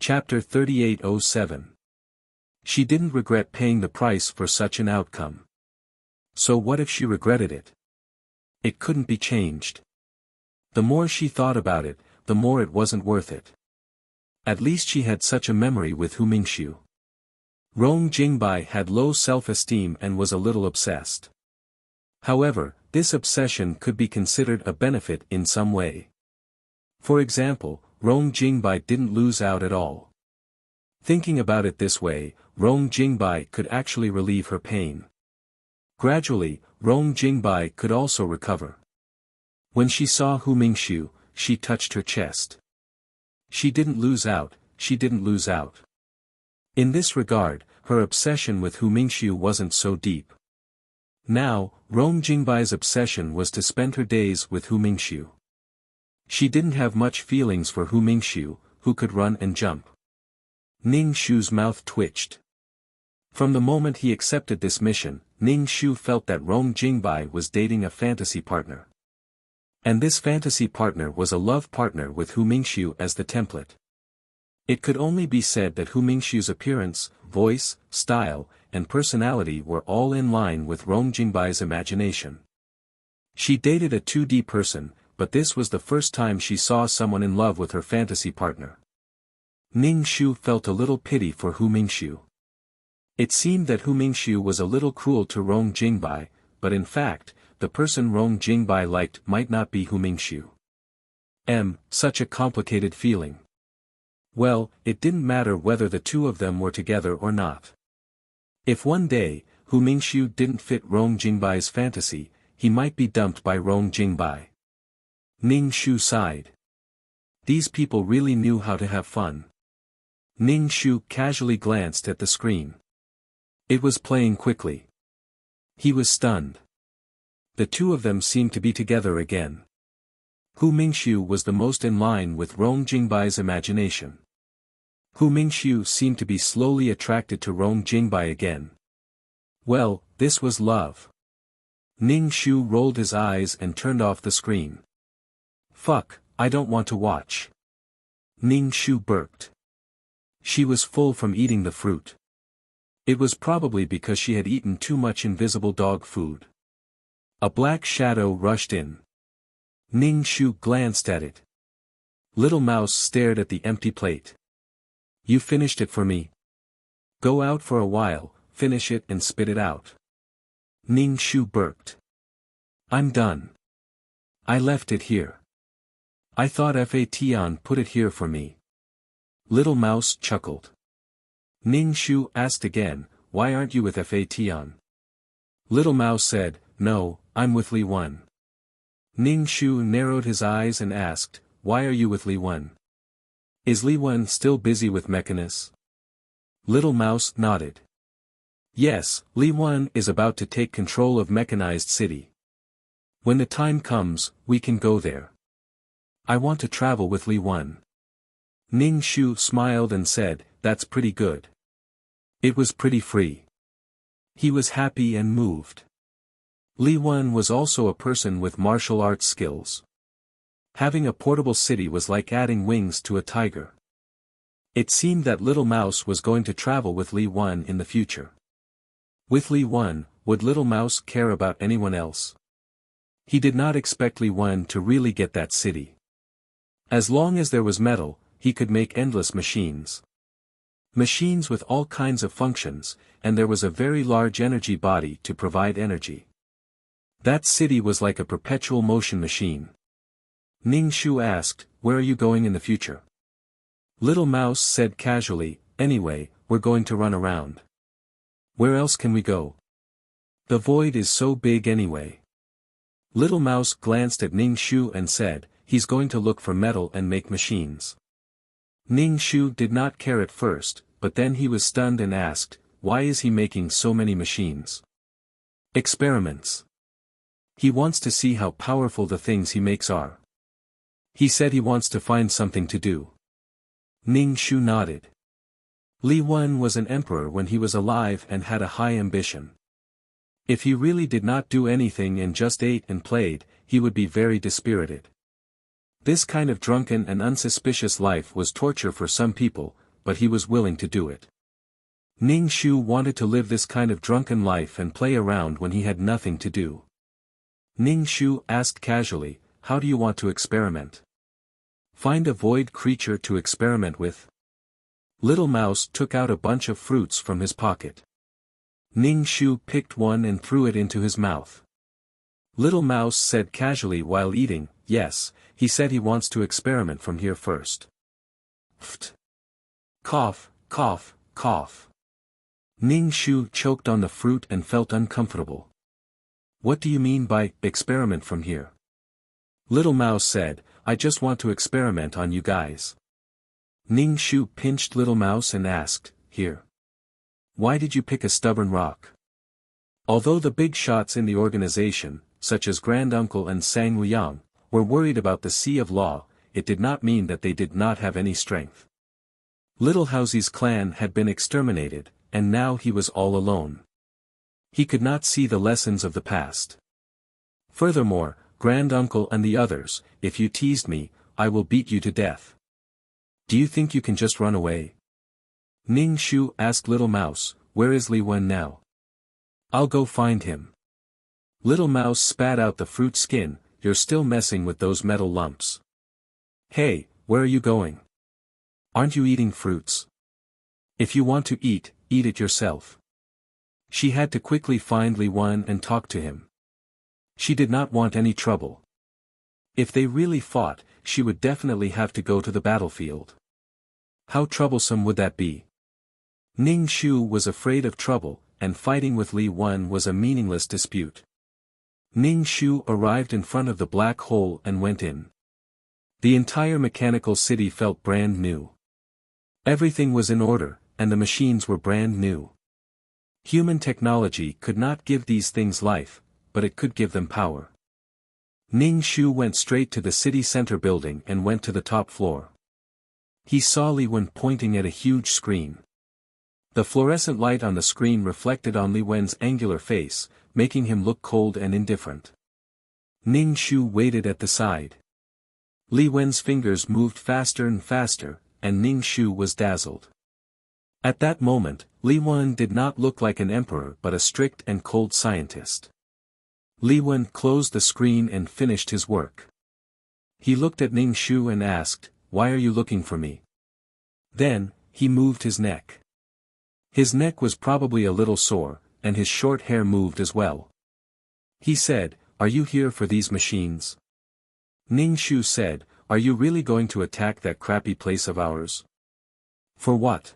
Chapter 3807. She didn't regret paying the price for such an outcome. So what if she regretted it? It couldn't be changed. The more she thought about it, the more it wasn't worth it. At least she had such a memory with Hu Mingxiu. Rong Jingbai had low self-esteem and was a little obsessed. However, this obsession could be considered a benefit in some way. For example, Rong Jingbai didn't lose out at all. Thinking about it this way, Rong Jingbai could actually relieve her pain. Gradually, Rong Jingbai could also recover. When she saw Hu Mingxiu, she touched her chest. She didn't lose out, she didn't lose out. In this regard, her obsession with Hu Mingxiu wasn't so deep. Now, Rong Jingbai's obsession was to spend her days with Hu Mingxiu. She didn't have much feelings for Hu Mingxiu, who could run and jump. Ning Shu's mouth twitched. From the moment he accepted this mission, Ning Shu felt that Rong Jingbai was dating a fantasy partner. And this fantasy partner was a love partner with Hu Mingxiu as the template. It could only be said that Hu Mingxiu's appearance, voice, style, and personality were all in line with Rong Jingbai's imagination. She dated a 2D person, but this was the first time she saw someone in love with her fantasy partner. Ning Shu felt a little pity for Hu Mingxiu. It seemed that Hu Mingxiu was a little cruel to Rong Jingbai, but in fact, the person Rong Jingbai liked might not be Hu Mingxiu. Such a complicated feeling. Well, it didn't matter whether the two of them were together or not. If one day, Hu Mingxiu didn't fit Rong Jingbai's fantasy, he might be dumped by Rong Jingbai. Ning Shu sighed. These people really knew how to have fun. Ning Shu casually glanced at the screen. It was playing quickly. He was stunned. The two of them seemed to be together again. Hu Mingxiu was the most in line with Rong Jingbai's imagination. Hu Mingxiu seemed to be slowly attracted to Rong Jingbai again. Well, this was love. Ning Shu rolled his eyes and turned off the screen. Fuck, I don't want to watch. Ning Shu burped. She was full from eating the fruit. It was probably because she had eaten too much invisible dog food. A black shadow rushed in. Ning Shu glanced at it. Little Mouse stared at the empty plate. You finished it for me? Go out for a while, finish it and spit it out. Ning Shu burped. I'm done. I left it here. I thought Fatan put it here for me. Little Mouse chuckled. Ning Shu asked again, why aren't you with Fatan? Little Mouse said, no, I'm with Li Wen. Ning Shu narrowed his eyes and asked, why are you with Li Wen? Is Li Wen still busy with Mechanus? Little Mouse nodded. Yes, Li Wen is about to take control of Mechanized City. When the time comes, we can go there. I want to travel with Li Wen. Ning Shu smiled and said, that's pretty good. It was pretty free. He was happy and moved. Li Wen was also a person with martial arts skills. Having a portable city was like adding wings to a tiger. It seemed that Little Mouse was going to travel with Li Wen in the future. With Li Wen, would Little Mouse care about anyone else? He did not expect Li Wen to really get that city. As long as there was metal, he could make endless machines. Machines with all kinds of functions, and there was a very large energy body to provide energy. That city was like a perpetual motion machine. Ning Shu asked, where are you going in the future? Little Mouse said casually, anyway, we're going to run around. Where else can we go? The void is so big anyway. Little Mouse glanced at Ning Shu and said, he's going to look for metal and make machines. Ning Shu did not care at first, but then he was stunned and asked, why is he making so many machines? Experiments. He wants to see how powerful the things he makes are. He said he wants to find something to do. Ning Shu nodded. Li Wen was an emperor when he was alive and had a high ambition. If he really did not do anything and just ate and played, he would be very dispirited. This kind of drunken and unsuspicious life was torture for some people, but he was willing to do it. Ning Shu wanted to live this kind of drunken life and play around when he had nothing to do. Ning Shu asked casually, "How do you want to experiment? Find a void creature to experiment with?" Little Mouse took out a bunch of fruits from his pocket. Ning Shu picked one and threw it into his mouth. Little Mouse said casually while eating, "Yes, he said he wants to experiment from here first." Pft. Cough, cough, cough. Ning Shu choked on the fruit and felt uncomfortable. "What do you mean by, experiment from here?" Little Mouse said, "I just want to experiment on you guys." Ning Shu pinched Little Mouse and asked, "Here. Why did you pick a stubborn rock?" Although the big shots in the organization, such as Granduncle and Sang Wuyang, were worried about the Sea of Law, it did not mean that they did not have any strength. Little Housy's clan had been exterminated, and now he was all alone. He could not see the lessons of the past. Furthermore, Granduncle and the others, "If you teased me, I will beat you to death. Do you think you can just run away?" Ning Shu asked Little Mouse, "Where is Li Wen now?" "I'll go find him." Little Mouse spat out the fruit skin, "You're still messing with those metal lumps. Hey, where are you going? Aren't you eating fruits? If you want to eat, eat it yourself." She had to quickly find Li Wen and talk to him. She did not want any trouble. If they really fought, she would definitely have to go to the battlefield. How troublesome would that be? Ning Shu was afraid of trouble, and fighting with Li Wen was a meaningless dispute. Ning Shu arrived in front of the black hole and went in. The entire mechanical city felt brand new. Everything was in order, and the machines were brand new. Human technology could not give these things life, but it could give them power. Ning Shu went straight to the city center building and went to the top floor. He saw Li Wen pointing at a huge screen. The fluorescent light on the screen reflected on Li Wen's angular face, making him look cold and indifferent. Ning Shu waited at the side. Li Wen's fingers moved faster and faster, and Ning Shu was dazzled. At that moment, Li Wen did not look like an emperor but a strict and cold scientist. Li Wen closed the screen and finished his work. He looked at Ning Shu and asked, "Why are you looking for me?" Then, he moved his neck. His neck was probably a little sore, and his short hair moved as well. He said, "Are you here for these machines?" Ning Shu said, "Are you really going to attack that crappy place of ours?" "For what?"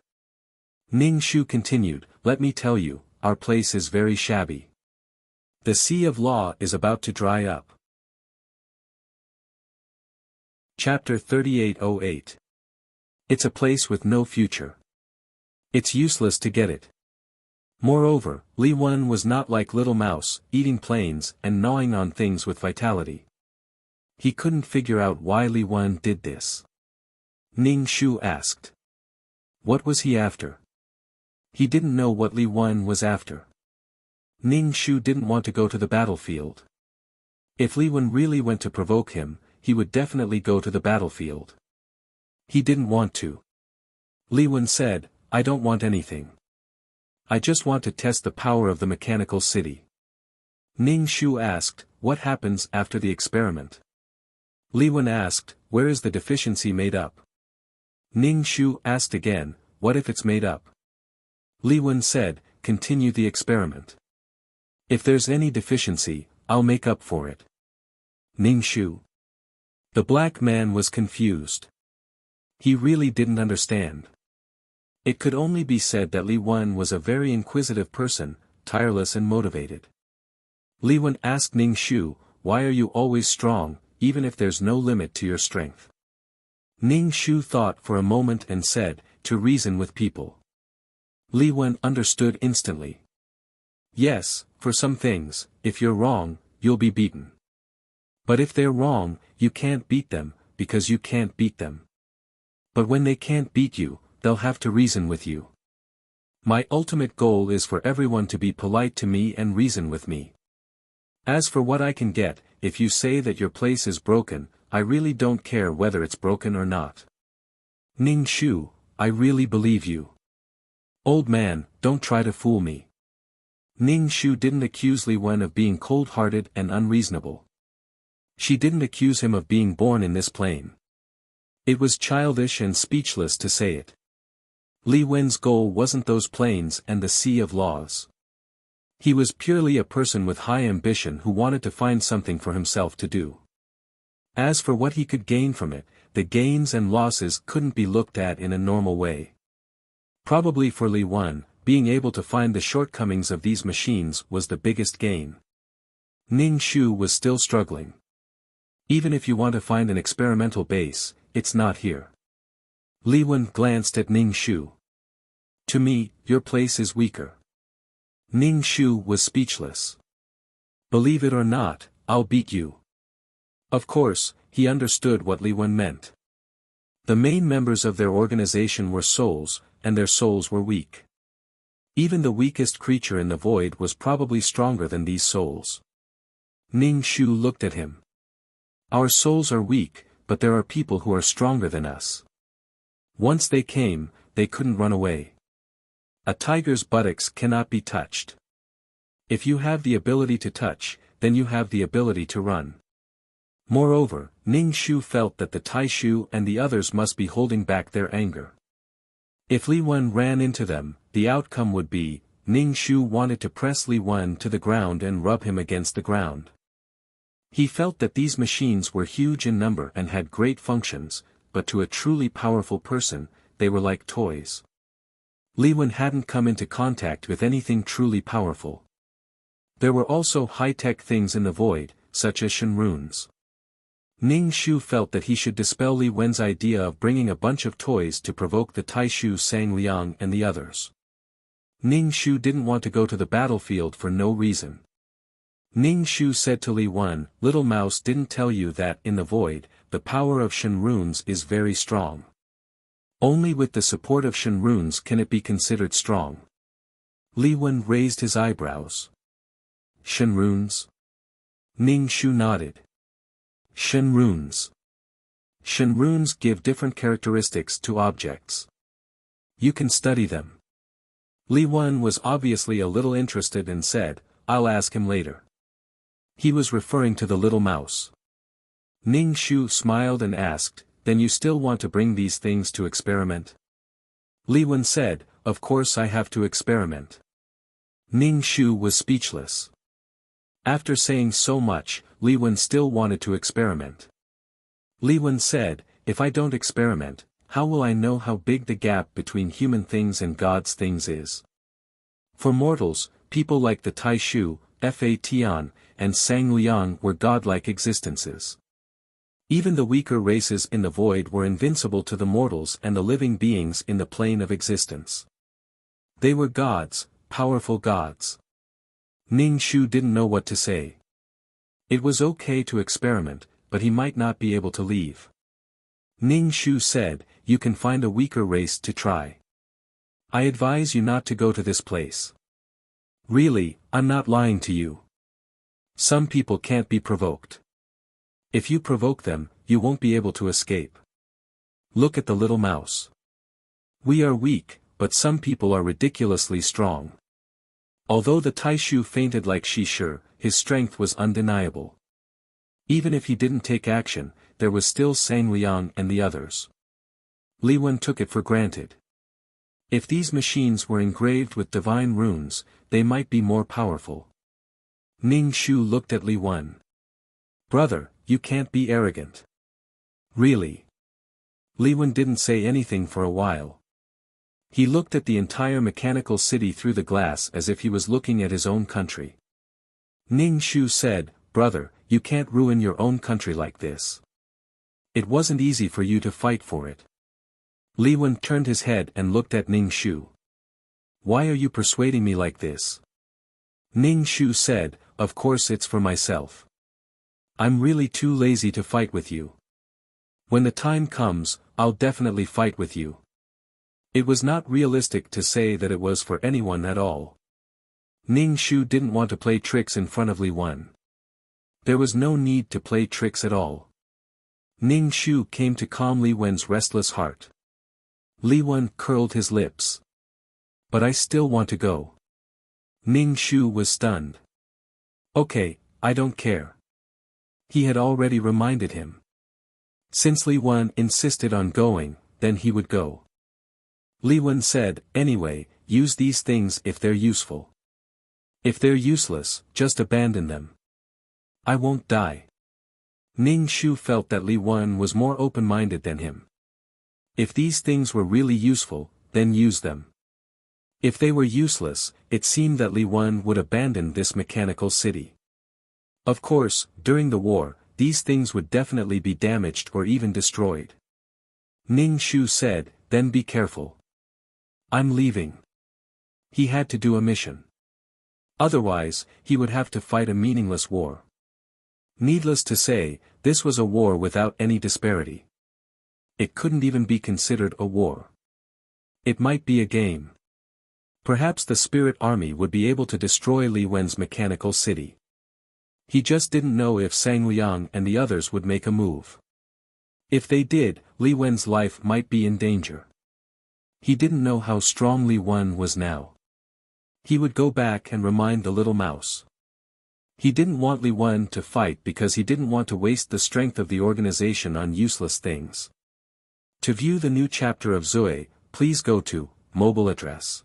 Ning Shu continued, "Let me tell you, our place is very shabby. The Sea of Law is about to dry up." Chapter 3808. It's a place with no future. It's useless to get it. Moreover, Li Wen was not like Little Mouse, eating planes and gnawing on things with vitality. He couldn't figure out why Li Wen did this. Ning Shu asked. What was he after? He didn't know what Li Wen was after. Ning Shu didn't want to go to the battlefield. If Li Wen really went to provoke him, he would definitely go to the battlefield. He didn't want to. Li Wen said, "I don't want anything. I just want to test the power of the mechanical city." Ning Shu asked, "What happens after the experiment?" Li Wen asked, "Where is the deficiency made up?" Ning Shu asked again, "What if it's made up?" Li Wen said, "Continue the experiment. If there's any deficiency, I'll make up for it." Ning Shu. The black man was confused. He really didn't understand. It could only be said that Li Wen was a very inquisitive person, tireless and motivated. Li Wen asked Ning Shu, "Why are you always strong, even if there's no limit to your strength?" Ning Shu thought for a moment and said, "To reason with people." Li Wen understood instantly. Yes, for some things, if you're wrong, you'll be beaten. But if they're wrong, you can't beat them, because you can't beat them. But when they can't beat you, they'll have to reason with you. My ultimate goal is for everyone to be polite to me and reason with me. As for what I can get, if you say that your place is broken, I really don't care whether it's broken or not. Ning Shu, I really believe you. Old man, don't try to fool me. Ning Shu didn't accuse Li Wen of being cold-hearted and unreasonable. She didn't accuse him of being born in this plane. It was childish and speechless to say it. Li Wen's goal wasn't those planes and the sea of laws. He was purely a person with high ambition who wanted to find something for himself to do. As for what he could gain from it, the gains and losses couldn't be looked at in a normal way. Probably for Li Wen, being able to find the shortcomings of these machines was the biggest gain. Ning Shu was still struggling. Even if you want to find an experimental base, it's not here. Li Wen glanced at Ning Shu. To me, your place is weaker. Ning Shu was speechless. Believe it or not, I'll beat you. Of course, he understood what Li Wen meant. The main members of their organization were souls, and their souls were weak. Even the weakest creature in the void was probably stronger than these souls. Ning Shu looked at him. Our souls are weak, but there are people who are stronger than us. Once they came, they couldn't run away. A tiger's buttocks cannot be touched. If you have the ability to touch, then you have the ability to run. Moreover, Ning Shu felt that the Taishu and the others must be holding back their anger. If Li Wen ran into them, the outcome would be, Ning Shu wanted to press Li Wen to the ground and rub him against the ground. He felt that these machines were huge in number and had great functions, but to a truly powerful person, they were like toys. Li Wen hadn't come into contact with anything truly powerful. There were also high-tech things in the void, such as Shen runes. Ning Shu felt that he should dispel Li Wen's idea of bringing a bunch of toys to provoke the Taishu Sang Liang and the others. Ning Shu didn't want to go to the battlefield for no reason. Ning Shu said to Li Wen, "Little mouse didn't tell you that in the void, the power of Shen runes is very strong. Only with the support of Shen runes can it be considered strong." Li Wen raised his eyebrows. Shen runes? Ning Shu nodded. Shen runes. Shen runes give different characteristics to objects. You can study them. Li Wen was obviously a little interested and said, "I'll ask him later." He was referring to the little mouse. Ning Shu smiled and asked, "Then you still want to bring these things to experiment?" Li Wen said, "Of course I have to experiment." Ning Shu was speechless. After saying so much, Li Wen still wanted to experiment. Li Wen said, "If I don't experiment, how will I know how big the gap between human things and God's things is? For mortals, people like the Taishu, Fa Tian, and Sang Liang were godlike existences. Even the weaker races in the void were invincible to the mortals and the living beings in the plane of existence. They were gods, powerful gods." Ning Shu didn't know what to say. It was okay to experiment, but he might not be able to leave. Ning Shu said, "You can find a weaker race to try. I advise you not to go to this place. Really, I'm not lying to you. Some people can't be provoked. If you provoke them, you won't be able to escape. Look at the little mouse. We are weak, but some people are ridiculously strong." Although the Taishu fainted like Shishir, his strength was undeniable. Even if he didn't take action, there was still Sang Liang and the others. Li Wen took it for granted. If these machines were engraved with divine runes, they might be more powerful. Ning Shu looked at Li Wen. "Brother, you can't be arrogant." "Really?" Li Wen didn't say anything for a while. He looked at the entire mechanical city through the glass as if he was looking at his own country. Ning Shu said, "Brother, you can't ruin your own country like this. It wasn't easy for you to fight for it." Li Wen turned his head and looked at Ning Shu. "Why are you persuading me like this?" Ning Shu said, "Of course it's for myself. I'm really too lazy to fight with you. When the time comes, I'll definitely fight with you." It was not realistic to say that it was for anyone at all. Ning Shu didn't want to play tricks in front of Li Wen. There was no need to play tricks at all. Ning Shu came to calm Li Wen's restless heart. Li Wen curled his lips. But I still want to go. Ning Shu was stunned. Okay, I don't care. He had already reminded him. Since Li Wen insisted on going, then he would go. Li Wen said, anyway, use these things if they're useful. If they're useless, just abandon them. I won't die. Ning Shu felt that Li Wen was more open-minded than him. If these things were really useful, then use them. If they were useless, it seemed that Li Wen would abandon this mechanical city. Of course, during the war, these things would definitely be damaged or even destroyed. Ning Shu said, then be careful. I'm leaving. He had to do a mission. Otherwise, he would have to fight a meaningless war. Needless to say, this was a war without any disparity. It couldn't even be considered a war. It might be a game. Perhaps the Spirit Army would be able to destroy Li Wen's mechanical city. He just didn't know if Sang Liang and the others would make a move. If they did, Li Wen's life might be in danger. He didn't know how strong Li Wen was now. He would go back and remind the little mouse. He didn't want Li Wen to fight because he didn't want to waste the strength of the organization on useless things. To view the new chapter of Zui, please go to mobile address.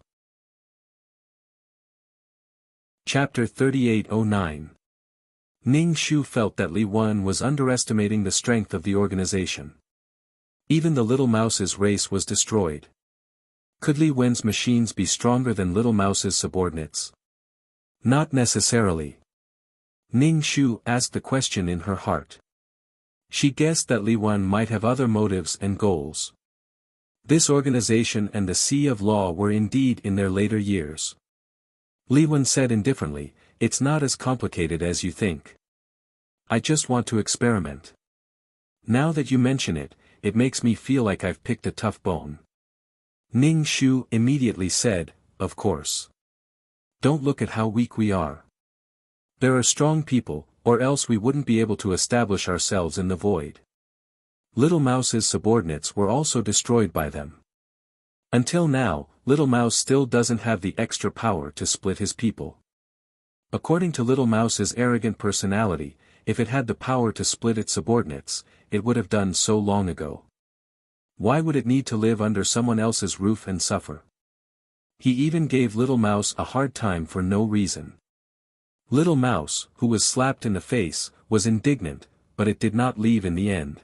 Chapter 3809. Ning Shu felt that Li Wen was underestimating the strength of the organization. Even the little mouse's race was destroyed. Could Li Wen's machines be stronger than little mouse's subordinates? Not necessarily. Ning Shu asked the question in her heart. She guessed that Li Wen might have other motives and goals. This organization and the Sea of Law were indeed in their later years. Li Wen said indifferently, it's not as complicated as you think. I just want to experiment. Now that you mention it, it makes me feel like I've picked a tough bone. Ning Shu immediately said, of course. Don't look at how weak we are. There are strong people, or else we wouldn't be able to establish ourselves in the void. Little Mouse's subordinates were also destroyed by them. Until now, Little Mouse still doesn't have the extra power to split his people. According to Little Mouse's arrogant personality, if it had the power to split its subordinates, it would have done so long ago. Why would it need to live under someone else's roof and suffer? He even gave Little Mouse a hard time for no reason. Little Mouse, who was slapped in the face, was indignant, but it did not leave in the end.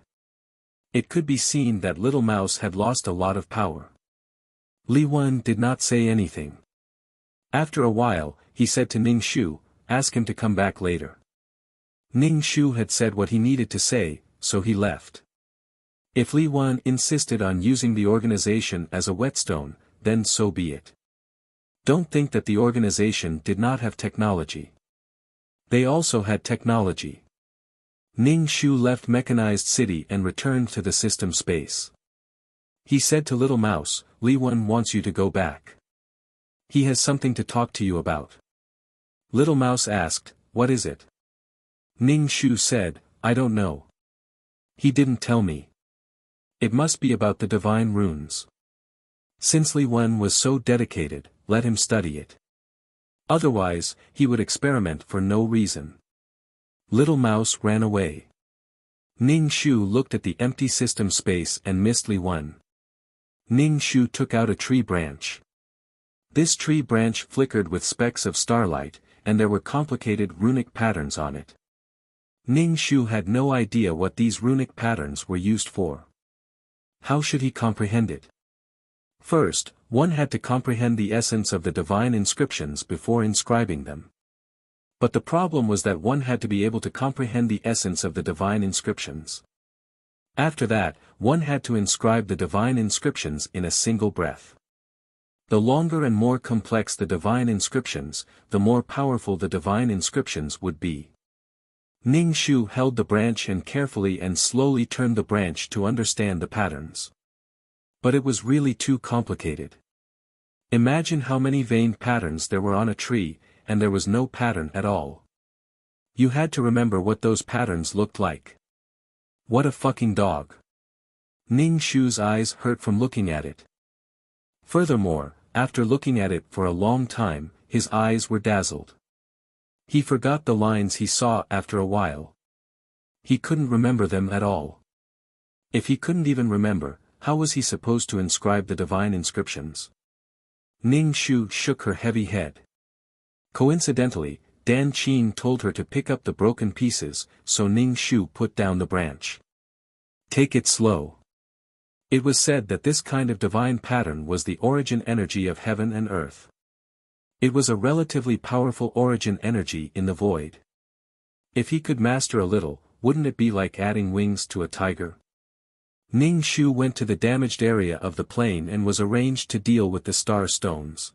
It could be seen that Little Mouse had lost a lot of power. Li Wen did not say anything. After a while, he said to Ning Shu, ask him to come back later. Ning Shu had said what he needed to say, so he left. If Li Wen insisted on using the organization as a whetstone, then so be it. Don't think that the organization did not have technology. They also had technology. Ning Shu left Mechanized City and returned to the system space. He said to Little Mouse, Li Wen wants you to go back. He has something to talk to you about. Little Mouse asked, what is it? Ning Shu said, I don't know. He didn't tell me. It must be about the divine runes. Since Li Wen was so dedicated, let him study it. Otherwise, he would experiment for no reason. Little Mouse ran away. Ning Shu looked at the empty system space and missed Li Wen. Ning Shu took out a tree branch. This tree branch flickered with specks of starlight, and there were complicated runic patterns on it. Ning Shu had no idea what these runic patterns were used for. How should he comprehend it? First, one had to comprehend the essence of the divine inscriptions before inscribing them. But the problem was that one had to be able to comprehend the essence of the divine inscriptions. After that, one had to inscribe the divine inscriptions in a single breath. The longer and more complex the divine inscriptions, the more powerful the divine inscriptions would be. Ning Shu held the branch and carefully and slowly turned the branch to understand the patterns. But it was really too complicated. Imagine how many veined patterns there were on a tree, and there was no pattern at all. You had to remember what those patterns looked like. What a fucking dog. Ning Shu's eyes hurt from looking at it. Furthermore, after looking at it for a long time, his eyes were dazzled. He forgot the lines he saw after a while. He couldn't remember them at all. If he couldn't even remember, how was he supposed to inscribe the divine inscriptions? Ning Shu shook her heavy head. Coincidentally, Dan Qin told her to pick up the broken pieces, so Ning Shu put down the branch. Take it slow. It was said that this kind of divine pattern was the origin energy of heaven and earth. It was a relatively powerful origin energy in the void. If he could master a little, wouldn't it be like adding wings to a tiger? Ning Shu went to the damaged area of the plane and was arranged to deal with the star stones.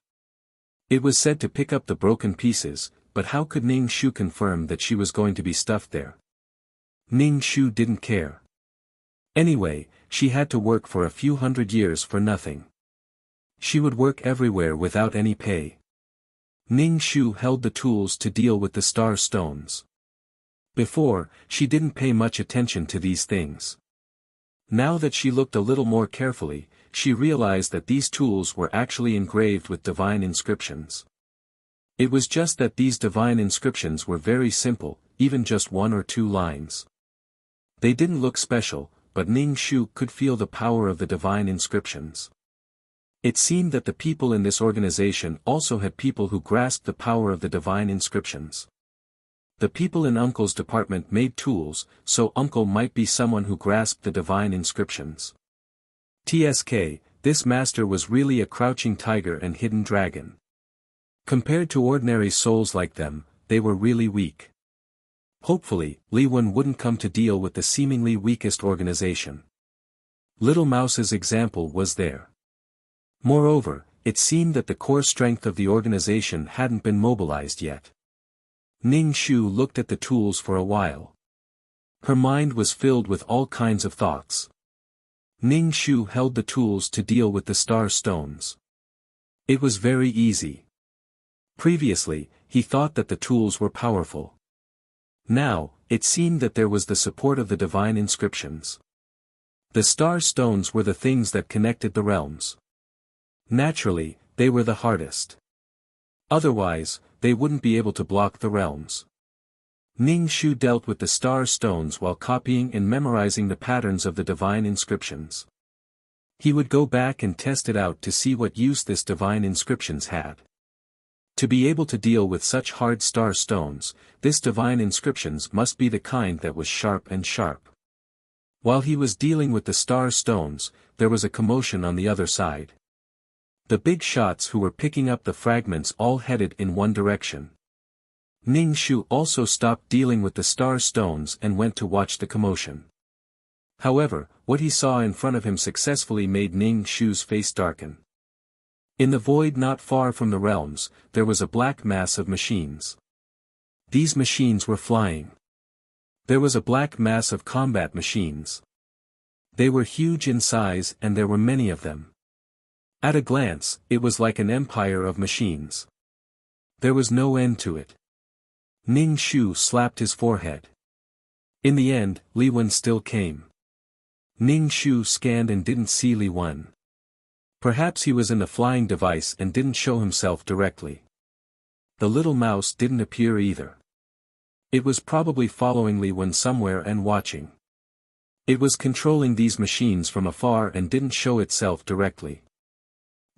It was said to pick up the broken pieces, but how could Ning Shu confirm that she was going to be stuffed there? Ning Shu didn't care. Anyway, she had to work for a few hundred years for nothing. She would work everywhere without any pay. Ning Shu held the tools to deal with the star stones. Before, she didn't pay much attention to these things. Now that she looked a little more carefully, she realized that these tools were actually engraved with divine inscriptions. It was just that these divine inscriptions were very simple, even just 1 or 2 lines. They didn't look special, but Ning Shu could feel the power of the divine inscriptions. It seemed that the people in this organization also had people who grasped the power of the divine inscriptions. The people in Uncle's department made tools, so Uncle might be someone who grasped the divine inscriptions. TSK, this master was really a crouching tiger and hidden dragon. Compared to ordinary souls like them, they were really weak. Hopefully, Li Wen wouldn't come to deal with the seemingly weakest organization. Little Mouse's example was there. Moreover, it seemed that the core strength of the organization hadn't been mobilized yet. Ning Shu looked at the tools for a while. Her mind was filled with all kinds of thoughts. Ning Shu held the tools to deal with the star stones. It was very easy. Previously, he thought that the tools were powerful. Now, it seemed that there was the support of the divine inscriptions. The star stones were the things that connected the realms. Naturally, they were the hardest. Otherwise, they wouldn't be able to block the realms. Ning Shu dealt with the star stones while copying and memorizing the patterns of the divine inscriptions. He would go back and test it out to see what use this divine inscriptions had. To be able to deal with such hard star stones, this divine inscriptions must be the kind that was sharp and sharp. While he was dealing with the star stones, there was a commotion on the other side. The big shots who were picking up the fragments all headed in one direction. Ning Shu also stopped dealing with the star stones and went to watch the commotion. However, what he saw in front of him successfully made Ning Shu's face darken. In the void not far from the realms, there was a black mass of machines. These machines were flying. There was a black mass of combat machines. They were huge in size and there were many of them. At a glance, it was like an empire of machines. There was no end to it. Ning Shu slapped his forehead. In the end, Li Wen still came. Ning Shu scanned and didn't see Li Wen. Perhaps he was in the flying device and didn't show himself directly. The little mouse didn't appear either. It was probably following Li Wen somewhere and watching. It was controlling these machines from afar and didn't show itself directly.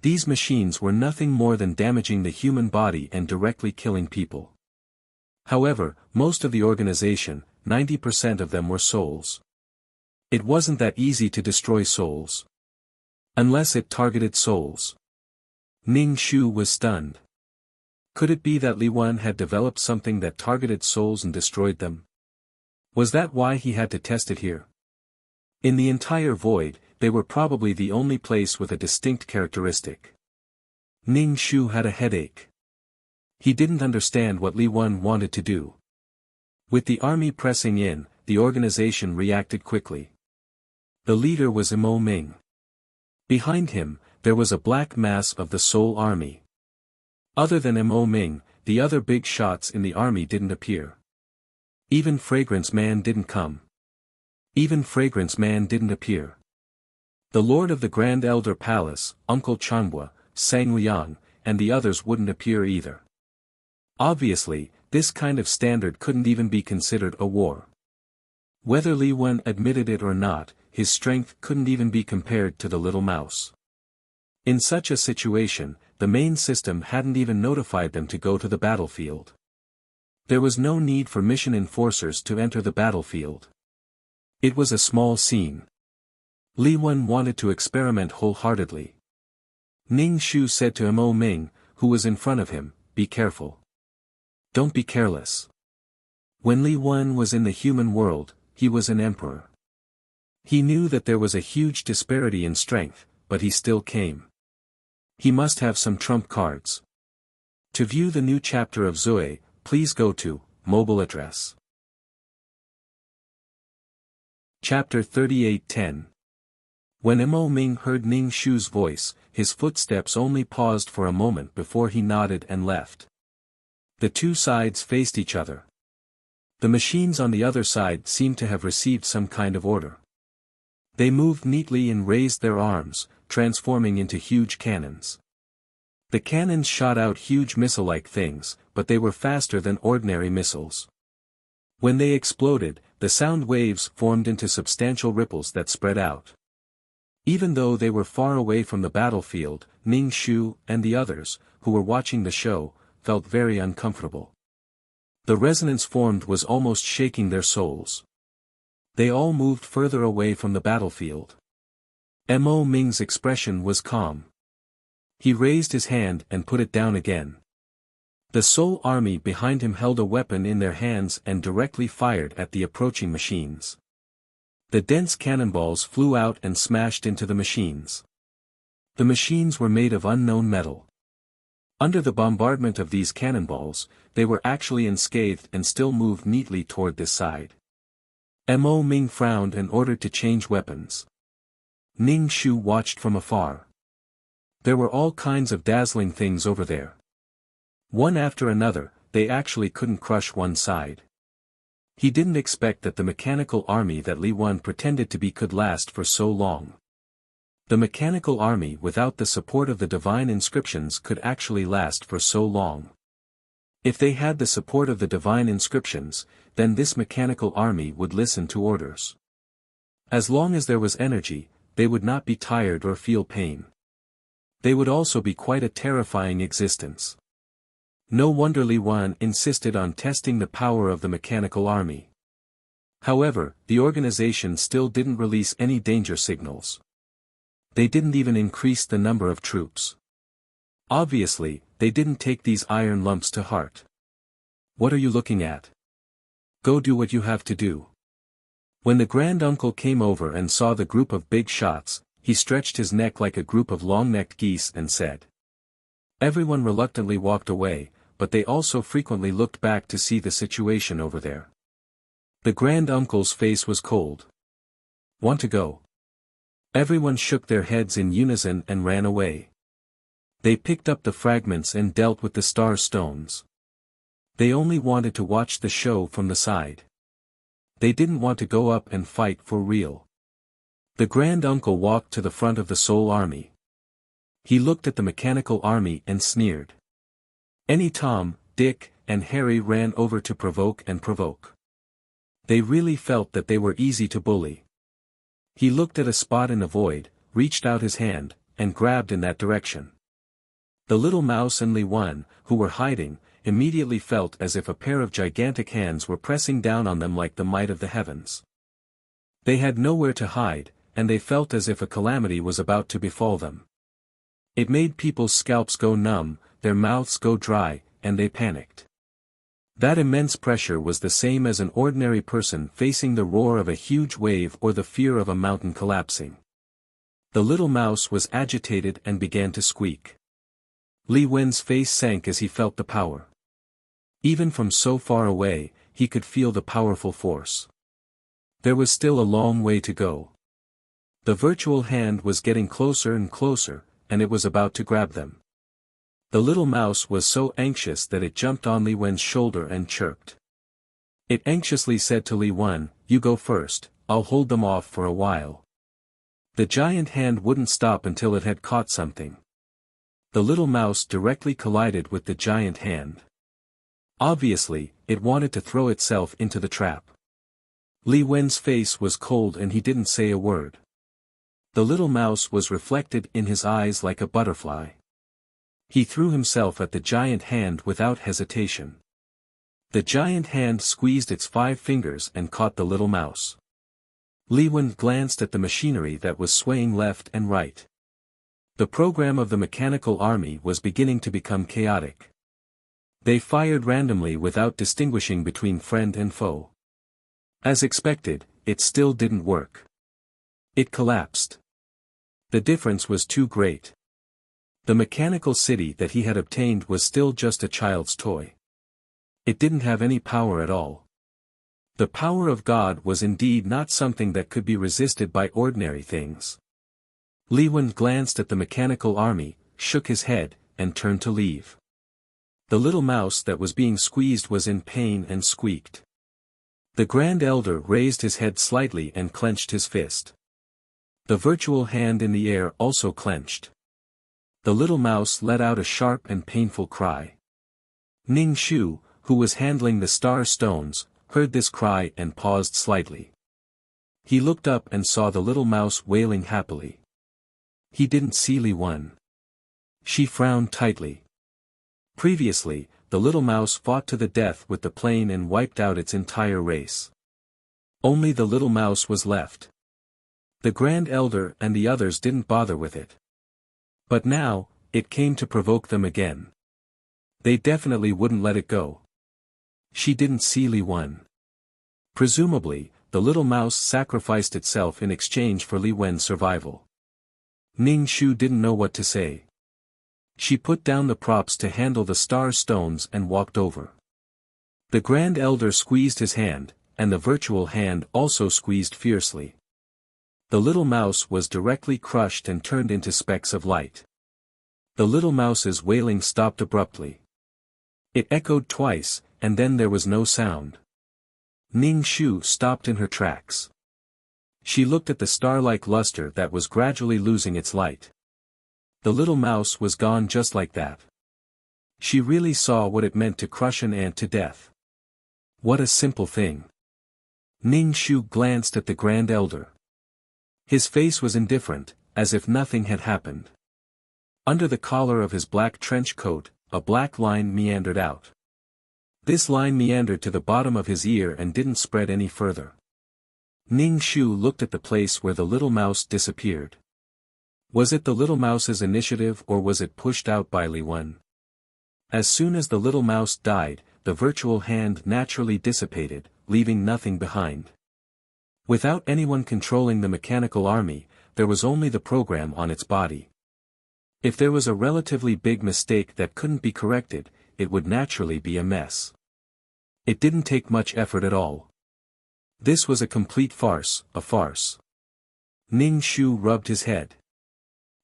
These machines were nothing more than damaging the human body and directly killing people. However, most of the organization, 90% of them were souls. It wasn't that easy to destroy souls. Unless it targeted souls. Ning Shu was stunned. Could it be that Li Wen had developed something that targeted souls and destroyed them? Was that why he had to test it here? In the entire void, they were probably the only place with a distinct characteristic. Ning Shu had a headache. He didn't understand what Li Wen wanted to do. With the army pressing in, the organization reacted quickly. The leader was Mo Ming. Behind him, there was a black mass of the Soul Army. Other than Mo Ming, the other big shots in the army didn't appear. Even Fragrance Man didn't come. Even Fragrance Man didn't appear. The lord of the Grand Elder Palace, Uncle Chanhua, Sang Liang, and the others wouldn't appear either. Obviously, this kind of standard couldn't even be considered a war. Whether Li Wen admitted it or not, his strength couldn't even be compared to the little mouse. In such a situation, the main system hadn't even notified them to go to the battlefield. There was no need for mission enforcers to enter the battlefield. It was a small scene. Li Wen wanted to experiment wholeheartedly. Ning Shu said to Mo Ming, who was in front of him, "Be careful. Don't be careless." When Li Wen was in the human world, he was an emperor. He knew that there was a huge disparity in strength, but he still came. He must have some trump cards. To view the new chapter of Zoe, please go to mobile address. Chapter 38:10. When Mo Ming heard Ning Shu's voice, his footsteps only paused for a moment before he nodded and left. The two sides faced each other. The machines on the other side seemed to have received some kind of order. They moved neatly and raised their arms, transforming into huge cannons. The cannons shot out huge missile-like things, but they were faster than ordinary missiles. When they exploded, the sound waves formed into substantial ripples that spread out. Even though they were far away from the battlefield, Ning Shu and the others, who were watching the show, felt very uncomfortable. The resonance formed was almost shaking their souls. They all moved further away from the battlefield. Mo Ming's expression was calm. He raised his hand and put it down again. The Soul Army behind him held a weapon in their hands and directly fired at the approaching machines. The dense cannonballs flew out and smashed into the machines. The machines were made of unknown metal. Under the bombardment of these cannonballs, they were actually unscathed and still moved neatly toward this side. Mo Ming frowned and ordered to change weapons. Ning Shu watched from afar. There were all kinds of dazzling things over there. One after another, they actually couldn't crush one side. He didn't expect that the mechanical army that Li Wen pretended to be could last for so long. The mechanical army without the support of the divine inscriptions could actually last for so long. If they had the support of the divine inscriptions, then this mechanical army would listen to orders. As long as there was energy, they would not be tired or feel pain. They would also be quite a terrifying existence. No wonder Li Wen insisted on testing the power of the mechanical army. However, the organization still didn't release any danger signals. They didn't even increase the number of troops. Obviously, they didn't take these iron lumps to heart. What are you looking at? Go do what you have to do. When the grand uncle came over and saw the group of big shots, he stretched his neck like a group of long-necked geese and said. Everyone reluctantly walked away, but they also frequently looked back to see the situation over there. The grand uncle's face was cold. Want to go? Everyone shook their heads in unison and ran away. They picked up the fragments and dealt with the star stones. They only wanted to watch the show from the side. They didn't want to go up and fight for real. The grand uncle walked to the front of the Soul Army. He looked at the mechanical army and sneered. Any Tom, Dick, and Harry ran over to provoke. They really felt that they were easy to bully. He looked at a spot in the void, reached out his hand, and grabbed in that direction. The little mouse and Li Wen, who were hiding, immediately felt as if a pair of gigantic hands were pressing down on them like the might of the heavens. They had nowhere to hide, and they felt as if a calamity was about to befall them. It made people's scalps go numb, their mouths go dry, and they panicked. That immense pressure was the same as an ordinary person facing the roar of a huge wave or the fear of a mountain collapsing. The little mouse was agitated and began to squeak. Li Wen's face sank as he felt the power. Even from so far away, he could feel the powerful force. There was still a long way to go. The virtual hand was getting closer and closer, and it was about to grab them. The little mouse was so anxious that it jumped on Li Wen's shoulder and chirped. It anxiously said to Li Wen, "You go first, I'll hold them off for a while." The giant hand wouldn't stop until it had caught something. The little mouse directly collided with the giant hand. Obviously, it wanted to throw itself into the trap. Li Wen's face was cold and he didn't say a word. The little mouse was reflected in his eyes like a butterfly. He threw himself at the giant hand without hesitation. The giant hand squeezed its 5 fingers and caught the little mouse. Li Wen glanced at the machinery that was swaying left and right. The program of the mechanical army was beginning to become chaotic. They fired randomly without distinguishing between friend and foe. As expected, it still didn't work. It collapsed. The difference was too great. The mechanical city that he had obtained was still just a child's toy. It didn't have any power at all. The power of God was indeed not something that could be resisted by ordinary things. Li Wen glanced at the mechanical army, shook his head, and turned to leave. The little mouse that was being squeezed was in pain and squeaked. The Grand Elder raised his head slightly and clenched his fist. The virtual hand in the air also clenched. The little mouse let out a sharp and painful cry. Ning Shu, who was handling the star stones, heard this cry and paused slightly. He looked up and saw the little mouse wailing happily. He didn't see Li Wen. She frowned tightly. Previously, the little mouse fought to the death with the plane and wiped out its entire race. Only the little mouse was left. The Grand Elder and the others didn't bother with it. But now, it came to provoke them again. They definitely wouldn't let it go. She didn't see Li Wen. Presumably, the little mouse sacrificed itself in exchange for Li Wen's survival. Ning Shu didn't know what to say. She put down the props to handle the star stones and walked over. The Grand Elder squeezed his hand, and the virtual hand also squeezed fiercely. The little mouse was directly crushed and turned into specks of light. The little mouse's wailing stopped abruptly. It echoed twice, and then there was no sound. Ning Shu stopped in her tracks. She looked at the star-like luster that was gradually losing its light. The little mouse was gone just like that. She really saw what it meant to crush an ant to death. What a simple thing. Ning Shu glanced at the Grand Elder. His face was indifferent, as if nothing had happened. Under the collar of his black trench coat, a black line meandered out. This line meandered to the bottom of his ear and didn't spread any further. Ning Shu looked at the place where the little mouse disappeared. Was it the little mouse's initiative or was it pushed out by Li Wen? As soon as the little mouse died, the virtual hand naturally dissipated, leaving nothing behind. Without anyone controlling the mechanical army, there was only the program on its body. If there was a relatively big mistake that couldn't be corrected, it would naturally be a mess. It didn't take much effort at all. This was a complete farce, a farce. Ning Shu rubbed his head.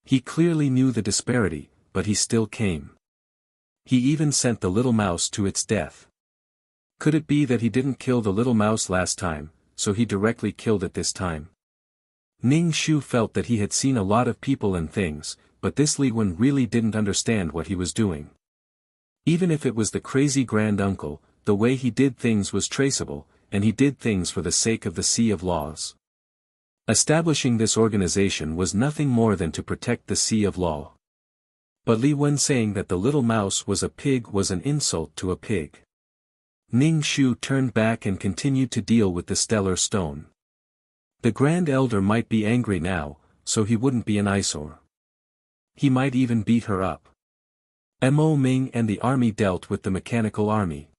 He clearly knew the disparity, but he still came. He even sent the little mouse to its death. Could it be that he didn't kill the little mouse last time, so he directly killed it this time? Ning Shu felt that he had seen a lot of people and things, but this Li Wen really didn't understand what he was doing. Even if it was the crazy grand-uncle, the way he did things was traceable, and he did things for the sake of the Sea of Laws. Establishing this organization was nothing more than to protect the Sea of Law. But Li Wen saying that the little mouse was a pig was an insult to a pig. Ning Shu turned back and continued to deal with the stellar stone. The Grand Elder might be angry now, so he wouldn't be an eyesore. He might even beat her up. Mo Ming and the army dealt with the mechanical army.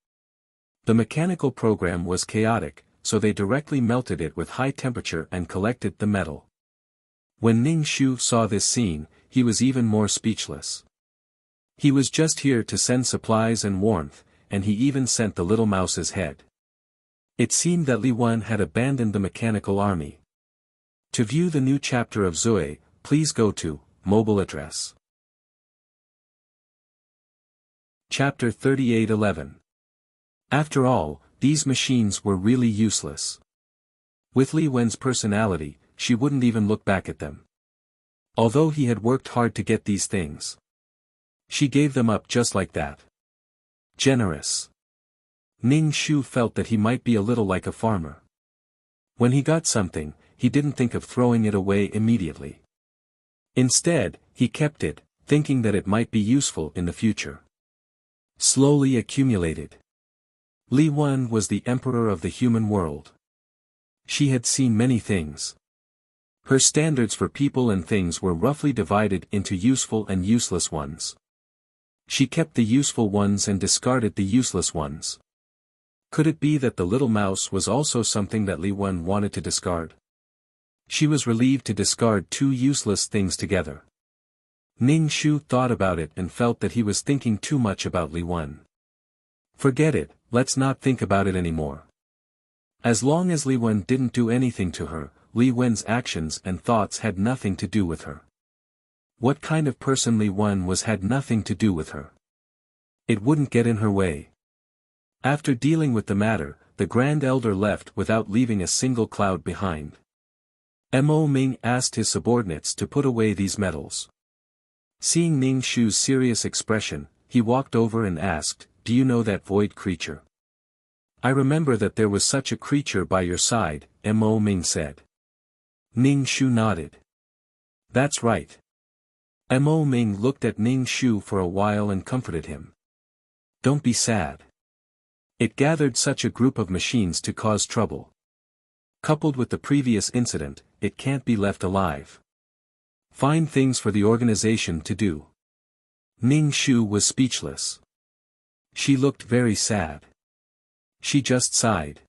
The mechanical program was chaotic, so they directly melted it with high temperature and collected the metal. When Ning Shu saw this scene, he was even more speechless. He was just here to send supplies and warmth, and he even sent the little mouse's head. It seemed that Li Wen had abandoned the mechanical army. To view the new chapter of Zui, please go to mobile address. Chapter 3811. After all, these machines were really useless. With Li Wen's personality, she wouldn't even look back at them. Although he had worked hard to get these things, she gave them up just like that. Generous. Ning Shu felt that he might be a little like a farmer. When he got something, he didn't think of throwing it away immediately. Instead, he kept it, thinking that it might be useful in the future. Slowly accumulated. Li Wen was the emperor of the human world. She had seen many things. Her standards for people and things were roughly divided into useful and useless ones. She kept the useful ones and discarded the useless ones. Could it be that the little mouse was also something that Li Wen wanted to discard? She was relieved to discard two useless things together. Ning Shu thought about it and felt that he was thinking too much about Li Wen. Forget it, let's not think about it anymore. As long as Li Wen didn't do anything to her, Li Wen's actions and thoughts had nothing to do with her. What kind of person Li Wen was had nothing to do with her. It wouldn't get in her way. After dealing with the matter, the Grand Elder left without leaving a single cloud behind. Mo Ming asked his subordinates to put away these metals. Seeing Ning Shu's serious expression, he walked over and asked, "Do you know that void creature?" "I remember that there was such a creature by your side," Mo Ming said. Ning Shu nodded. "That's right." Mo Ming looked at Ning Shu for a while and comforted him. "Don't be sad. It gathered such a group of machines to cause trouble. Coupled with the previous incident, it can't be left alive. Find things for the organization to do." Ning Shu was speechless. She looked very sad. She just sighed.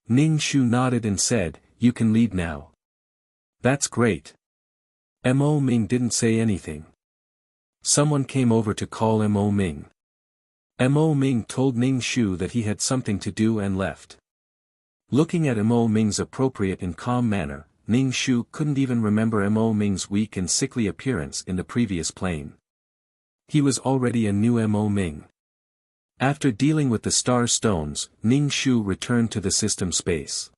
Ning Shu nodded and said, "You can lead now." "That's great." Mo Ming didn't say anything. Someone came over to call Mo Ming. Mo Ming told Ning Shu that he had something to do and left. Looking at Mo Ming's appropriate and calm manner, Ning Shu couldn't even remember Mo Ming's weak and sickly appearance in the previous plane. He was already a new Mo Ming. After dealing with the star stones, Ning Shu returned to the system space.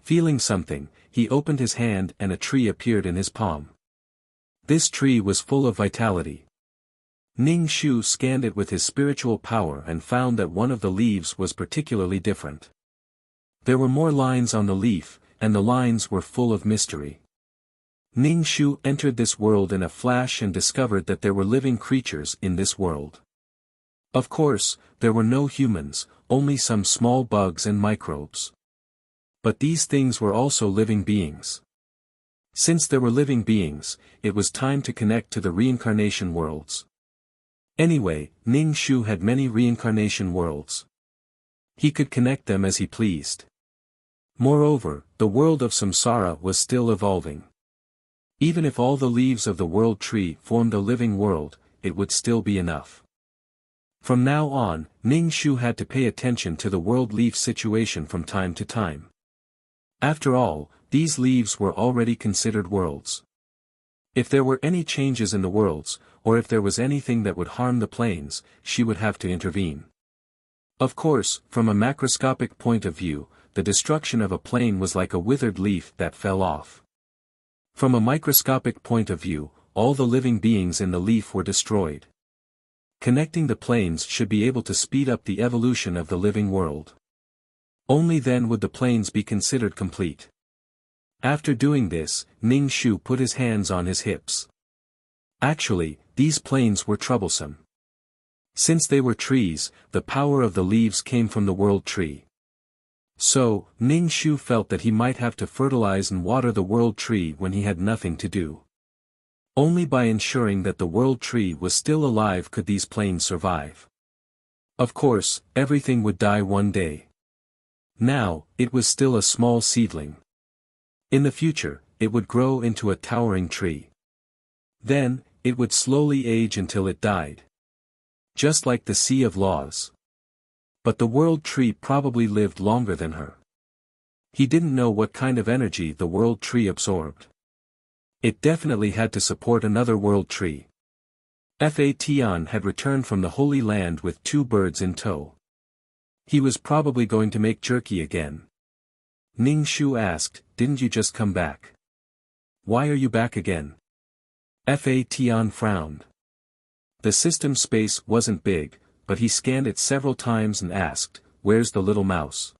Feeling something, he opened his hand and a tree appeared in his palm. This tree was full of vitality. Ning Shu scanned it with his spiritual power and found that one of the leaves was particularly different. There were more lines on the leaf, and the lines were full of mystery. Ning Shu entered this world in a flash and discovered that there were living creatures in this world. Of course, there were no humans, only some small bugs and microbes. But these things were also living beings. Since there were living beings, it was time to connect to the reincarnation worlds. Anyway, Ning Shu had many reincarnation worlds. He could connect them as he pleased. Moreover, the world of samsara was still evolving. Even if all the leaves of the world tree formed a living world, it would still be enough. From now on, Ning Shu had to pay attention to the world leaf situation from time to time. After all, these leaves were already considered worlds. If there were any changes in the worlds, or if there was anything that would harm the planes, she would have to intervene. Of course, from a macroscopic point of view, the destruction of a plane was like a withered leaf that fell off. From a microscopic point of view, all the living beings in the leaf were destroyed. Connecting the planes should be able to speed up the evolution of the living world. Only then would the planes be considered complete. After doing this, Ning Shu put his hands on his hips. Actually, these planes were troublesome. Since they were trees, the power of the leaves came from the world tree. So, Ning Shu felt that he might have to fertilize and water the world tree when he had nothing to do. Only by ensuring that the world tree was still alive could these planes survive. Of course, everything would die one day. Now, it was still a small seedling. In the future, it would grow into a towering tree. Then, it would slowly age until it died. Just like the Sea of Laws. But the world tree probably lived longer than her. He didn't know what kind of energy the world tree absorbed. It definitely had to support another world tree. Fa Tian had returned from the Holy Land with 2 birds in tow. He was probably going to make jerky again. Ning Shu asked, didn't you just come back? Why are you back again? Fa Tian frowned. The system space wasn't big, but he scanned it several times and asked, where's the little mouse?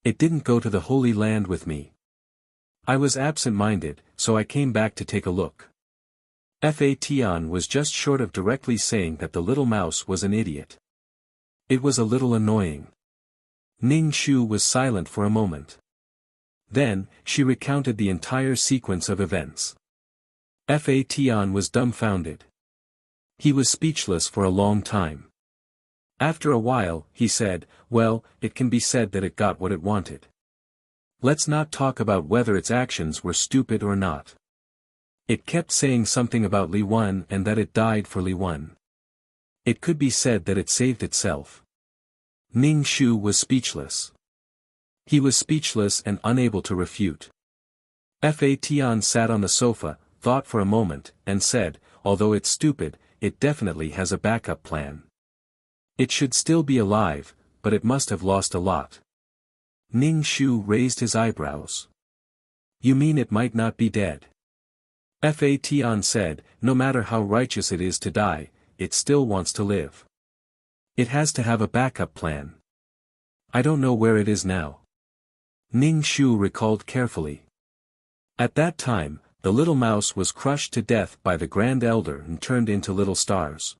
It didn't go to the Holy Land with me. I was absent-minded, so I came back to take a look. Fa Tian was just short of directly saying that the little mouse was an idiot. It was a little annoying. Ning Shu was silent for a moment. Then, she recounted the entire sequence of events. Fa Tian was dumbfounded. He was speechless for a long time. After a while, he said, well, it can be said that it got what it wanted. Let's not talk about whether its actions were stupid or not. It kept saying something about Li Wan and that it died for Li Wan. It could be said that it saved itself. Ning Shu was speechless. He was speechless and unable to refute. Fa Tian sat on the sofa, thought for a moment, and said, although it's stupid, it definitely has a backup plan. It should still be alive, but it must have lost a lot. Ning Shu raised his eyebrows. You mean it might not be dead? Fa Tian said, no matter how righteous it is to die, it still wants to live. It has to have a backup plan. I don't know where it is now. Ning Shu recalled carefully. At that time, the little mouse was crushed to death by the Grand Elder and turned into little stars.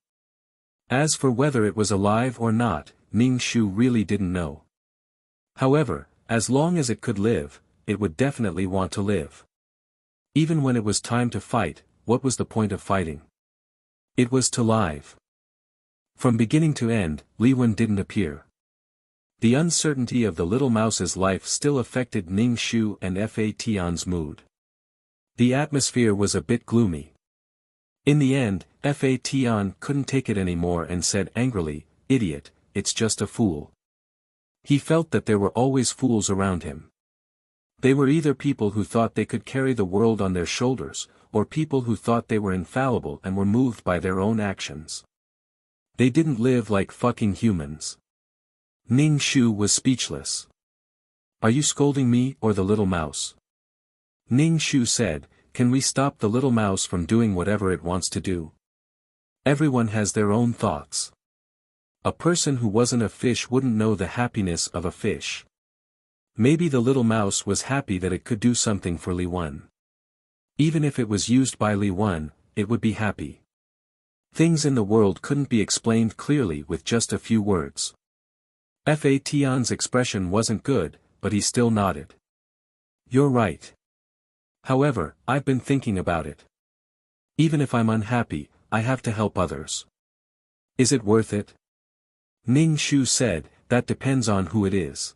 As for whether it was alive or not, Ning Shu really didn't know. However, as long as it could live, it would definitely want to live. Even when it was time to fight, what was the point of fighting? It was to live. From beginning to end, Li Wan didn't appear. The uncertainty of the little mouse's life still affected Ning Shu and Fa Tian's mood. The atmosphere was a bit gloomy. In the end, Fa Tian couldn't take it anymore and said angrily, idiot, it's just a fool. He felt that there were always fools around him. They were either people who thought they could carry the world on their shoulders, or people who thought they were infallible and were moved by their own actions. They didn't live like fucking humans. Ning Shu was speechless. Are you scolding me or the little mouse? Ning Shu said, can we stop the little mouse from doing whatever it wants to do? Everyone has their own thoughts. A person who wasn't a fish wouldn't know the happiness of a fish. Maybe the little mouse was happy that it could do something for Li Wan. Even if it was used by Li Wan, it would be happy. Things in the world couldn't be explained clearly with just a few words. Fa Tian's expression wasn't good, but he still nodded. You're right. However, I've been thinking about it. Even if I'm unhappy, I have to help others. Is it worth it? Ning Shu said, that depends on who it is.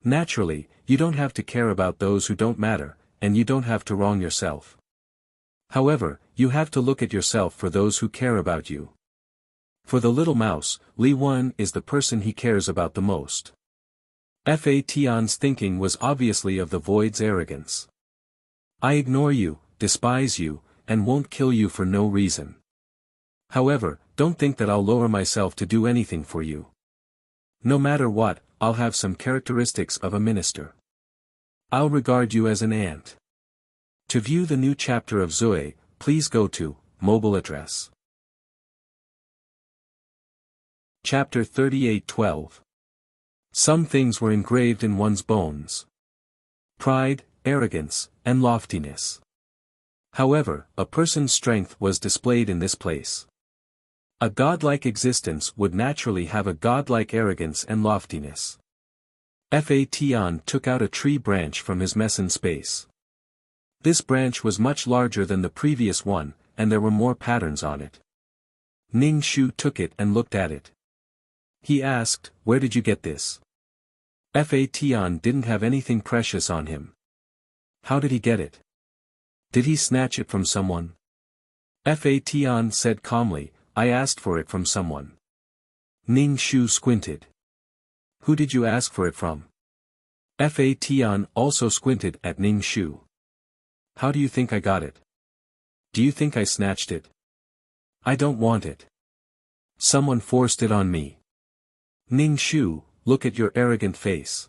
Naturally, you don't have to care about those who don't matter, and you don't have to wrong yourself. However, you have to look at yourself for those who care about you. For the little mouse, Li Wan is the person he cares about the most. Fa Tian's thinking was obviously of the void's arrogance. I ignore you, despise you, and won't kill you for no reason. However, don't think that I'll lower myself to do anything for you. No matter what, I'll have some characteristics of a minister. I'll regard you as an ant. To view the new chapter of Zui, please go to mobile address. Chapter 38:12. Some things were engraved in one's bones. Pride, arrogance, and loftiness. However, a person's strength was displayed in this place. A godlike existence would naturally have a godlike arrogance and loftiness. Fa Tian took out a tree branch from his meson space. This branch was much larger than the previous one, and there were more patterns on it. Ning Shu took it and looked at it. He asked, where did you get this? Fa Tian didn't have anything precious on him. How did he get it? Did he snatch it from someone? Fa Tian said calmly, I asked for it from someone. Ning Shu squinted. Who did you ask for it from? Fa Tian also squinted at Ning Shu. How do you think I got it? Do you think I snatched it? I don't want it. Someone forced it on me. Ning Shu, look at your arrogant face.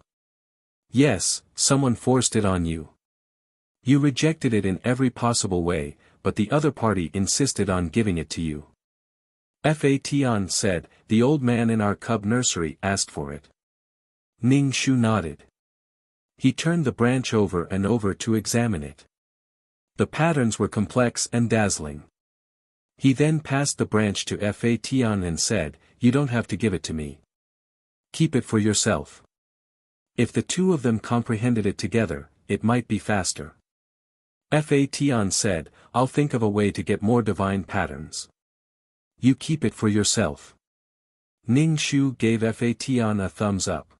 Yes, someone forced it on you. You rejected it in every possible way, but the other party insisted on giving it to you. Fatian said, the old man in our cub nursery asked for it. Ning Shu nodded. He turned the branch over and over to examine it. The patterns were complex and dazzling. He then passed the branch to Fatian and said, you don't have to give it to me. Keep it for yourself. If the two of them comprehended it together, it might be faster. Fatian said, I'll think of a way to get more divine patterns. You keep it for yourself. Ning Shu gave Fatian a thumbs up.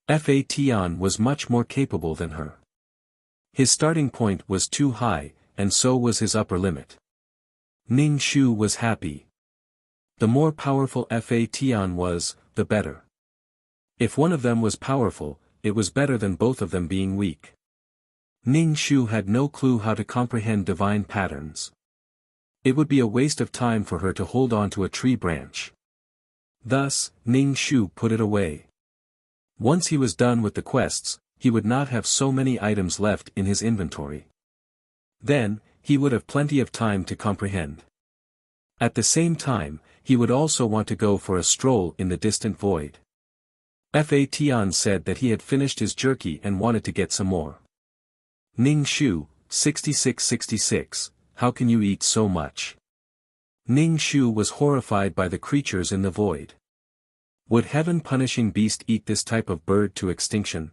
Fatian was much more capable than her. His starting point was too high, and so was his upper limit. Ning Shu was happy. The more powerful Fatian was, the better. If one of them was powerful, it was better than both of them being weak. Ning Shu had no clue how to comprehend divine patterns. It would be a waste of time for her to hold on to a tree branch. Thus, Ning Shu put it away. Once he was done with the quests, he would not have so many items left in his inventory. Then, he would have plenty of time to comprehend. At the same time, he would also want to go for a stroll in the distant void. Fatian said that he had finished his jerky and wanted to get some more. Ning Shu, 6666, how can you eat so much? Ning Shu was horrified by the creatures in the void. Would heaven-punishing beast eat this type of bird to extinction?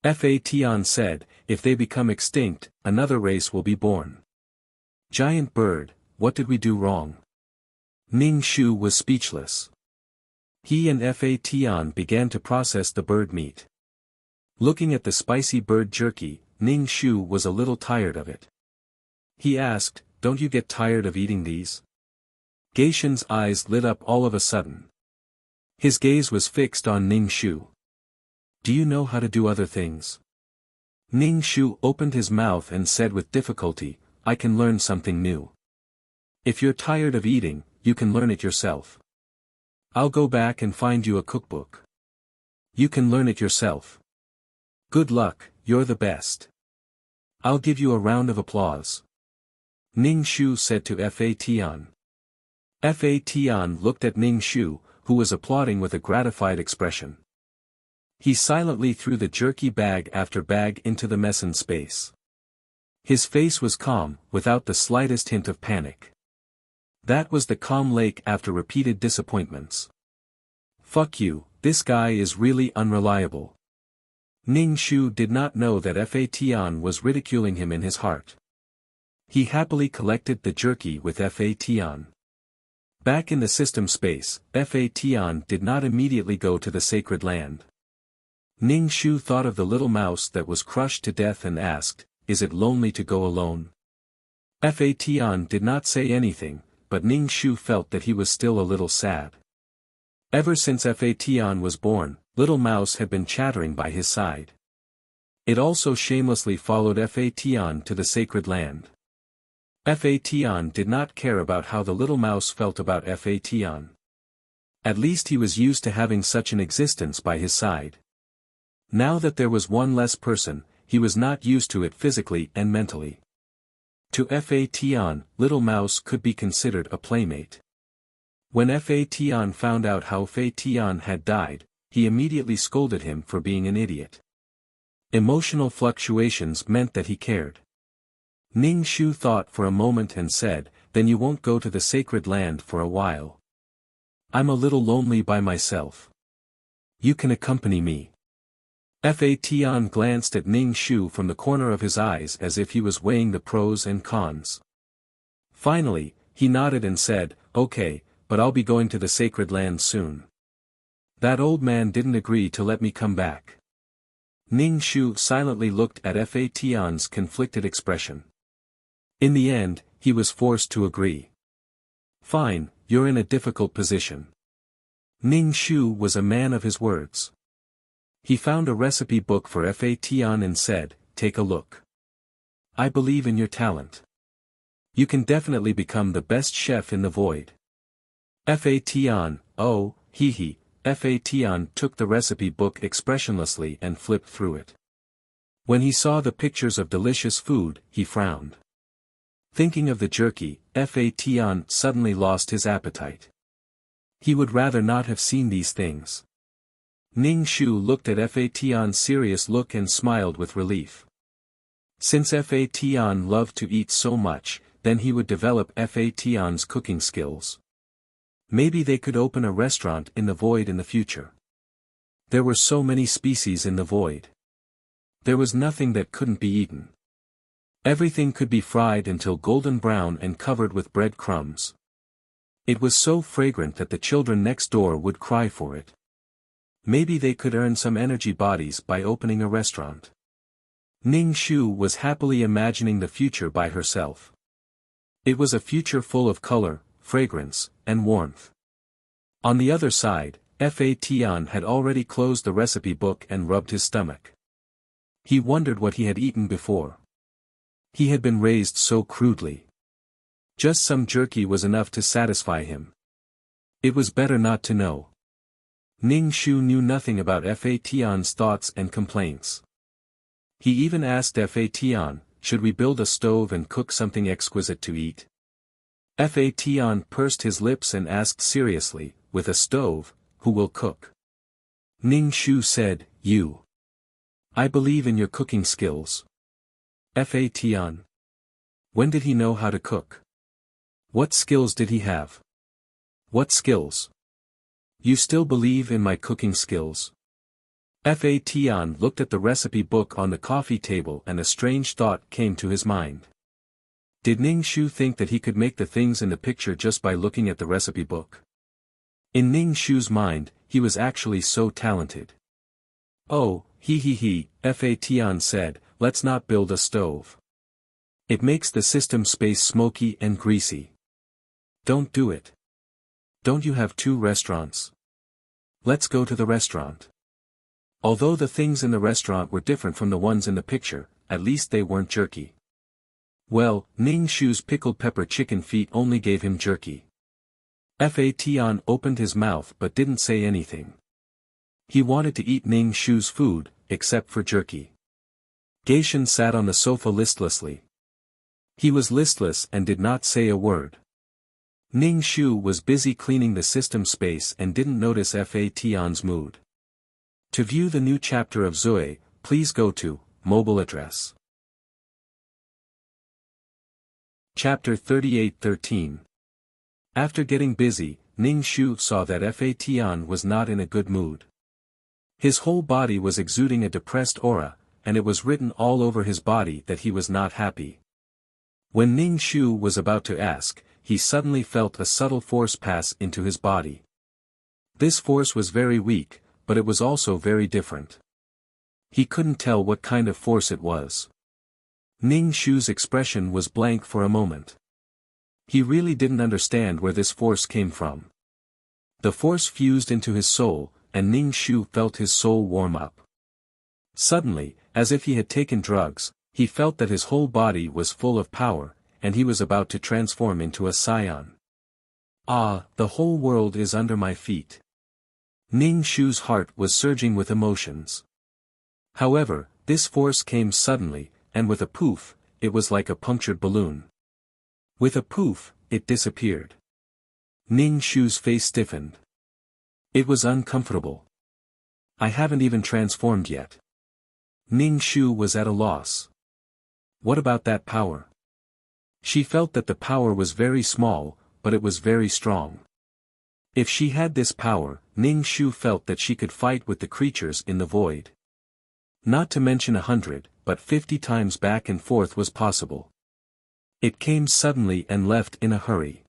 Fatian said, if they become extinct, another race will be born. Giant bird, what did we do wrong? Ning Shu was speechless. He and Fatian began to process the bird meat. Looking at the spicy bird jerky, Ning Shu was a little tired of it. He asked, don't you get tired of eating these? Geishan's eyes lit up all of a sudden. His gaze was fixed on Ning Shu. Do you know how to do other things? Ning Shu opened his mouth and said with difficulty, I can learn something new. If you're tired of eating, you can learn it yourself. I'll go back and find you a cookbook. You can learn it yourself. Good luck, you're the best. I'll give you a round of applause. Ning Shu said to Fatian. Fatian looked at Ning Shu, who was applauding with a gratified expression. He silently threw the jerky bag after bag into the mess in space. His face was calm, without the slightest hint of panic. That was the calm lake after repeated disappointments. Fuck you, this guy is really unreliable. Ning Shu did not know that Fatian was ridiculing him in his heart. He happily collected the jerky with Fatian. Back in the system space, Fatian did not immediately go to the sacred land. Ning Shu thought of the little mouse that was crushed to death and asked, is it lonely to go alone? Fatian did not say anything, but Ning Shu felt that he was still a little sad. Ever since Fatian was born, Little Mouse had been chattering by his side. It also shamelessly followed Fatian to the sacred land. Fatian did not care about how the little mouse felt about Fatian. At least he was used to having such an existence by his side. Now that there was one less person, he was not used to it physically and mentally. To Fatian, Little Mouse could be considered a playmate. When Fatian found out how Fatian had died, he immediately scolded him for being an idiot. Emotional fluctuations meant that he cared. Ning Shu thought for a moment and said, then you won't go to the sacred land for a while. I'm a little lonely by myself. You can accompany me. Fatian glanced at Ning Shu from the corner of his eyes as if he was weighing the pros and cons. Finally, he nodded and said, okay, but I'll be going to the sacred land soon. That old man didn't agree to let me come back. Ning Shu silently looked at Fatian's conflicted expression. In the end, he was forced to agree. Fine, you're in a difficult position. Ning Shu was a man of his words. He found a recipe book for Fatian and said, take a look. I believe in your talent. You can definitely become the best chef in the void. Fatian, oh, hee hee, Fa Tian took the recipe book expressionlessly and flipped through it. When he saw the pictures of delicious food, he frowned. Thinking of the jerky, Fa Tian suddenly lost his appetite. He would rather not have seen these things. Ning Shu looked at Fa Tian's serious look and smiled with relief. Since Fa Tian loved to eat so much, then he would develop Fa Tian's cooking skills. Maybe they could open a restaurant in the void in the future. There were so many species in the void. There was nothing that couldn't be eaten. Everything could be fried until golden brown and covered with bread crumbs. It was so fragrant that the children next door would cry for it. Maybe they could earn some energy bodies by opening a restaurant. Ning Shu was happily imagining the future by herself. It was a future full of color, fragrance, and warmth. On the other side, Fa Tian had already closed the recipe book and rubbed his stomach. He wondered what he had eaten before. He had been raised so crudely. Just some jerky was enough to satisfy him. It was better not to know. Ning Shu knew nothing about Fa Tian's thoughts and complaints. He even asked Fa Tian, should we build a stove and cook something exquisite to eat? Fa Tian pursed his lips and asked seriously, with a stove, who will cook? Ning Shu said, you. I believe in your cooking skills. Fa Tian. When did he know how to cook? What skills did he have? What skills? You still believe in my cooking skills? Fa Tian looked at the recipe book on the coffee table and a strange thought came to his mind. Did Ning Shu think that he could make the things in the picture just by looking at the recipe book? In Ning Shu's mind, he was actually so talented. Oh, Fa Tian said, let's not build a stove. It makes the system space smoky and greasy. Don't do it. Don't you have 2 restaurants? Let's go to the restaurant. Although the things in the restaurant were different from the ones in the picture, at least they weren't jerky. Well, Ning Shu's pickled pepper chicken feet only gave him jerky. Fa Tian opened his mouth but didn't say anything. He wanted to eat Ning Shu's food, except for jerky. Geishan sat on the sofa listlessly. He was listless and did not say a word. Ning Shu was busy cleaning the system space and didn't notice Fa Tian's mood. To view the new chapter of Zui, please go to mobile address. Chapter 38:13. After getting busy, Ning Shu saw that Fa Tian was not in a good mood. His whole body was exuding a depressed aura, and it was written all over his body that he was not happy. When Ning Shu was about to ask, he suddenly felt a subtle force pass into his body. This force was very weak, but it was also very different. He couldn't tell what kind of force it was. Ning Shu's expression was blank for a moment. He really didn't understand where this force came from. The force fused into his soul, and Ning Shu felt his soul warm up. Suddenly, as if he had taken drugs, he felt that his whole body was full of power, and he was about to transform into a scion. Ah, the whole world is under my feet. Ning Shu's heart was surging with emotions. However, this force came suddenly, and with a poof, it was like a punctured balloon. With a poof, it disappeared. Ning Shu's face stiffened. It was uncomfortable. I haven't even transformed yet. Ning Shu was at a loss. What about that power? She felt that the power was very small, but it was very strong. If she had this power, Ning Shu felt that she could fight with the creatures in the void. Not to mention 100, but 50 times back and forth was possible. It came suddenly and left in a hurry.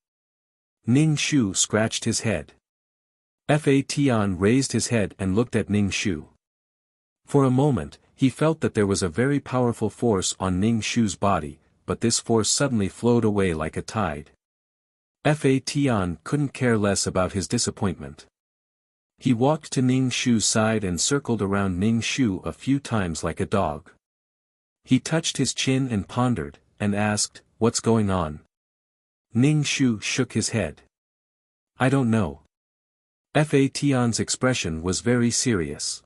Ning Shu scratched his head. Fa Tian raised his head and looked at Ning Shu. For a moment, he felt that there was a very powerful force on Ning Shu's body, but this force suddenly flowed away like a tide. Fa Tian couldn't care less about his disappointment. He walked to Ning Shu's side and circled around Ning Shu a few times like a dog. He touched his chin and pondered, and asked, "What's going on?" Ning Shu shook his head. "I don't know." Fa Tian's expression was very serious.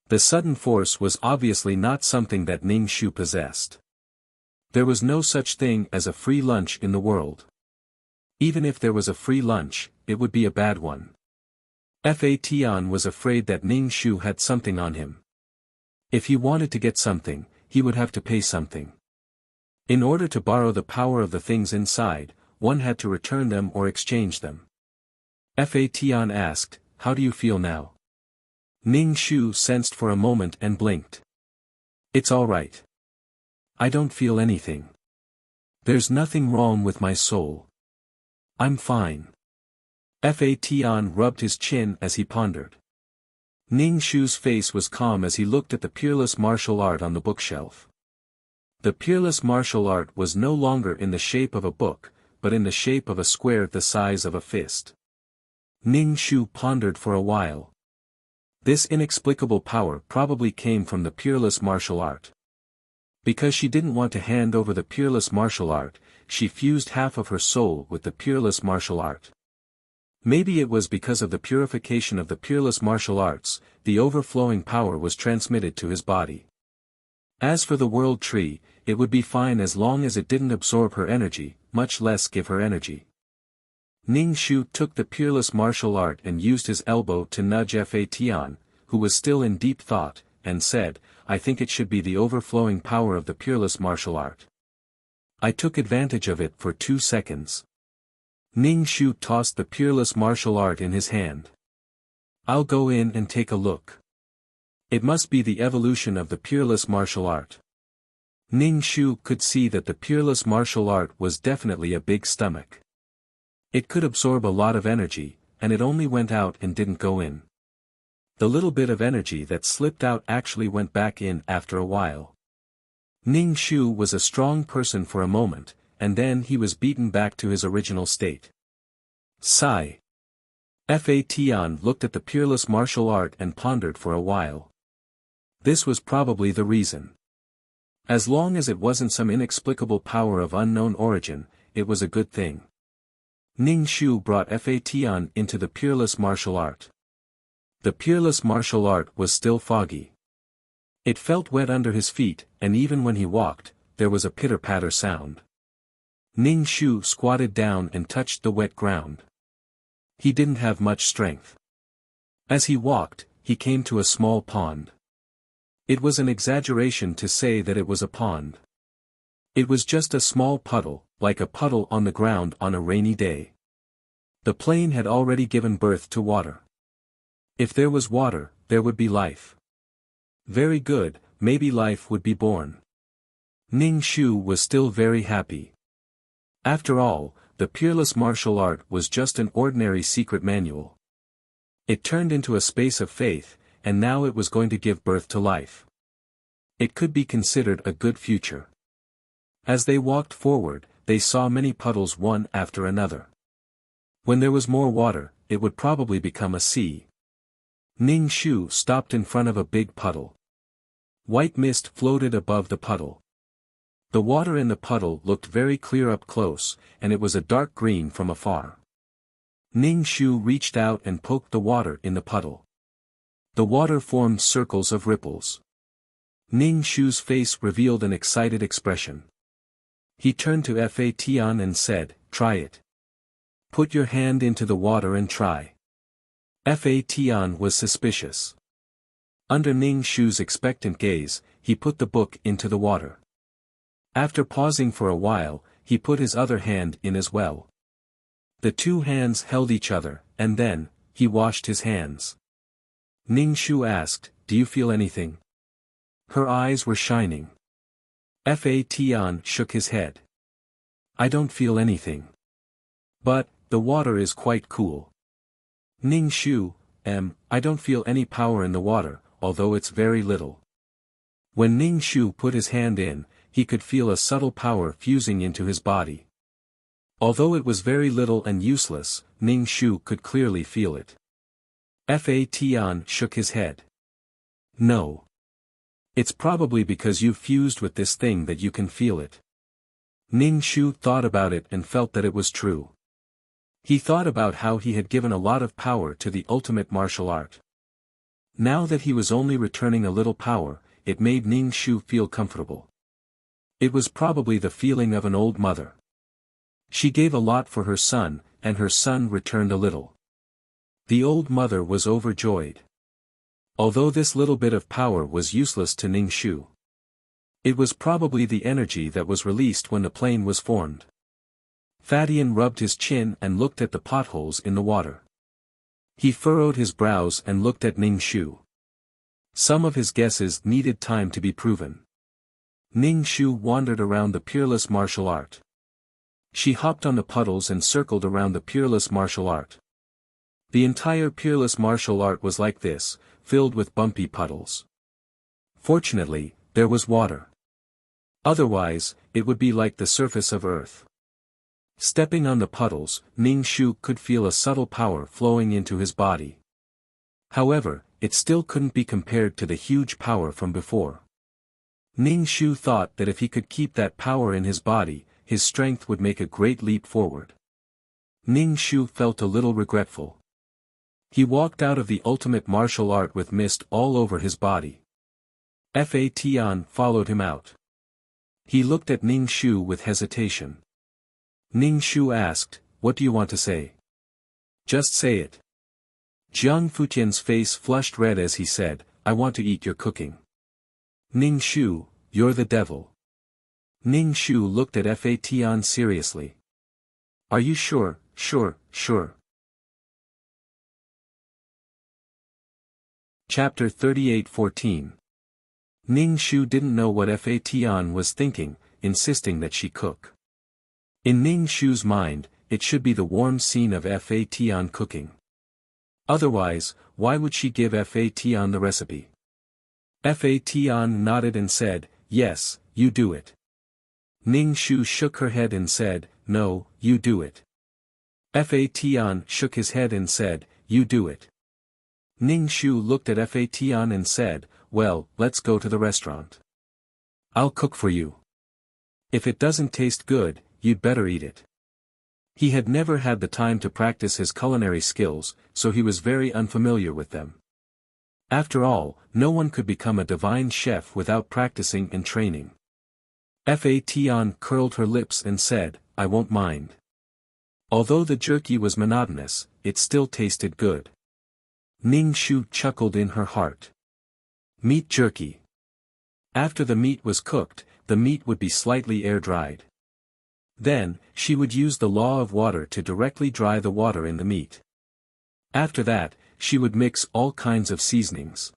The sudden force was obviously not something that Ning Shu possessed. There was no such thing as a free lunch in the world. Even if there was a free lunch, it would be a bad one. Fa Tian was afraid that Ning Shu had something on him. If he wanted to get something, he would have to pay something. In order to borrow the power of the things inside, one had to return them or exchange them. Fa Tian asked, "How do you feel now?" Ning Shu sensed for a moment and blinked. "It's all right. I don't feel anything. There's nothing wrong with my soul. I'm fine." Fa Tian rubbed his chin as he pondered. Ning Shu's face was calm as he looked at the peerless martial art on the bookshelf. The peerless martial art was no longer in the shape of a book, but in the shape of a square the size of a fist. Ning Shu pondered for a while. This inexplicable power probably came from the peerless martial art. Because she didn't want to hand over the peerless martial art, she fused half of her soul with the peerless martial art. Maybe it was because of the purification of the peerless martial arts, the overflowing power was transmitted to his body. As for the world tree, it would be fine as long as it didn't absorb her energy, much less give her energy. Ning Shu took the peerless martial art and used his elbow to nudge Fa Tian, who was still in deep thought, and said, "I think it should be the overflowing power of the peerless martial art." I took advantage of it for 2 seconds. Ning Shu tossed the peerless martial art in his hand. "I'll go in and take a look. It must be the evolution of the peerless martial art." Ning Shu could see that the peerless martial art was definitely a big stomach. It could absorb a lot of energy, and it only went out and didn't go in. The little bit of energy that slipped out actually went back in after a while. Ning Shu was a strong person for a moment, and then he was beaten back to his original state. Sigh. Fa Tian looked at the peerless martial art and pondered for a while. This was probably the reason. As long as it wasn't some inexplicable power of unknown origin, it was a good thing. Ning Shu brought Fa Tian into the peerless martial art. The peerless martial art was still foggy. It felt wet under his feet, and even when he walked, there was a pitter-patter sound. Ning Shu squatted down and touched the wet ground. He didn't have much strength. As he walked, he came to a small pond. It was an exaggeration to say that it was a pond. It was just a small puddle, like a puddle on the ground on a rainy day. The plain had already given birth to water. If there was water, there would be life. Very good, maybe life would be born. Ning Shu was still very happy. After all, the peerless martial art was just an ordinary secret manual. It turned into a space of faith, and now it was going to give birth to life. It could be considered a good future. As they walked forward, they saw many puddles one after another. When there was more water, it would probably become a sea. Ning Shu stopped in front of a big puddle. White mist floated above the puddle. The water in the puddle looked very clear up close, and it was a dark green from afar. Ning Shu reached out and poked the water in the puddle. The water formed circles of ripples. Ning Shu's face revealed an excited expression. He turned to Fa Tian and said, "Try it. Put your hand into the water and try." Fa Tian was suspicious. Under Ning Shu's expectant gaze, he put the book into the water. After pausing for a while, he put his other hand in as well. The two hands held each other, and then, he washed his hands. Ning Shu asked, "Do you feel anything?" Her eyes were shining. Fa Tian shook his head. "I don't feel anything. But, the water is quite cool." Ning Shu, I don't feel any power in the water, although it's very little. When Ning Shu put his hand in, he could feel a subtle power fusing into his body. Although it was very little and useless, Ning Shu could clearly feel it. Fa Tian shook his head. "No. It's probably because you've fused with this thing that you can feel it." Ning Shu thought about it and felt that it was true. He thought about how he had given a lot of power to the ultimate martial art. Now that he was only returning a little power, it made Ning Shu feel comfortable. It was probably the feeling of an old mother. She gave a lot for her son, and her son returned a little. The old mother was overjoyed. Although this little bit of power was useless to Ning Shu. It was probably the energy that was released when the plane was formed. Fadian rubbed his chin and looked at the potholes in the water. He furrowed his brows and looked at Ning Shu. Some of his guesses needed time to be proven. Ning Shu wandered around the peerless martial art. She hopped on the puddles and circled around the peerless martial art. The entire peerless martial art was like this, filled with bumpy puddles. Fortunately, there was water. Otherwise, it would be like the surface of earth. Stepping on the puddles, Ning Shu could feel a subtle power flowing into his body. However, it still couldn't be compared to the huge power from before. Ning Shu thought that if he could keep that power in his body, his strength would make a great leap forward. Ning Shu felt a little regretful. He walked out of the ultimate martial art with mist all over his body. Fatian followed him out. He looked at Ning Shu with hesitation. Ning Shu asked, "What do you want to say?" "Just say it." Jiang Futian's face flushed red as he said, "I want to eat your cooking." "Ning Shu, you're the devil." Ning Shu looked at Fatian seriously. "Are you sure, sure?" Chapter 38:14. Ning Shu didn't know what Fatian was thinking, insisting that she cook. In Ning Shu's mind, it should be the warm scene of Fatian cooking. Otherwise, why would she give Fatian the recipe? Fatian nodded and said, "Yes, you do it." Ning Shu shook her head and said, "No, you do it." Fatian shook his head and said, "You do it." Ning Shu looked at Fatian and said, "Well, let's go to the restaurant. I'll cook for you. If it doesn't taste good, you'd better eat it." He had never had the time to practice his culinary skills, so he was very unfamiliar with them. After all, no one could become a divine chef without practicing and training. Fatian curled her lips and said, "I won't mind." Although the jerky was monotonous, it still tasted good. Ning Shu chuckled in her heart. Meat jerky. After the meat was cooked, the meat would be slightly air-dried. Then, she would use the law of water to directly dry the water in the meat. After that, she would mix all kinds of seasonings.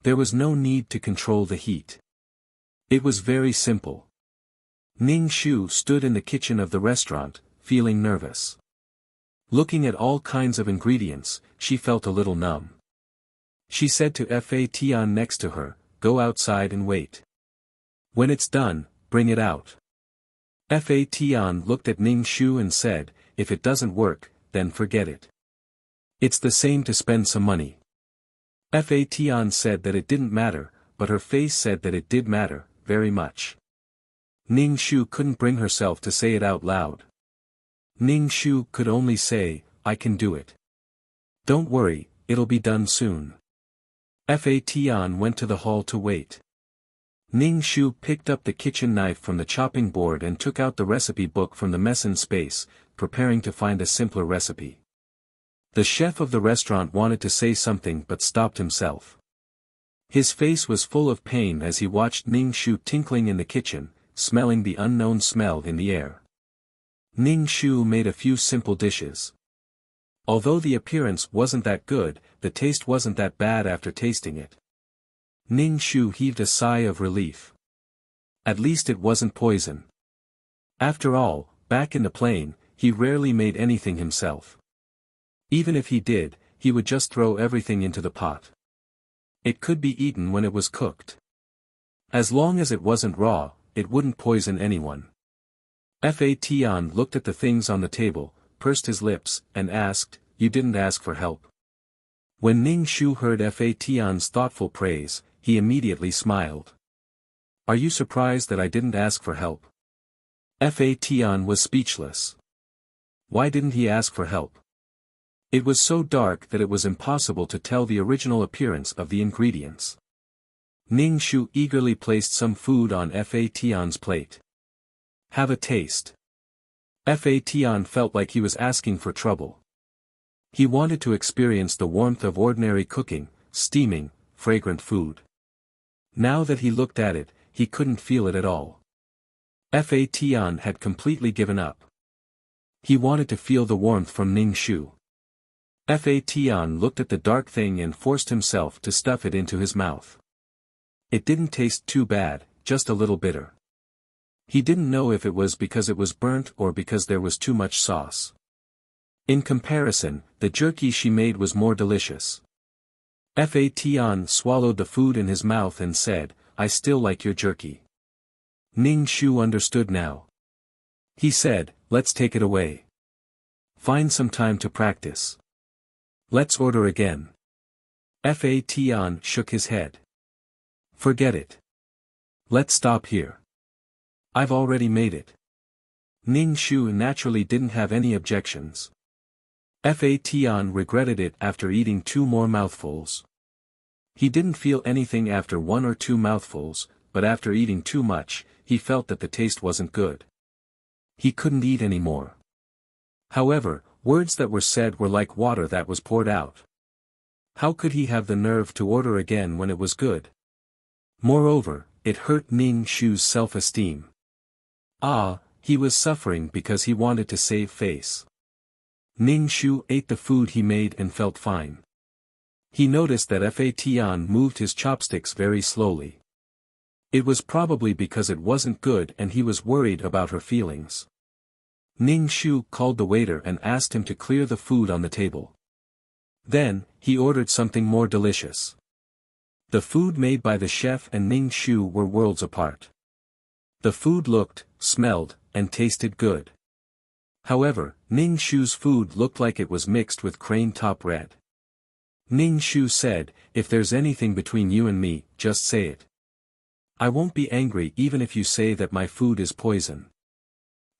There was no need to control the heat. It was very simple. Ning Shu stood in the kitchen of the restaurant, feeling nervous. Looking at all kinds of ingredients, she felt a little numb. She said to Fatian next to her, "Go outside and wait. When it's done, bring it out." Fatian looked at Ning Shu and said, "If it doesn't work, then forget it. It's the same to spend some money." Fatian said that it didn't matter, but her face said that it did matter, very much. Ning Shu couldn't bring herself to say it out loud. Ning Shu could only say, "I can do it. Don't worry, it'll be done soon." Fatian went to the hall to wait. Ning Shu picked up the kitchen knife from the chopping board and took out the recipe book from the mess in space, preparing to find a simpler recipe. The chef of the restaurant wanted to say something but stopped himself. His face was full of pain as he watched Ning Shu tinkling in the kitchen, smelling the unknown smell in the air. Ning Shu made a few simple dishes. Although the appearance wasn't that good, the taste wasn't that bad after tasting it. Ning Shu heaved a sigh of relief. At least it wasn't poison. After all, back in the plane, he rarely made anything himself. Even if he did, he would just throw everything into the pot. It could be eaten when it was cooked. As long as it wasn't raw, it wouldn't poison anyone. Fatian looked at the things on the table, pursed his lips, and asked, "You didn't ask for help?" When Ning Shu heard Fatian's thoughtful praise, he immediately smiled. "Are you surprised that I didn't ask for help?" Fatian was speechless. Why didn't he ask for help? It was so dark that it was impossible to tell the original appearance of the ingredients. Ning Shu eagerly placed some food on Fa Tian's plate. Have a taste. Fa Tian felt like he was asking for trouble. He wanted to experience the warmth of ordinary cooking, steaming, fragrant food. Now that he looked at it, he couldn't feel it at all. Fa Tian had completely given up. He wanted to feel the warmth from Ning Shu. Fa Tian looked at the dark thing and forced himself to stuff it into his mouth. It didn't taste too bad, just a little bitter. He didn't know if it was because it was burnt or because there was too much sauce. In comparison, the jerky she made was more delicious. Fa Tian swallowed the food in his mouth and said, "I still like your jerky." Ning Shu understood now. He said, "Let's take it away. Find some time to practice. Let's order again." Fa Tian shook his head. "Forget it. Let's stop here. I've already made it." Ning Shu naturally didn't have any objections. Fa Tian regretted it after eating 2 more mouthfuls. He didn't feel anything after 1 or 2 mouthfuls, but after eating too much, he felt that the taste wasn't good. He couldn't eat any more. However, words that were said were like water that was poured out. How could he have the nerve to order again when it was good? Moreover, it hurt Ning Shu's self-esteem. He was suffering because he wanted to save face. Ning Shu ate the food he made and felt fine. He noticed that Fa Tian moved his chopsticks very slowly. It was probably because it wasn't good and he was worried about her feelings. Ning Shu called the waiter and asked him to clear the food on the table. Then, he ordered something more delicious. The food made by the chef and Ning Shu were worlds apart. The food looked, smelled, and tasted good. However, Ning Shu's food looked like it was mixed with crane top red. Ning Shu said, "If there's anything between you and me, just say it. I won't be angry even if you say that my food is poison.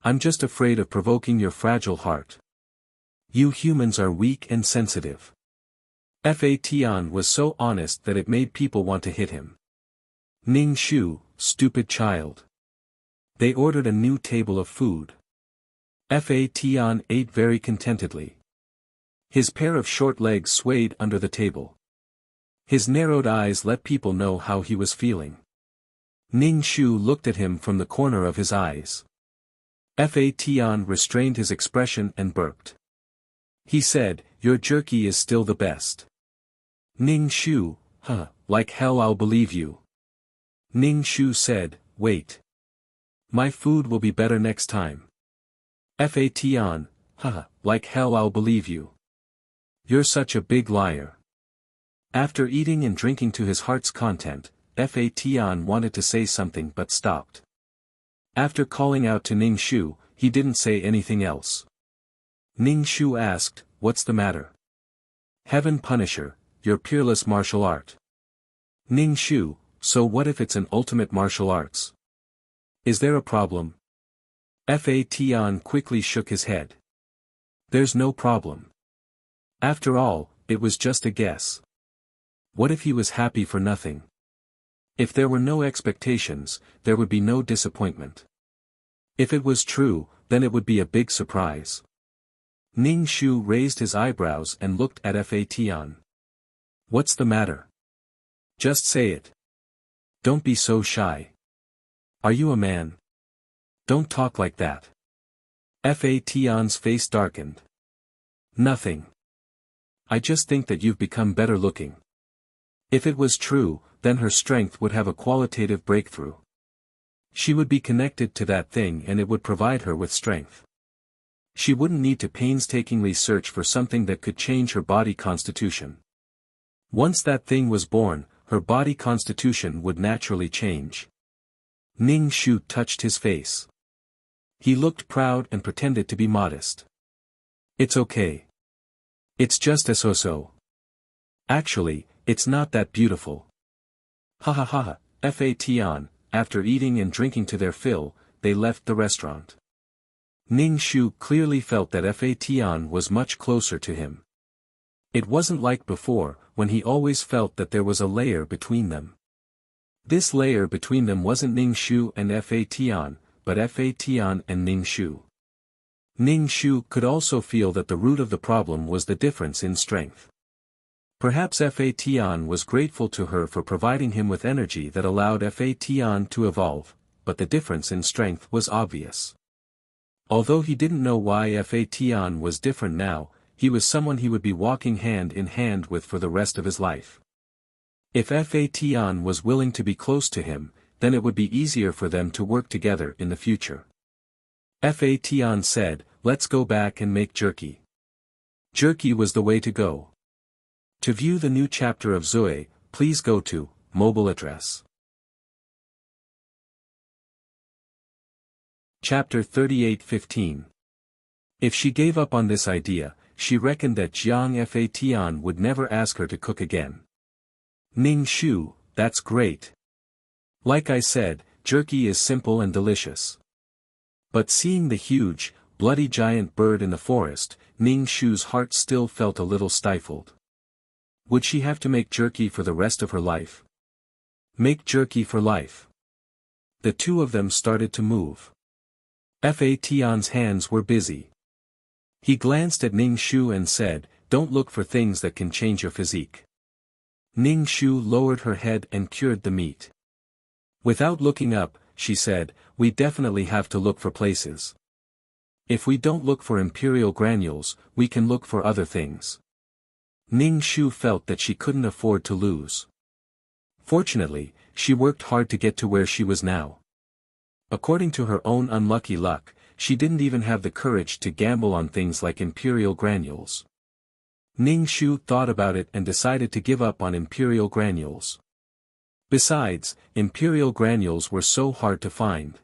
I'm just afraid of provoking your fragile heart. You humans are weak and sensitive." Fa Tian was so honest that it made people want to hit him. Ning Shu, stupid child. They ordered a new table of food. Fa Tian ate very contentedly. His pair of short legs swayed under the table. His narrowed eyes let people know how he was feeling. Ning Shu looked at him from the corner of his eyes. Fa Tian restrained his expression and burped. He said, "Your jerky is still the best." Ning Shu, like hell I'll believe you." Ning Shu said, "Wait. My food will be better next time." Fa Tian, like hell I'll believe you. You're such a big liar." After eating and drinking to his heart's content, Fa Tian wanted to say something but stopped. After calling out to Ning Shu, he didn't say anything else. Ning Shu asked, "What's the matter?" "Heaven Punisher, your peerless martial art." Ning Shu, "So what if it's an ultimate martial arts? Is there a problem?" Fa Tian quickly shook his head. "There's no problem. After all, it was just a guess. What if he was happy for nothing? If there were no expectations, there would be no disappointment. If it was true, then it would be a big surprise." Ning Shu raised his eyebrows and looked at Fa Tian. "What's the matter? Just say it. Don't be so shy. Are you a man? Don't talk like that." Fa Tian's face darkened. "Nothing. I just think that you've become better looking." If it was true, then her strength would have a qualitative breakthrough. She would be connected to that thing and it would provide her with strength. She wouldn't need to painstakingly search for something that could change her body constitution. Once that thing was born, her body constitution would naturally change. Ning Shu touched his face. He looked proud and pretended to be modest. "It's okay. It's just a so-so. Actually, it's not that beautiful." Ha ha ha. Fa Tian, after eating and drinking to their fill, they left the restaurant. Ning Shu clearly felt that Fa Tian was much closer to him. It wasn't like before, when he always felt that there was a layer between them. This layer between them wasn't Ning Shu and Fa Tian, but Fa Tian and Ning Shu. Ning Shu could also feel that the root of the problem was the difference in strength. Perhaps Fa Tian was grateful to her for providing him with energy that allowed Fa Tian to evolve, but the difference in strength was obvious. Although he didn't know why Fa Tian was different now, he was someone he would be walking hand in hand with for the rest of his life. If Fa Tian was willing to be close to him, then it would be easier for them to work together in the future. Fa Tian said, "Let's go back and make jerky." Jerky was the way to go. To view the new chapter of Zoe, please go to mobile address. Chapter 38:15. If she gave up on this idea, she reckoned that Jiang Fa Tian would never ask her to cook again. Ning Shu, that's great. Like I said, jerky is simple and delicious. But seeing the huge, bloody giant bird in the forest, Ning Shu's heart still felt a little stifled. Would she have to make jerky for the rest of her life? Make jerky for life. The two of them started to move. Fa Tian's hands were busy. He glanced at Ning Shu and said, "Don't look for things that can change your physique." Ning Shu lowered her head and cured the meat. Without looking up, she said, "We definitely have to look for places. If we don't look for imperial granules, we can look for other things." Ning Shu felt that she couldn't afford to lose. Fortunately, she worked hard to get to where she was now. According to her own unlucky luck, she didn't even have the courage to gamble on things like imperial granules. Ning Shu thought about it and decided to give up on imperial granules. Besides, imperial granules were so hard to find.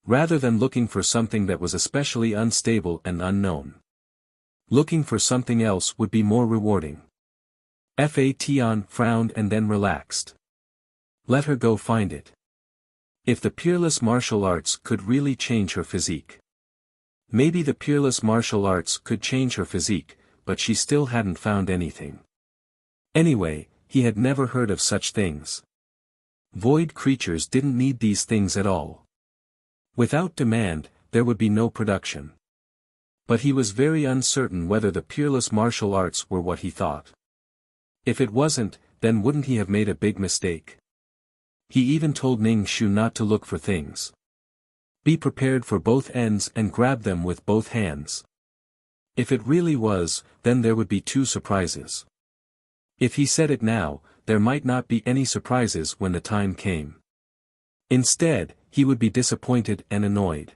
Rather than looking for something that was especially unstable and unknown, looking for something else would be more rewarding. Fa Tian frowned and then relaxed. Let her go find it. If the peerless martial arts could really change her physique. Maybe the peerless martial arts could change her physique, but she still hadn't found anything. Anyway, he had never heard of such things. Void creatures didn't need these things at all. Without demand, there would be no production. But he was very uncertain whether the peerless martial arts were what he thought. If it wasn't, then wouldn't he have made a big mistake? He even told Ning Shu not to look for things. Be prepared for both ends and grab them with both hands. If it really was, then there would be two surprises. If he said it now, there might not be any surprises when the time came. Instead, he would be disappointed and annoyed.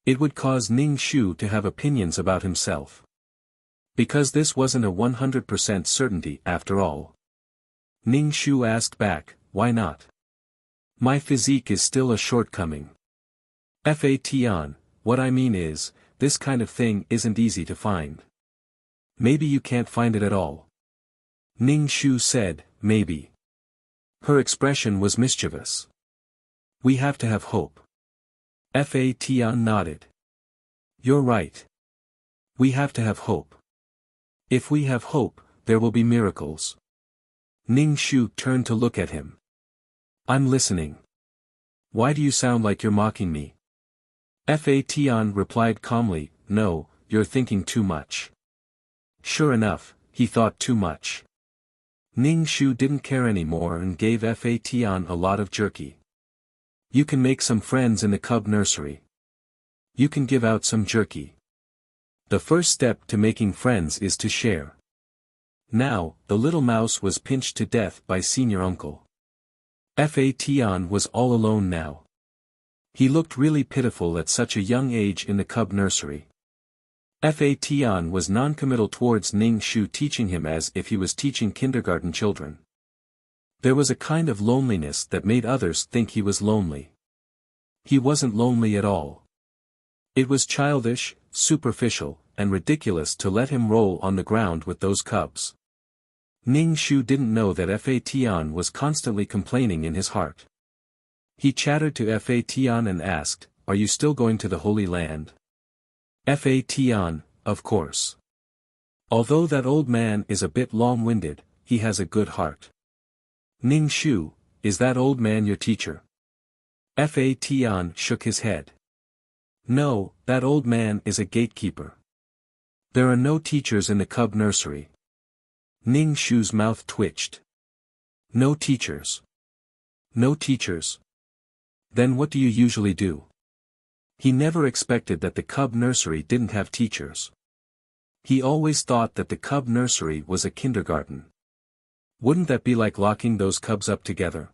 It would cause Ning Shu to have opinions about himself. Because this wasn't a 100% certainty after all. Ning Shu asked back, "Why not? My physique is still a shortcoming." Fa Tian, what I mean is, this kind of thing isn't easy to find. Maybe you can't find it at all. Ning Shu said, "Maybe." Her expression was mischievous. "We have to have hope." Fa Tian nodded. "You're right. We have to have hope. If we have hope, there will be miracles." Ning Shu turned to look at him. "I'm listening. Why do you sound like you're mocking me?" Fa Tian replied calmly, "No, you're thinking too much." Sure enough, he thought too much. Ning Shu didn't care anymore and gave Fa Tian a lot of jerky. "You can make some friends in the cub nursery. You can give out some jerky. The first step to making friends is to share." Now, the little mouse was pinched to death by senior uncle. Fa Tian was all alone now. He looked really pitiful at such a young age in the cub nursery. Fa Tian was noncommittal towards Ning Shu, teaching him as if he was teaching kindergarten children. There was a kind of loneliness that made others think he was lonely. He wasn't lonely at all. It was childish, superficial, and ridiculous to let him roll on the ground with those cubs. Ning Shu didn't know that Fa Tian was constantly complaining in his heart. He chattered to Fa Tian and asked, "Are you still going to the Holy Land?" Fa Tian, of course. Although that old man is a bit long-winded, he has a good heart. Ning Shu, is that old man your teacher? Fa Tian shook his head. No, that old man is a gatekeeper. There are no teachers in the cub nursery. Ning Shu's mouth twitched. No teachers. No teachers. Then what do you usually do? He never expected that the cub nursery didn't have teachers. He always thought that the cub nursery was a kindergarten. Wouldn't that be like locking those cubs up together?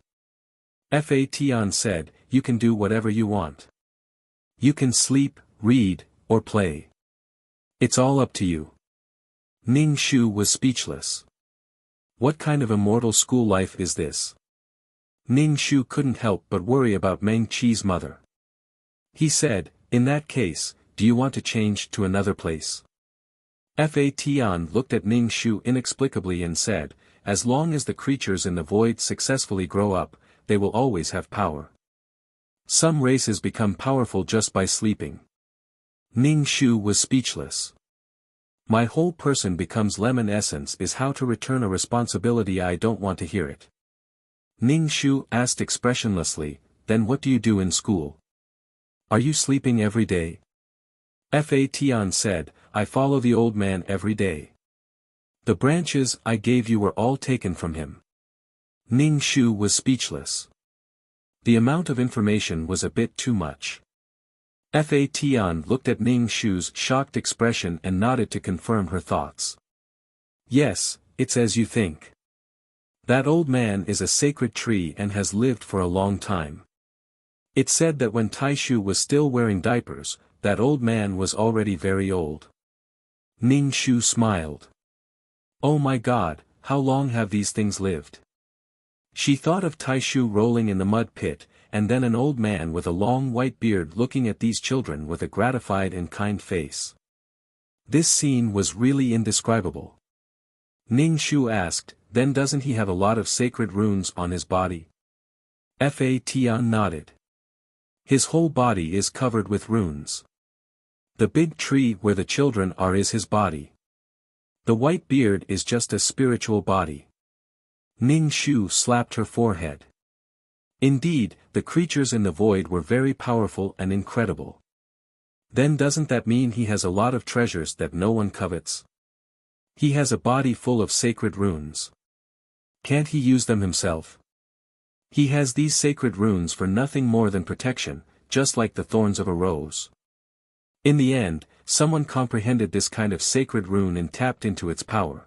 Fa Tian said, you can do whatever you want. You can sleep, read, or play. It's all up to you. Ning Shu was speechless. What kind of immortal school life is this? Ning Shu couldn't help but worry about Meng Qi's mother. He said, in that case, do you want to change to another place? Fa Tian looked at Ning Shu inexplicably and said, as long as the creatures in the void successfully grow up, they will always have power. Some races become powerful just by sleeping. Ning Shu was speechless. My whole person becomes lemon essence is how to return a responsibility. I don't want to hear it. Ning Shu asked expressionlessly, then what do you do in school? Are you sleeping every day? Fa Tian said, I follow the old man every day. The branches I gave you were all taken from him. Ning Shu was speechless. The amount of information was a bit too much. Fa Tian looked at Ning Shu's shocked expression and nodded to confirm her thoughts. Yes, it's as you think. That old man is a sacred tree and has lived for a long time. It's said that when Taishu was still wearing diapers, that old man was already very old. Ning Shu smiled. Oh my God, how long have these things lived? She thought of Taishu rolling in the mud pit, and then an old man with a long white beard looking at these children with a gratified and kind face. This scene was really indescribable. Ning Shu asked, then doesn't he have a lot of sacred runes on his body? Fa Tian nodded. His whole body is covered with runes. The big tree where the children are is his body. The white beard is just a spiritual body. Ning Shu slapped her forehead. Indeed, the creatures in the void were very powerful and incredible. Then doesn't that mean he has a lot of treasures that no one covets? He has a body full of sacred runes. Can't he use them himself? He has these sacred runes for nothing more than protection, just like the thorns of a rose. In the end, someone comprehended this kind of sacred rune and tapped into its power.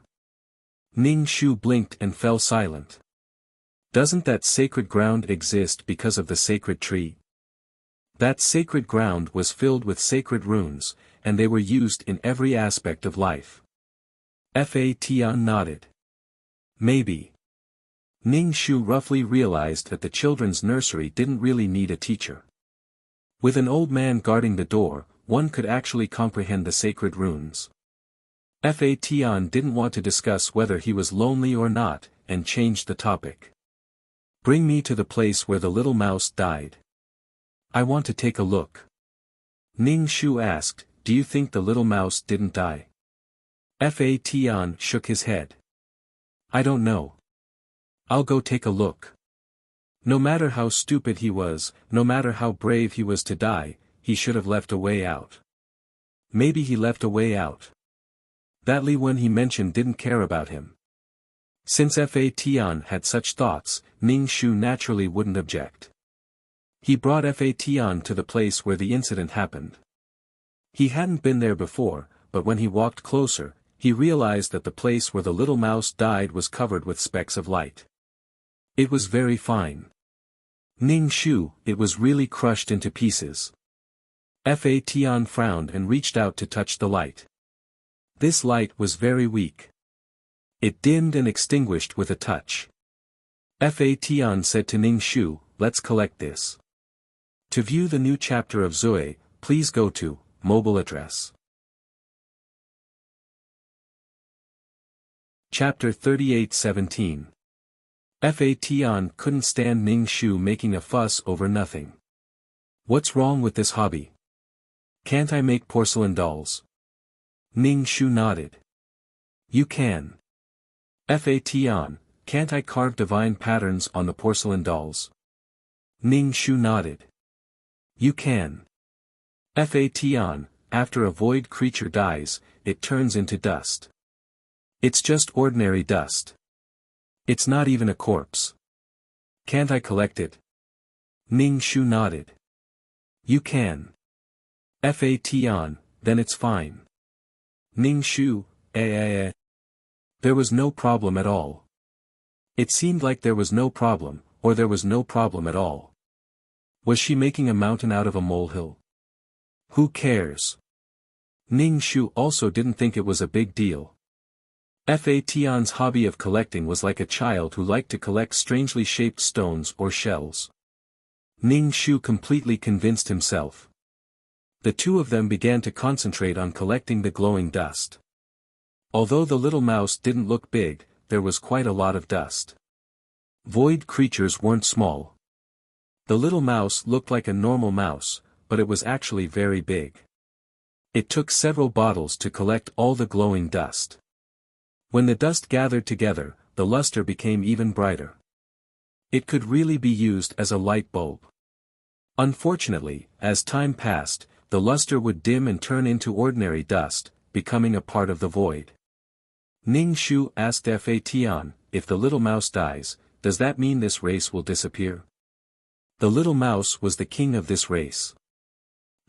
Ning Shu blinked and fell silent. Doesn't that sacred ground exist because of the sacred tree? That sacred ground was filled with sacred runes, and they were used in every aspect of life. Fa Tian nodded. Maybe. Ning Shu roughly realized that the children's nursery didn't really need a teacher. With an old man guarding the door, one could actually comprehend the sacred runes. Fa Tian didn't want to discuss whether he was lonely or not, and changed the topic. Bring me to the place where the little mouse died. I want to take a look. Ning Shu asked, do you think the little mouse didn't die? Fa Tian shook his head. I don't know. I'll go take a look. No matter how stupid he was, no matter how brave he was to die, he should have left a way out. Maybe he left a way out. That Li Wen he mentioned didn't care about him. Since Fa Tian had such thoughts, Ning Shu naturally wouldn't object. He brought Fa Tian to the place where the incident happened. He hadn't been there before, but when he walked closer, he realized that the place where the little mouse died was covered with specks of light. It was very fine. Ning Shu, it was really crushed into pieces. Fa Tian frowned and reached out to touch the light. This light was very weak. It dimmed and extinguished with a touch. Fa Tian said to Ning Shu, let's collect this. To view the new chapter of Zui, please go to mobile address. Chapter 38:17. Fa Tian couldn't stand Ning Shu making a fuss over nothing. What's wrong with this hobby? Can't I make porcelain dolls? Ning Shu nodded. You can. Fatan, can't I carve divine patterns on the porcelain dolls? Ning Shu nodded. You can. Fatan, after a void creature dies, it turns into dust. It's just ordinary dust. It's not even a corpse. Can't I collect it? Ning Shu nodded. You can. Fatan, then it's fine. Ning Shu, There was no problem at all. It seemed like there was no problem, or there was no problem at all. Was she making a mountain out of a molehill? Who cares? Ning Shu also didn't think it was a big deal. Fatan's hobby of collecting was like a child who liked to collect strangely shaped stones or shells. Ning Shu completely convinced himself. The two of them began to concentrate on collecting the glowing dust. Although the little mouse didn't look big, there was quite a lot of dust. Void creatures weren't small. The little mouse looked like a normal mouse, but it was actually very big. It took several bottles to collect all the glowing dust. When the dust gathered together, the luster became even brighter. It could really be used as a light bulb. Unfortunately, as time passed, the luster would dim and turn into ordinary dust, becoming a part of the void. Ning Shu asked Fatan, if the little mouse dies, does that mean this race will disappear? The little mouse was the king of this race.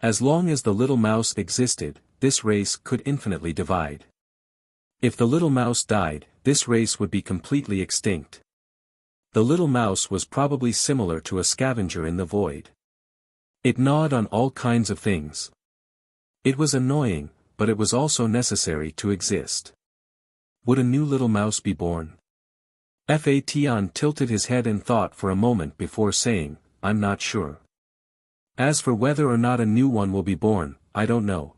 As long as the little mouse existed, this race could infinitely divide. If the little mouse died, this race would be completely extinct. The little mouse was probably similar to a scavenger in the void. It gnawed on all kinds of things. It was annoying, but it was also necessary to exist. Would a new little mouse be born? Fatan tilted his head and thought for a moment before saying, I'm not sure. As for whether or not a new one will be born, I don't know.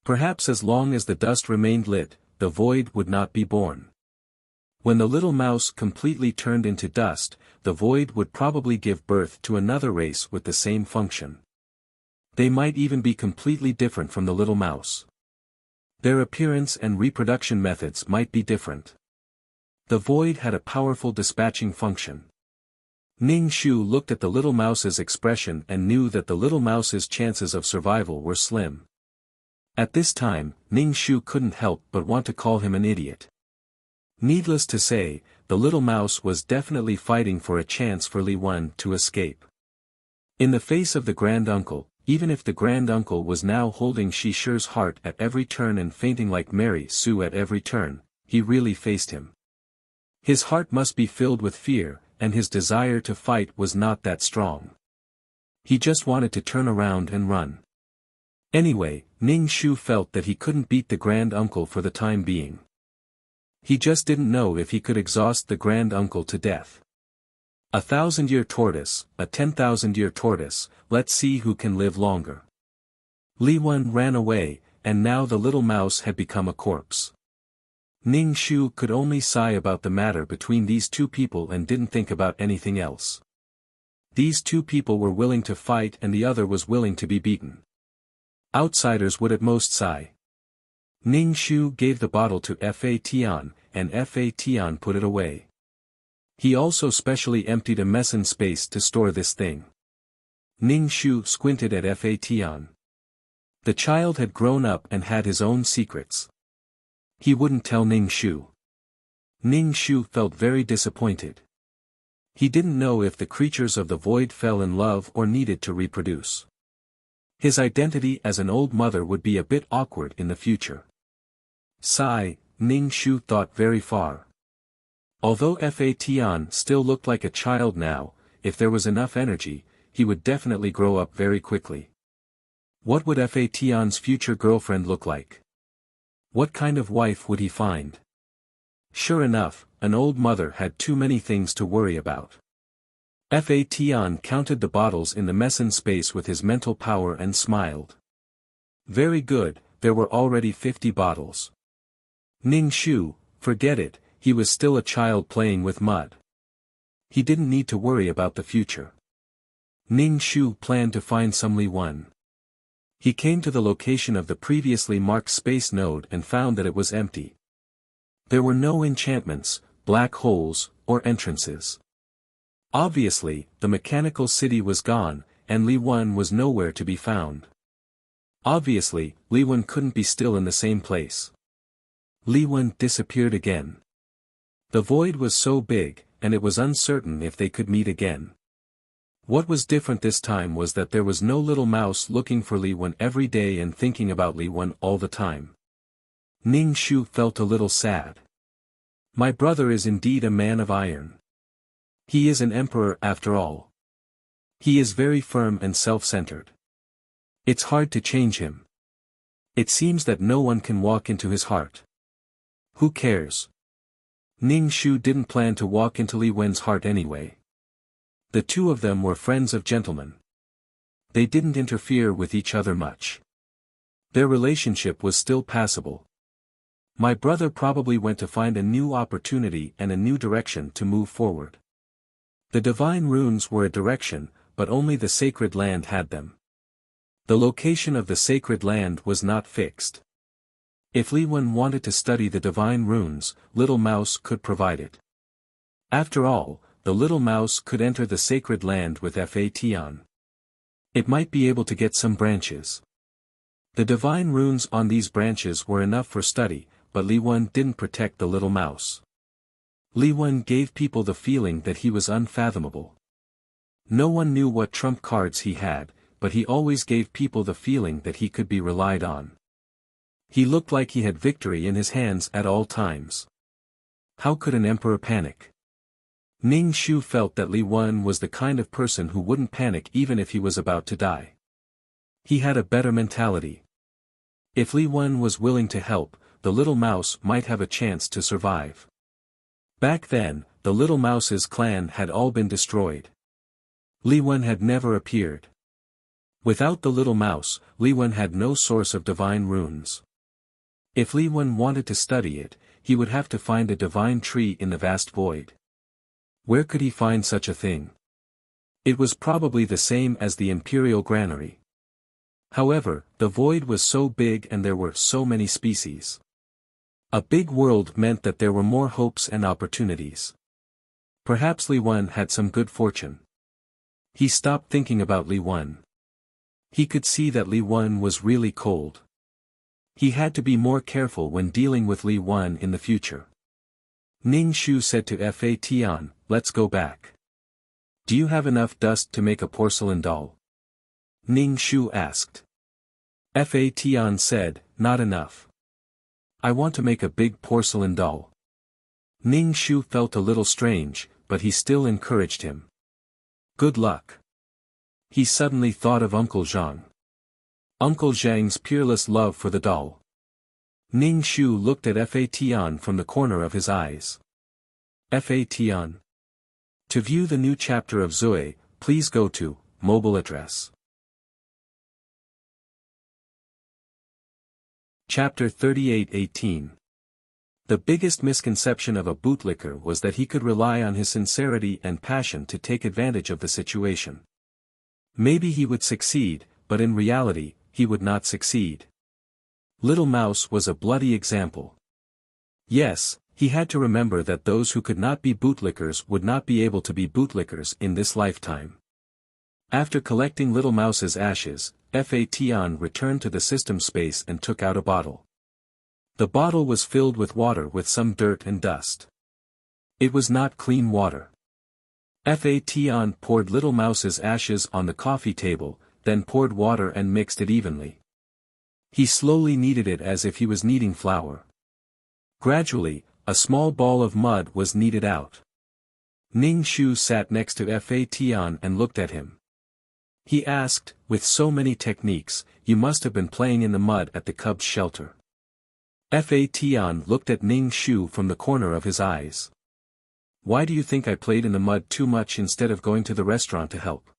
Perhaps as long as the dust remained lit, the void would not be born. When the little mouse completely turned into dust, the void would probably give birth to another race with the same function. They might even be completely different from the little mouse. Their appearance and reproduction methods might be different. The void had a powerful dispatching function. Ning Shu looked at the little mouse's expression and knew that the little mouse's chances of survival were slim. At this time, Ning Shu couldn't help but want to call him an idiot. Needless to say, the little mouse was definitely fighting for a chance for Li Wen to escape. In the face of the Grand Uncle, even if the Grand Uncle was now holding Shi Shi's heart at every turn and fainting like Mary Sue at every turn, he really faced him. His heart must be filled with fear, and his desire to fight was not that strong. He just wanted to turn around and run. Anyway, Ning Shu felt that he couldn't beat the Grand Uncle for the time being. He just didn't know if he could exhaust the Grand Uncle to death. 1,000-year tortoise, a 10,000-year tortoise, let's see who can live longer. Li Wen ran away, and now the little mouse had become a corpse. Ning Shu could only sigh about the matter between these two people and didn't think about anything else. These two people were willing to fight and the other was willing to be beaten. Outsiders would at most sigh. Ning Shu gave the bottle to Fatan, and Fatan put it away. He also specially emptied a meson space to store this thing. Ning Shu squinted at Fatan. The child had grown up and had his own secrets. He wouldn't tell Ning Shu. Ning Shu felt very disappointed. He didn't know if the creatures of the void fell in love or needed to reproduce. His identity as an old mother would be a bit awkward in the future. Sigh, Ning Shu thought very far. Although Fatan still looked like a child now, if there was enough energy, he would definitely grow up very quickly. What would Fatan's future girlfriend look like? What kind of wife would he find? Sure enough, an old mother had too many things to worry about. Fatan counted the bottles in the meson space with his mental power and smiled. Very good, there were already 50 bottles. Ning Shu, forget it, he was still a child playing with mud. He didn't need to worry about the future. Ning Shu planned to find some Li Wen. He came to the location of the previously marked space node and found that it was empty. There were no enchantments, black holes, or entrances. Obviously, the mechanical city was gone, and Li Wen was nowhere to be found. Obviously, Li Wen couldn't be still in the same place. Li Wen disappeared again. The void was so big, and it was uncertain if they could meet again. What was different this time was that there was no little mouse looking for Li Wen every day and thinking about Li Wen all the time. Ning Shu felt a little sad. My brother is indeed a man of iron. He is an emperor after all. He is very firm and self-centered. It's hard to change him. It seems that no one can walk into his heart. Who cares? Ning Shu didn't plan to walk into Li Wen's heart anyway. The two of them were friends of gentlemen. They didn't interfere with each other much. Their relationship was still passable. My brother probably went to find a new opportunity and a new direction to move forward. The divine runes were a direction, but only the sacred land had them. The location of the sacred land was not fixed. If Li Wen wanted to study the divine runes, Little Mouse could provide it. After all, the little mouse could enter the sacred land with Fodder. It might be able to get some branches. The divine runes on these branches were enough for study, but Li Wen didn't protect the little mouse. Li Wen gave people the feeling that he was unfathomable. No one knew what trump cards he had, but he always gave people the feeling that he could be relied on. He looked like he had victory in his hands at all times. How could an emperor panic? Ning Shu felt that Li Wen was the kind of person who wouldn't panic even if he was about to die. He had a better mentality. If Li Wen was willing to help, the little mouse might have a chance to survive. Back then, the little mouse's clan had all been destroyed. Li Wen had never appeared. Without the little mouse, Li Wen had no source of divine runes. If Li Wen wanted to study it, he would have to find a divine tree in the vast void. Where could he find such a thing? It was probably the same as the imperial granary. However, the void was so big and there were so many species. A big world meant that there were more hopes and opportunities. Perhaps Li Wen had some good fortune. He stopped thinking about Li Wen. He could see that Li Wen was really cold. He had to be more careful when dealing with Li Wen in the future. Ning Shu said to Fodder, "Let's go back. Do you have enough dust to make a porcelain doll?" Ning Shu asked. Fodder said, "Not enough. I want to make a big porcelain doll." Ning Shu felt a little strange, but he still encouraged him. Good luck. He suddenly thought of Uncle Zhang. Uncle Zhang's peerless love for the doll. Ning Shu looked at Fodder from the corner of his eyes. Fodder. To view the new chapter of Zoe, please go to mobile address. Chapter 38:18. The biggest misconception of a bootlicker was that he could rely on his sincerity and passion to take advantage of the situation. Maybe he would succeed, but in reality, he would not succeed. Little Mouse was a bloody example. Yes, he had to remember that those who could not be bootlickers would not be able to be bootlickers in this lifetime. After collecting Little Mouse's ashes, Fodder returned to the system space and took out a bottle. The bottle was filled with water with some dirt and dust. It was not clean water. Fodder poured Little Mouse's ashes on the coffee table, then poured water and mixed it evenly. He slowly kneaded it as if he was kneading flour. Gradually, a small ball of mud was kneaded out. Ning Shu sat next to Fodder and looked at him. He asked, "With so many techniques, you must have been playing in the mud at the cub's shelter." Fodder looked at Ning Shu from the corner of his eyes. "Why do you think I played in the mud too much instead of going to the restaurant to help?"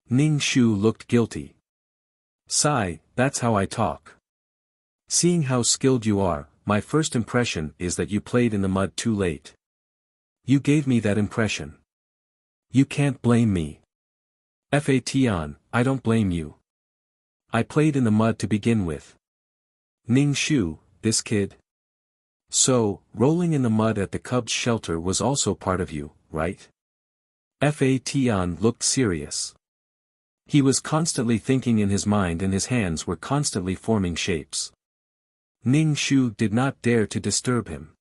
Ning Shu looked guilty. "Sigh, that's how I talk. Seeing how skilled you are, my first impression is that you played in the mud too late. You gave me that impression. You can't blame me." Fodder, "I don't blame you. I played in the mud to begin with. Ning Shu, this kid? So, rolling in the mud at the Cubs' shelter was also part of you, right? Fa Tian looked serious. He was constantly thinking in his mind and his hands were constantly forming shapes. Ning Shu did not dare to disturb him.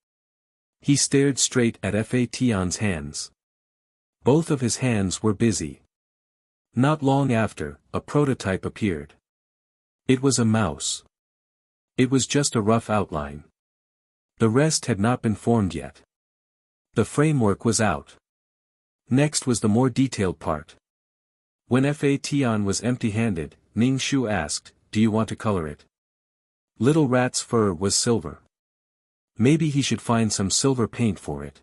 He stared straight at Fa Tian's hands. Both of his hands were busy. Not long after, a prototype appeared. It was a mouse. It was just a rough outline. The rest had not been formed yet. The framework was out. Next was the more detailed part. When Fa Tian was empty-handed, Ning Shu asked, "Do you want to color it?" Little Rat's fur was silver. Maybe he should find some silver paint for it.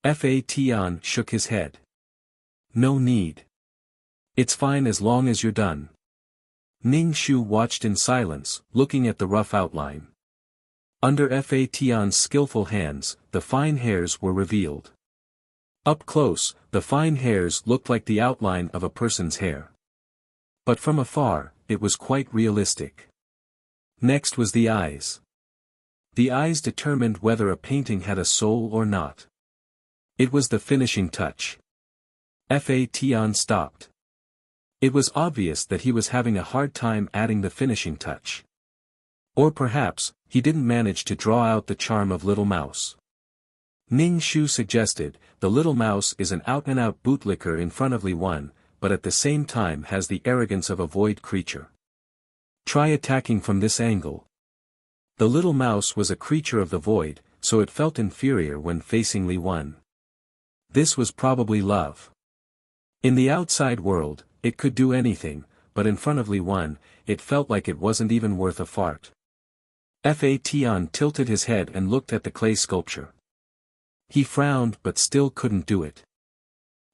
Fa Tian shook his head. No need. It's fine as long as you're done. Ning Shu watched in silence, looking at the rough outline. Under Fa Tian's skillful hands, the fine hairs were revealed. Up close, the fine hairs looked like the outline of a person's hair. But from afar, it was quite realistic. Next was the eyes. The eyes determined whether a painting had a soul or not. It was the finishing touch. Fa Tian stopped. It was obvious that he was having a hard time adding the finishing touch. Or perhaps, he didn't manage to draw out the charm of Little Mouse. Ning Shu suggested, the little mouse is an out-and-out bootlicker in front of Li Wan, but at the same time has the arrogance of a void creature. Try attacking from this angle. The little mouse was a creature of the void, so it felt inferior when facing Li Wan. This was probably love. In the outside world, it could do anything, but in front of Li Wan, it felt like it wasn't even worth a fart. Fa Tian tilted his head and looked at the clay sculpture. He frowned but still couldn't do it.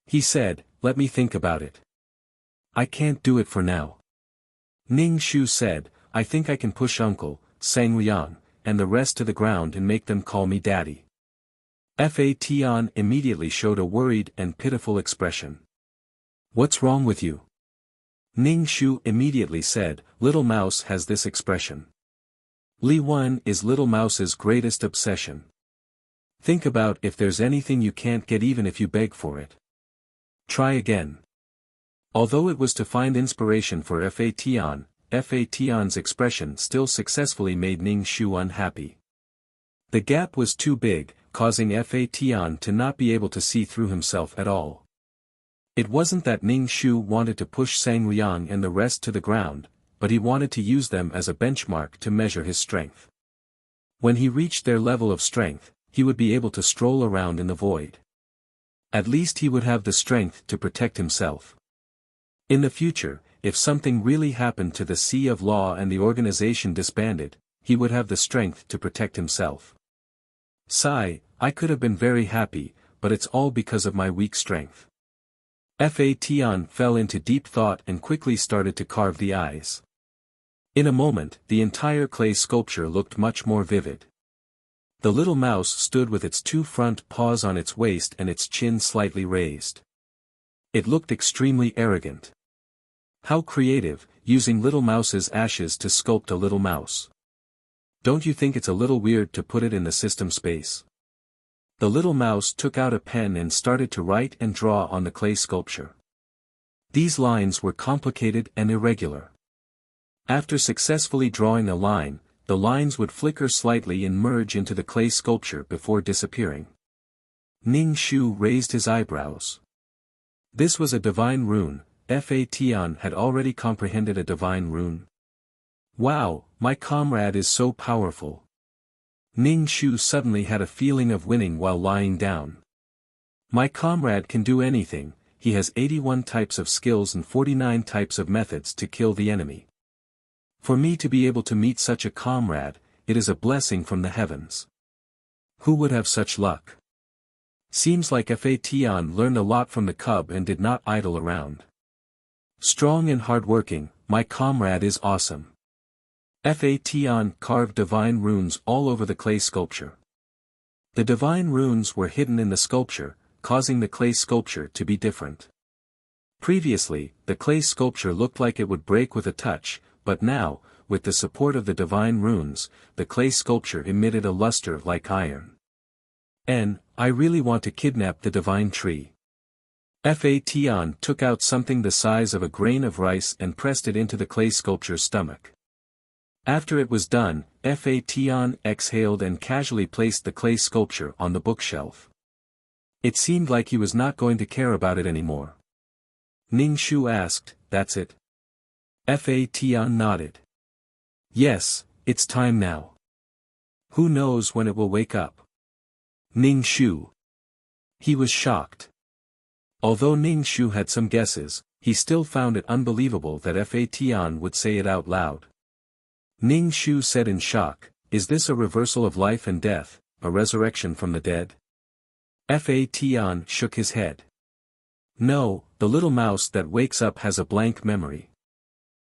He said, "Let me think about it. I can't do it for now." Ning Shu said, "I think I can push Uncle, Sang Liang, and the rest to the ground and make them call me Daddy." Fa Tian immediately showed a worried and pitiful expression. "What's wrong with you?" Ning Shu immediately said, "Little Mouse has this expression. Li Wan is Little Mouse's greatest obsession. Think about if there's anything you can't get even if you beg for it. Try again." Although it was to find inspiration for Fa Tian's expression still successfully made Ning Shu unhappy. The gap was too big, causing Fa Tian to not be able to see through himself at all. It wasn't that Ning Shu wanted to push Sang Liang and the rest to the ground, but he wanted to use them as a benchmark to measure his strength. When he reached their level of strength, he would be able to stroll around in the void. At least he would have the strength to protect himself. In the future, if something really happened to the Sea of Law and the organization disbanded, he would have the strength to protect himself. Sigh, I could have been very happy, but it's all because of my weak strength. Fa Tian fell into deep thought and quickly started to carve the eyes. In a moment, the entire clay sculpture looked much more vivid. The little mouse stood with its two front paws on its waist and its chin slightly raised. It looked extremely arrogant. How creative, using Little Mouse's ashes to sculpt a little mouse. Don't you think it's a little weird to put it in the system space? The little mouse took out a pen and started to write and draw on the clay sculpture. These lines were complicated and irregular. After successfully drawing a line, the lines would flicker slightly and merge into the clay sculpture before disappearing. Ning Shu raised his eyebrows. This was a divine rune. Fa Tian had already comprehended a divine rune. Wow, my comrade is so powerful. Ning Shu suddenly had a feeling of winning while lying down. My comrade can do anything, he has 81 types of skills and 49 types of methods to kill the enemy. For me to be able to meet such a comrade, it is a blessing from the heavens. Who would have such luck? Seems like Fa Tian learned a lot from the cub and did not idle around. Strong and hardworking, my comrade is awesome. Fa Tian carved divine runes all over the clay sculpture. The divine runes were hidden in the sculpture, causing the clay sculpture to be different. Previously, the clay sculpture looked like it would break with a touch, but now, with the support of the divine runes, the clay sculpture emitted a luster like iron. I really want to kidnap the divine tree. Fatian took out something the size of a grain of rice and pressed it into the clay sculpture's stomach. After it was done, Fatian exhaled and casually placed the clay sculpture on the bookshelf. It seemed like he was not going to care about it anymore. Ning Shu asked, "That's it?" Fatian nodded. "Yes, it's time now. Who knows when it will wake up?" Ning Shu. He was shocked. Although Ning Shu had some guesses, he still found it unbelievable that Fatian would say it out loud. Ning Shu said in shock, "Is this a reversal of life and death, a resurrection from the dead?" Fatian shook his head. "No, the little mouse that wakes up has a blank memory.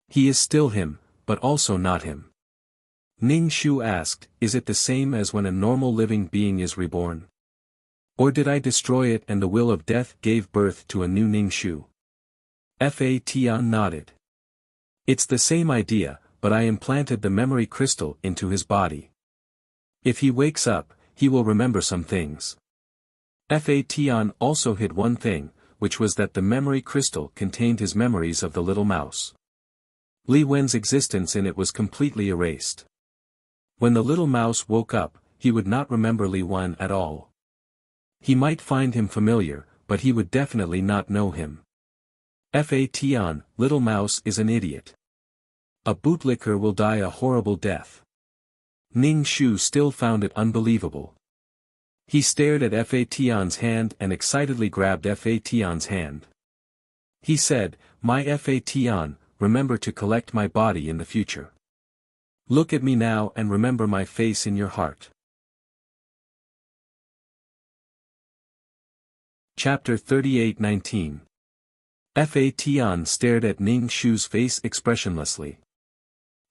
He is still him, but also not him." Ning Shu asked, "Is it the same as when a normal living being is reborn? Or did I destroy it and the will of death gave birth to a new Ning Shu?" Fatian nodded. "It's the same idea, but I implanted the memory crystal into his body. If he wakes up, he will remember some things." Fatian also hid one thing, which was that the memory crystal contained his memories of the little mouse. Li Wen's existence in it was completely erased. When the little mouse woke up, he would not remember Li Wen at all. He might find him familiar, but he would definitely not know him. Fatian, little mouse is an idiot. A bootlicker will die a horrible death. Ning Shu still found it unbelievable. He stared at Fatian's hand and excitedly grabbed Fatian's hand. He said, "My Fatian, remember to collect my body in the future. Look at me now and remember my face in your heart." Chapter 38:19. Fatian stared at Ning Shu's face expressionlessly.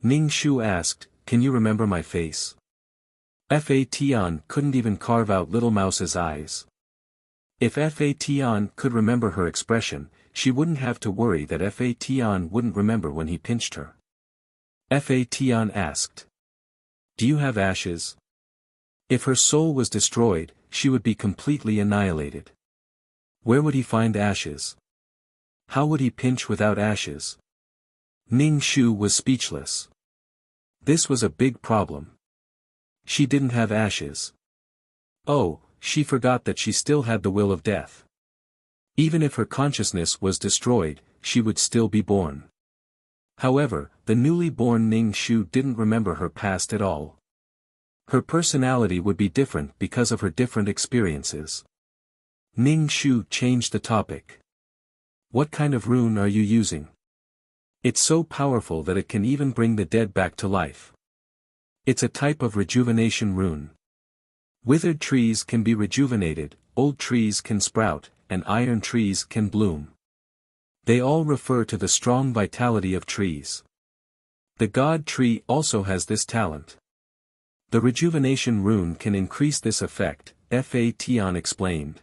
Ning Shu asked, "Can you remember my face?" Fatian couldn't even carve out little mouse's eyes. If Fatian could remember her expression, she wouldn't have to worry that Fatian wouldn't remember when he pinched her. Fatian asked, "Do you have ashes?" If her soul was destroyed, she would be completely annihilated. Where would he find ashes? How would he pinch without ashes? Ning Shu was speechless. This was a big problem. She didn't have ashes. Oh, she forgot that she still had the will of death. Even if her consciousness was destroyed, she would still be born. However, the newly born Ning Shu didn't remember her past at all. Her personality would be different because of her different experiences. Ning Shu changed the topic. "What kind of rune are you using? It's so powerful that it can even bring the dead back to life." "It's a type of rejuvenation rune. Withered trees can be rejuvenated, old trees can sprout, and iron trees can bloom. They all refer to the strong vitality of trees. The god tree also has this talent. The rejuvenation rune can increase this effect," Fatian explained.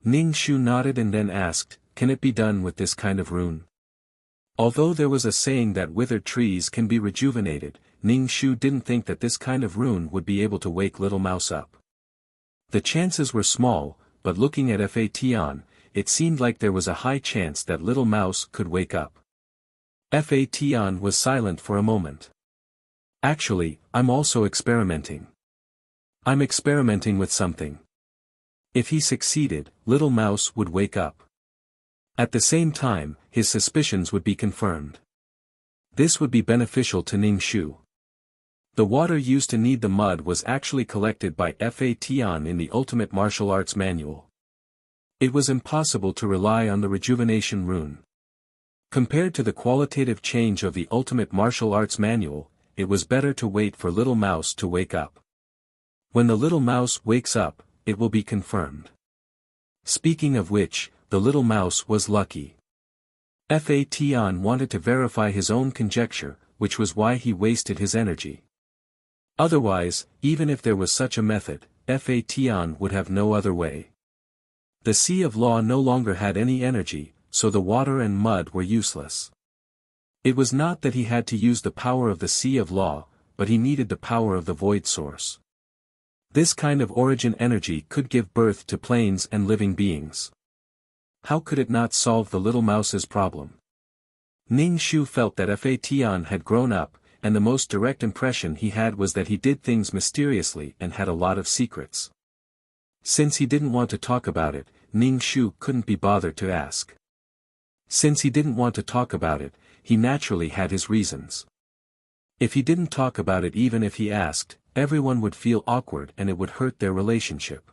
Ning Shu nodded and then asked, "Can it be done with this kind of rune?" Although there was a saying that withered trees can be rejuvenated, Ning Shu didn't think that this kind of rune would be able to wake little mouse up. The chances were small, but looking at Fatian, it seemed like there was a high chance that little mouse could wake up. Fatian was silent for a moment. "Actually, I'm also experimenting. I'm experimenting with something. If he succeeded, little mouse would wake up. At the same time, his suspicions would be confirmed. This would be beneficial to Ning Shu. The water used to knead the mud was actually collected by Fatian in the Ultimate Martial Arts Manual. It was impossible to rely on the rejuvenation rune. Compared to the qualitative change of the Ultimate Martial Arts Manual, it was better to wait for little mouse to wake up. When the little mouse wakes up, it will be confirmed. Speaking of which, the little mouse was lucky. Fatian wanted to verify his own conjecture, which was why he wasted his energy. Otherwise, even if there was such a method, Fatian would have no other way. The Sea of Law no longer had any energy, so the water and mud were useless. It was not that he had to use the power of the Sea of Law, but he needed the power of the Void Source. This kind of origin energy could give birth to planes and living beings. How could it not solve the little mouse's problem? Ning Shu felt that Fa Tian had grown up, and the most direct impression he had was that he did things mysteriously and had a lot of secrets. Since he didn't want to talk about it, Ning Shu couldn't be bothered to ask. Since he didn't want to talk about it, he naturally had his reasons. If he didn't talk about it, even if he asked, everyone would feel awkward and it would hurt their relationship.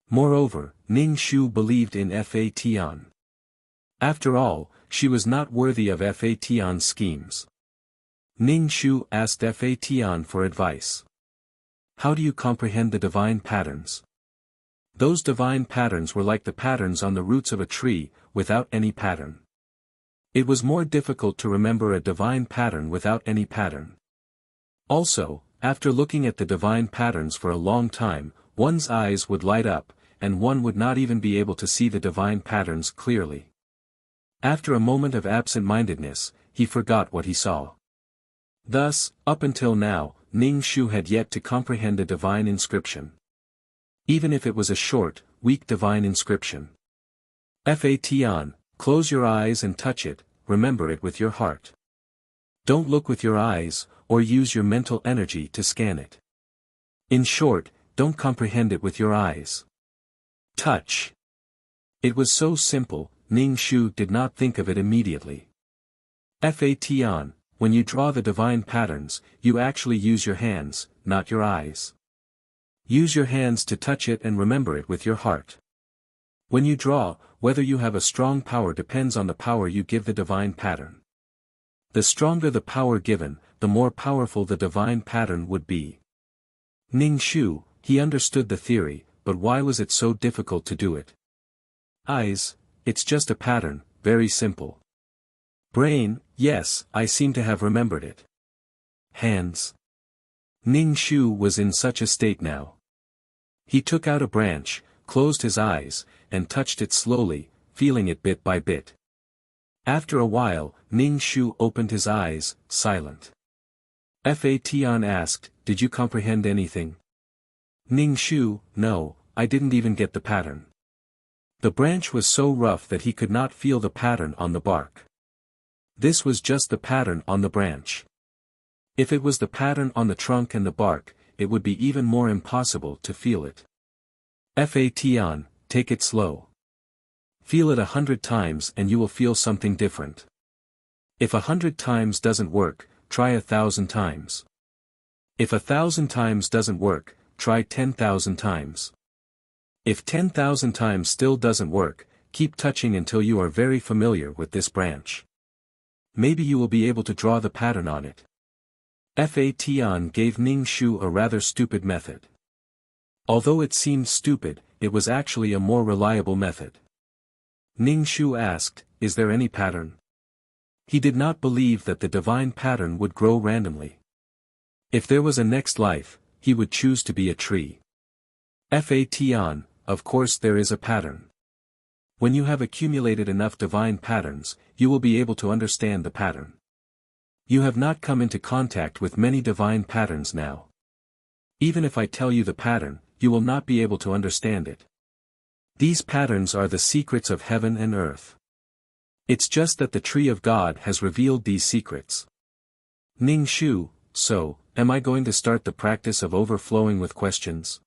Moreover, Ning Shu believed in Fa Tian. After all, she was not worthy of Fa Tian's schemes. Ning Shu asked Fa Tian for advice. How do you comprehend the divine patterns? Those divine patterns were like the patterns on the roots of a tree, without any pattern. It was more difficult to remember a divine pattern without any pattern. Also, after looking at the divine patterns for a long time, one's eyes would light up, and one would not even be able to see the divine patterns clearly. After a moment of absent-mindedness, he forgot what he saw. Thus, up until now, Ning Shu had yet to comprehend a divine inscription. Even if it was a short, weak divine inscription. Fa Tian, close your eyes and touch it, remember it with your heart. Don't look with your eyes, or use your mental energy to scan it. In short, don't comprehend it with your eyes. Touch. It was so simple, Ning Shu did not think of it immediately. Fa Tian, when you draw the divine patterns, you actually use your hands, not your eyes. Use your hands to touch it and remember it with your heart. When you draw, whether you have a strong power depends on the power you give the divine pattern. The stronger the power given, the more powerful the divine pattern would be. Ning Shu, he understood the theory, but why was it so difficult to do it? Eyes, it's just a pattern, very simple. Brain, yes, I seem to have remembered it. Hands. Ning Shu was in such a state now. He took out a branch, closed his eyes, and touched it slowly, feeling it bit by bit. After a while, Ning Shu opened his eyes, silent. Fa Tian asked, did you comprehend anything? Ning Shu, no, I didn't even get the pattern. The branch was so rough that he could not feel the pattern on the bark. This was just the pattern on the branch. If it was the pattern on the trunk and the bark, it would be even more impossible to feel it. Fa Tian, take it slow. Feel it 100 times and you will feel something different. If 100 times doesn't work, try 1,000 times. If 1,000 times doesn't work, try 10,000 times. If 10,000 times still doesn't work, keep touching until you are very familiar with this branch. Maybe you will be able to draw the pattern on it. Fa Tian gave Ning Shu a rather stupid method. Although it seemed stupid, it was actually a more reliable method. Ning Shu asked, is there any pattern? He did not believe that the divine pattern would grow randomly. If there was a next life, he would choose to be a tree. Fa Tian, of course there is a pattern. When you have accumulated enough divine patterns, you will be able to understand the pattern. You have not come into contact with many divine patterns now. Even if I tell you the pattern, you will not be able to understand it. These patterns are the secrets of heaven and earth. It's just that the tree of God has revealed these secrets. Ning Shu, so, am I going to start the practice of overflowing with questions?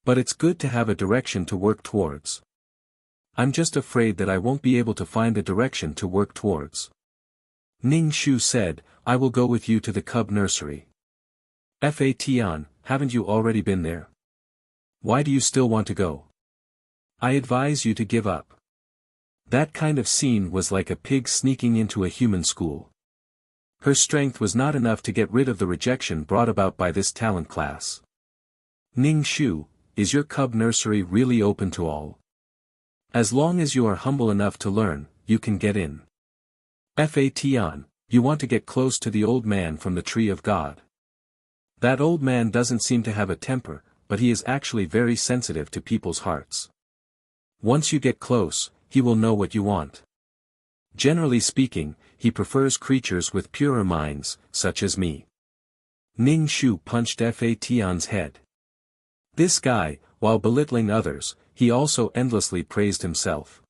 But it's good to have a direction to work towards. I'm just afraid that I won't be able to find a direction to work towards. Ning Shu said, I will go with you to the cub nursery. Fa Tian, haven't you already been there? Why do you still want to go? I advise you to give up. That kind of scene was like a pig sneaking into a human school. Her strength was not enough to get rid of the rejection brought about by this talent class. Ning Shu, is your cub nursery really open to all? As long as you are humble enough to learn, you can get in. Fa Tian, you want to get close to the old man from the tree of God. That old man doesn't seem to have a temper, but he is actually very sensitive to people's hearts. Once you get close, he will know what you want. Generally speaking, he prefers creatures with purer minds, such as me. Ning Shu punched Fa Tian's head. This guy, while belittling others, he also endlessly praised himself.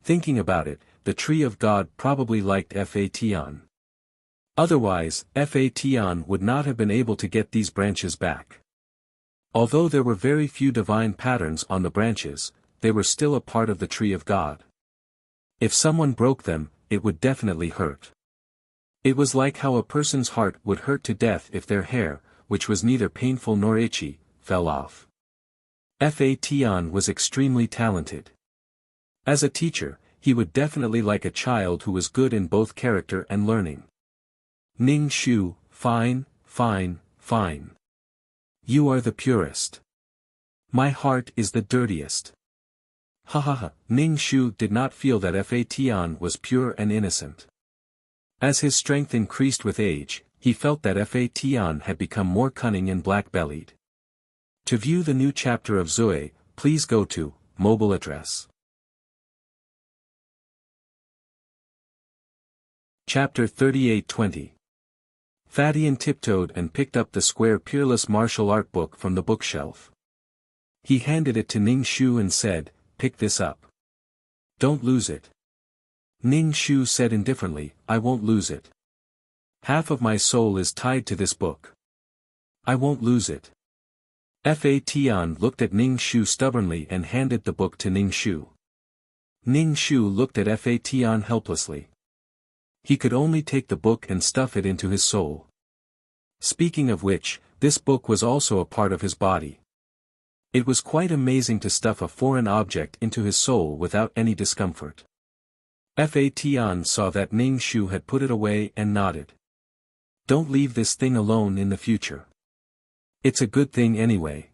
Thinking about it, the tree of God probably liked Fa Tian. Otherwise, Fa Tian would not have been able to get these branches back. Although there were very few divine patterns on the branches, they were still a part of the tree of God. If someone broke them, it would definitely hurt. It was like how a person's heart would hurt to death if their hair, which was neither painful nor itchy, fell off. Fa Tian was extremely talented. As a teacher, he would definitely like a child who was good in both character and learning. Ning Shu, fine, fine, fine. You are the purest. My heart is the dirtiest. Ha ha ha. Ning Shu did not feel that Fa Tian was pure and innocent. As his strength increased with age, he felt that Fa Tian had become more cunning and black-bellied. To view the new chapter of Zui, please go to mobile address. Chapter 38-20. Fadian tiptoed and picked up the square peerless martial art book from the bookshelf. He handed it to Ning Shu and said, "Pick this up. Don't lose it." Ning Shu said indifferently, "I won't lose it. Half of my soul is tied to this book. I won't lose it." Fa Tian looked at Ning Shu stubbornly and handed the book to Ning Shu. Ning Shu looked at Fa Tian helplessly. He could only take the book and stuff it into his soul. Speaking of which, this book was also a part of his body. It was quite amazing to stuff a foreign object into his soul without any discomfort. Fa Tian saw that Ning Shu had put it away and nodded. "Don't leave this thing alone in the future. It's a good thing anyway.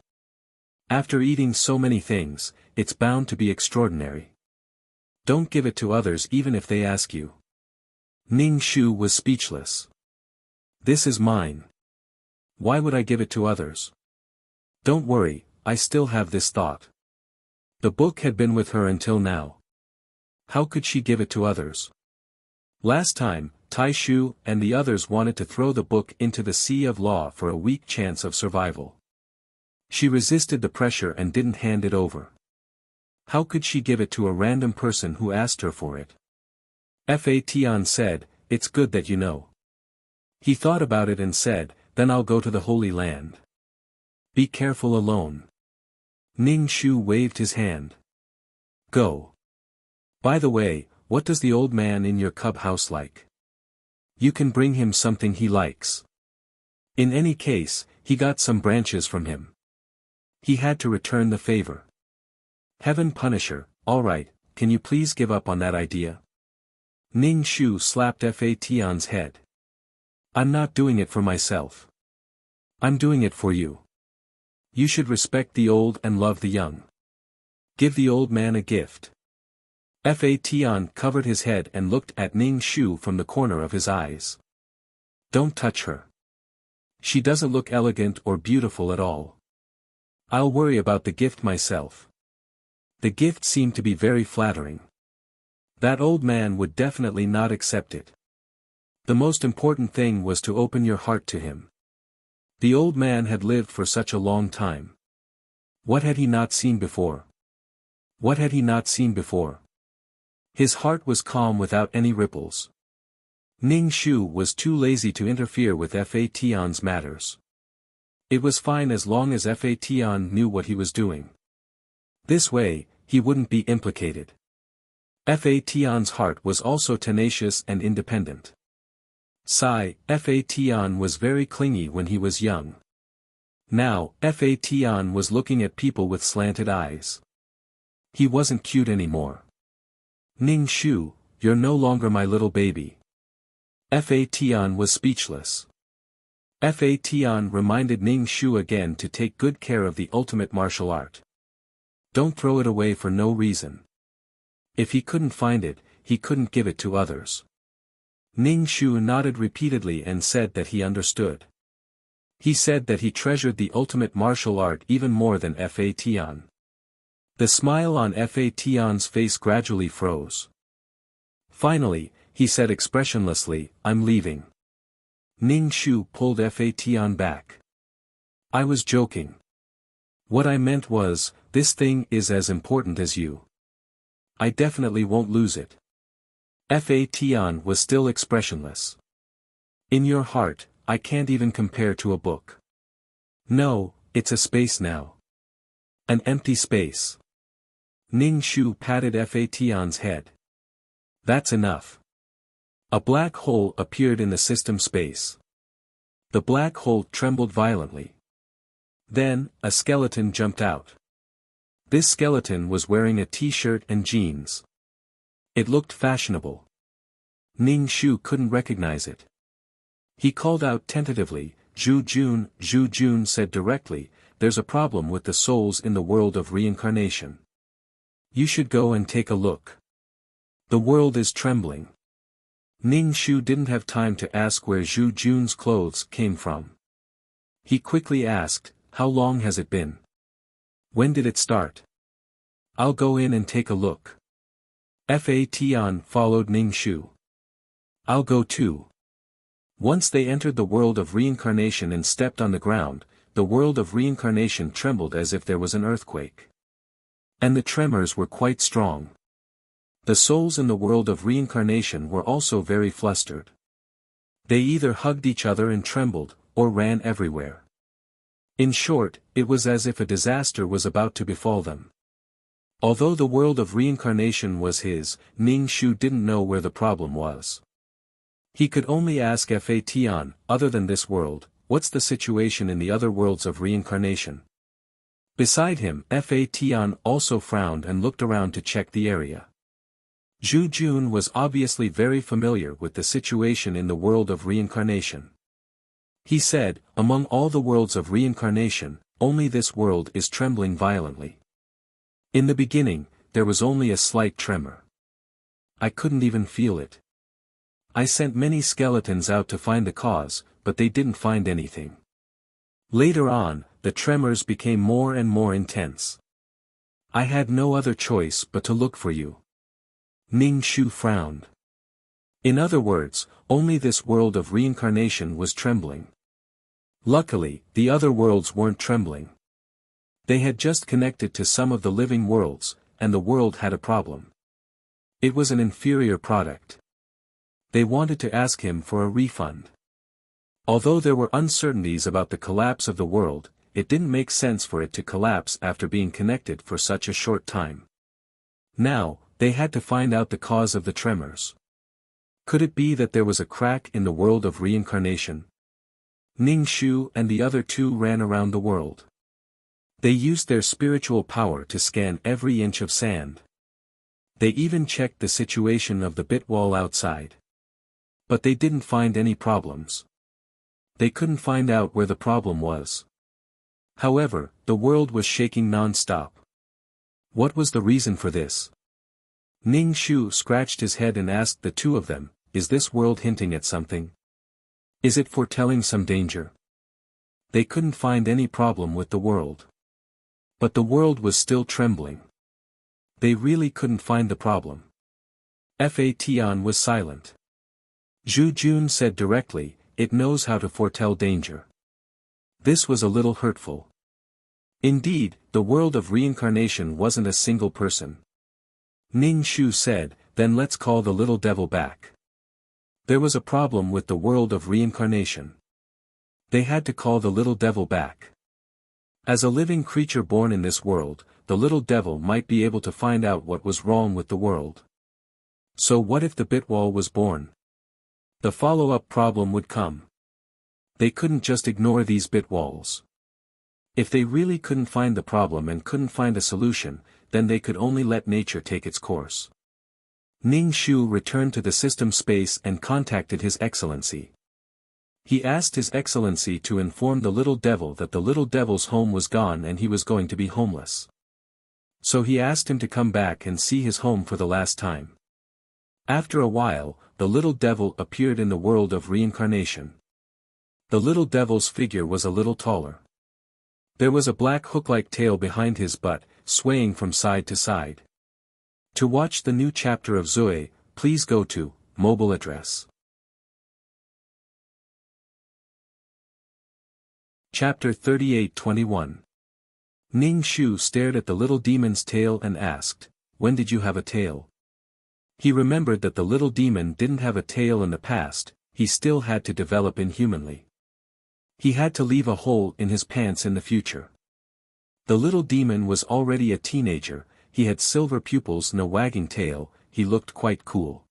After eating so many things, it's bound to be extraordinary. Don't give it to others even if they ask you." Ning Shu was speechless. "This is mine. Why would I give it to others?" "Don't worry, I still have this thought." The book had been with her until now. How could she give it to others? Last time, Tai Shu and the others wanted to throw the book into the sea of law for a weak chance of survival. She resisted the pressure and didn't hand it over. How could she give it to a random person who asked her for it? Fa Tian said, "It's good that you know." He thought about it and said, "Then I'll go to the Holy Land. Be careful alone." Ning Shu waved his hand. "Go. By the way, what does the old man in your cub house like? You can bring him something he likes." In any case, he got some branches from him. He had to return the favor. Heaven punish her, all right, can you please give up on that idea? Ning Shu slapped Fa Tian's head. "I'm not doing it for myself. I'm doing it for you. You should respect the old and love the young. Give the old man a gift." Fa Tian covered his head and looked at Ning Shu from the corner of his eyes. "Don't touch her. She doesn't look elegant or beautiful at all. I'll worry about the gift myself." The gift seemed to be very flattering. That old man would definitely not accept it. The most important thing was to open your heart to him. The old man had lived for such a long time. What had he not seen before? What had he not seen before? His heart was calm without any ripples. Ning Shu was too lazy to interfere with Fa Tian's matters. It was fine as long as Fa Tian knew what he was doing. This way, he wouldn't be implicated. Fa Tian's heart was also tenacious and independent. Fa Tian was very clingy when he was young. Now, Fa Tian was looking at people with slanted eyes. He wasn't cute anymore. "Ning Shu, you're no longer my little baby." Fa Tian was speechless. Fa Tian reminded Ning Shu again to take good care of the ultimate martial art. Don't throw it away for no reason. If he couldn't find it, he couldn't give it to others. Ning Shu nodded repeatedly and said that he understood. He said that he treasured the ultimate martial art even more than Fa Tian. The smile on Fa Tian's face gradually froze. Finally, he said expressionlessly, I'm leaving. Ning Shu pulled Fatan back. I was joking. What I meant was, this thing is as important as you. I definitely won't lose it. Fatan was still expressionless. In your heart, I can't even compare to a book. No, it's a space now. An empty space. Ning Shu patted Fatan's head. That's enough. A black hole appeared in the system space. The black hole trembled violently. Then, a skeleton jumped out. This skeleton was wearing a t-shirt and jeans. It looked fashionable. Ning Shu couldn't recognize it. He called out tentatively, Zhu Jun. Zhu Jun said directly, there's a problem with the souls in the world of reincarnation. You should go and take a look. The world is trembling. Ning Shu didn't have time to ask where Zhu Jun's clothes came from. He quickly asked, how long has it been? When did it start? I'll go in and take a look. Fatan followed Ning Shu. I'll go too. Once they entered the world of reincarnation and stepped on the ground, the world of reincarnation trembled as if there was an earthquake. And the tremors were quite strong. The souls in the world of reincarnation were also very flustered. They either hugged each other and trembled, or ran everywhere. In short, it was as if a disaster was about to befall them. Although the world of reincarnation was his, Ning Shu didn't know where the problem was. He could only ask Fatan, other than this world, what's the situation in the other worlds of reincarnation? Beside him, Fatan also frowned and looked around to check the area. Zhu Jun was obviously very familiar with the situation in the world of reincarnation. He said, among all the worlds of reincarnation, only this world is trembling violently. In the beginning, there was only a slight tremor. I couldn't even feel it. I sent many skeletons out to find the cause, but they didn't find anything. Later on, the tremors became more and more intense. I had no other choice but to look for you. Ning Shu frowned. In other words, only this world of reincarnation was trembling. Luckily, the other worlds weren't trembling. They had just connected to some of the living worlds, and the world had a problem. It was an inferior product. They wanted to ask him for a refund. Although there were uncertainties about the collapse of the world, it didn't make sense for it to collapse after being connected for such a short time. Now, they had to find out the cause of the tremors. Could it be that there was a crack in the world of reincarnation? Ning Shu and the other two ran around the world. They used their spiritual power to scan every inch of sand. They even checked the situation of the bit wall outside. But they didn't find any problems. They couldn't find out where the problem was. However, the world was shaking non-stop. What was the reason for this? Ning Shu scratched his head and asked the two of them, is this world hinting at something? Is it foretelling some danger? They couldn't find any problem with the world. But the world was still trembling. They really couldn't find the problem. Fatan was silent. Zhu Jun said directly, it knows how to foretell danger. This was a little hurtful. Indeed, the world of reincarnation wasn't a single person. Ning Shu said, then let's call the little devil back. There was a problem with the world of reincarnation. They had to call the little devil back. As a living creature born in this world, the little devil might be able to find out what was wrong with the world. So what if the bit wall was born? The follow-up problem would come. They couldn't just ignore these bit walls. If they really couldn't find the problem and couldn't find a solution, then they could only let nature take its course. Ning Shu returned to the system space and contacted His Excellency. He asked His Excellency to inform the little devil that the little devil's home was gone and he was going to be homeless. So he asked him to come back and see his home for the last time. After a while, the little devil appeared in the world of reincarnation. The little devil's figure was a little taller. There was a black hook-like tail behind his butt, swaying from side to side. To watch the new chapter of Zoe, please go to mobile address. Chapter 38:21. Ning Shu stared at the little demon's tail and asked, "When did you have a tail?" He remembered that the little demon didn't have a tail in the past, he still had to develop inhumanly. He had to leave a hole in his pants in the future. The little demon was already a teenager, he had silver pupils and a wagging tail, he looked quite cool.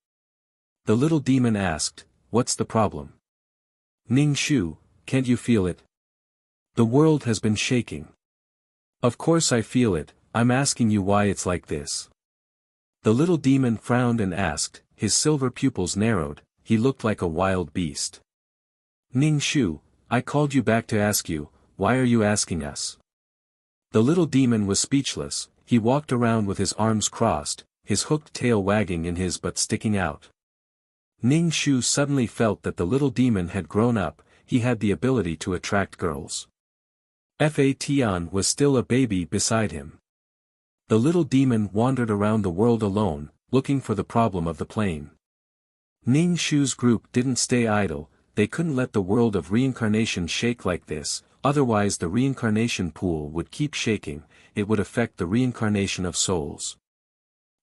The little demon asked, "What's the problem?" "Ning Shu, can't you feel it? The world has been shaking." "Of course I feel it, I'm asking you why it's like this." The little demon frowned and asked, his silver pupils narrowed, he looked like a wild beast. "Ning Shu, I called you back to ask you, why are you asking us?" The little demon was speechless, he walked around with his arms crossed, his hooked tail wagging and his butt sticking out. Ning Shu suddenly felt that the little demon had grown up, he had the ability to attract girls. Fatian was still a baby beside him. The little demon wandered around the world alone, looking for the problem of the plane. Ning Shu's group didn't stay idle, they couldn't let the world of reincarnation shake like this, otherwise the reincarnation pool would keep shaking, it would affect the reincarnation of souls.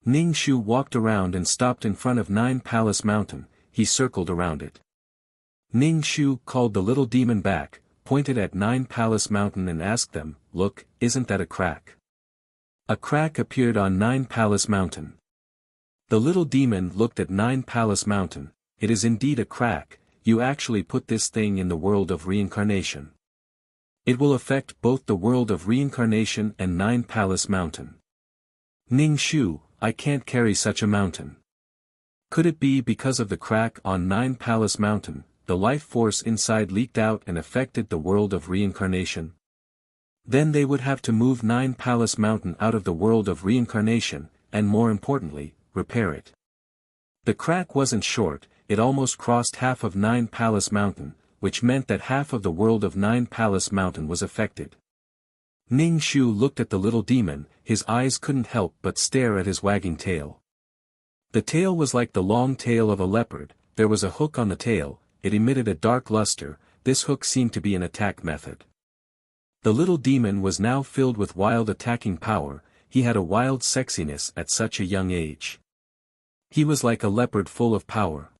Ning Shu walked around and stopped in front of Nine Palace Mountain, he circled around it. Ning Shu called the little demon back, pointed at Nine Palace Mountain and asked them, "Look, isn't that a crack?" A crack appeared on Nine Palace Mountain. The little demon looked at Nine Palace Mountain, "It is indeed a crack, you actually put this thing in the world of reincarnation. It will affect both the world of reincarnation and Nine Palace Mountain." "Ning Shu, I can't carry such a mountain." Could it be because of the crack on Nine Palace Mountain, the life force inside leaked out and affected the world of reincarnation? Then they would have to move Nine Palace Mountain out of the world of reincarnation, and more importantly, repair it. The crack wasn't short, it almost crossed half of Nine Palace Mountain, which meant that half of the world of Nine Palace Mountain was affected. Ning Shu looked at the little demon, his eyes couldn't help but stare at his wagging tail. The tail was like the long tail of a leopard, there was a hook on the tail, it emitted a dark luster, this hook seemed to be an attack method. The little demon was now filled with wild attacking power, he had a wild sexiness at such a young age. He was like a leopard full of power.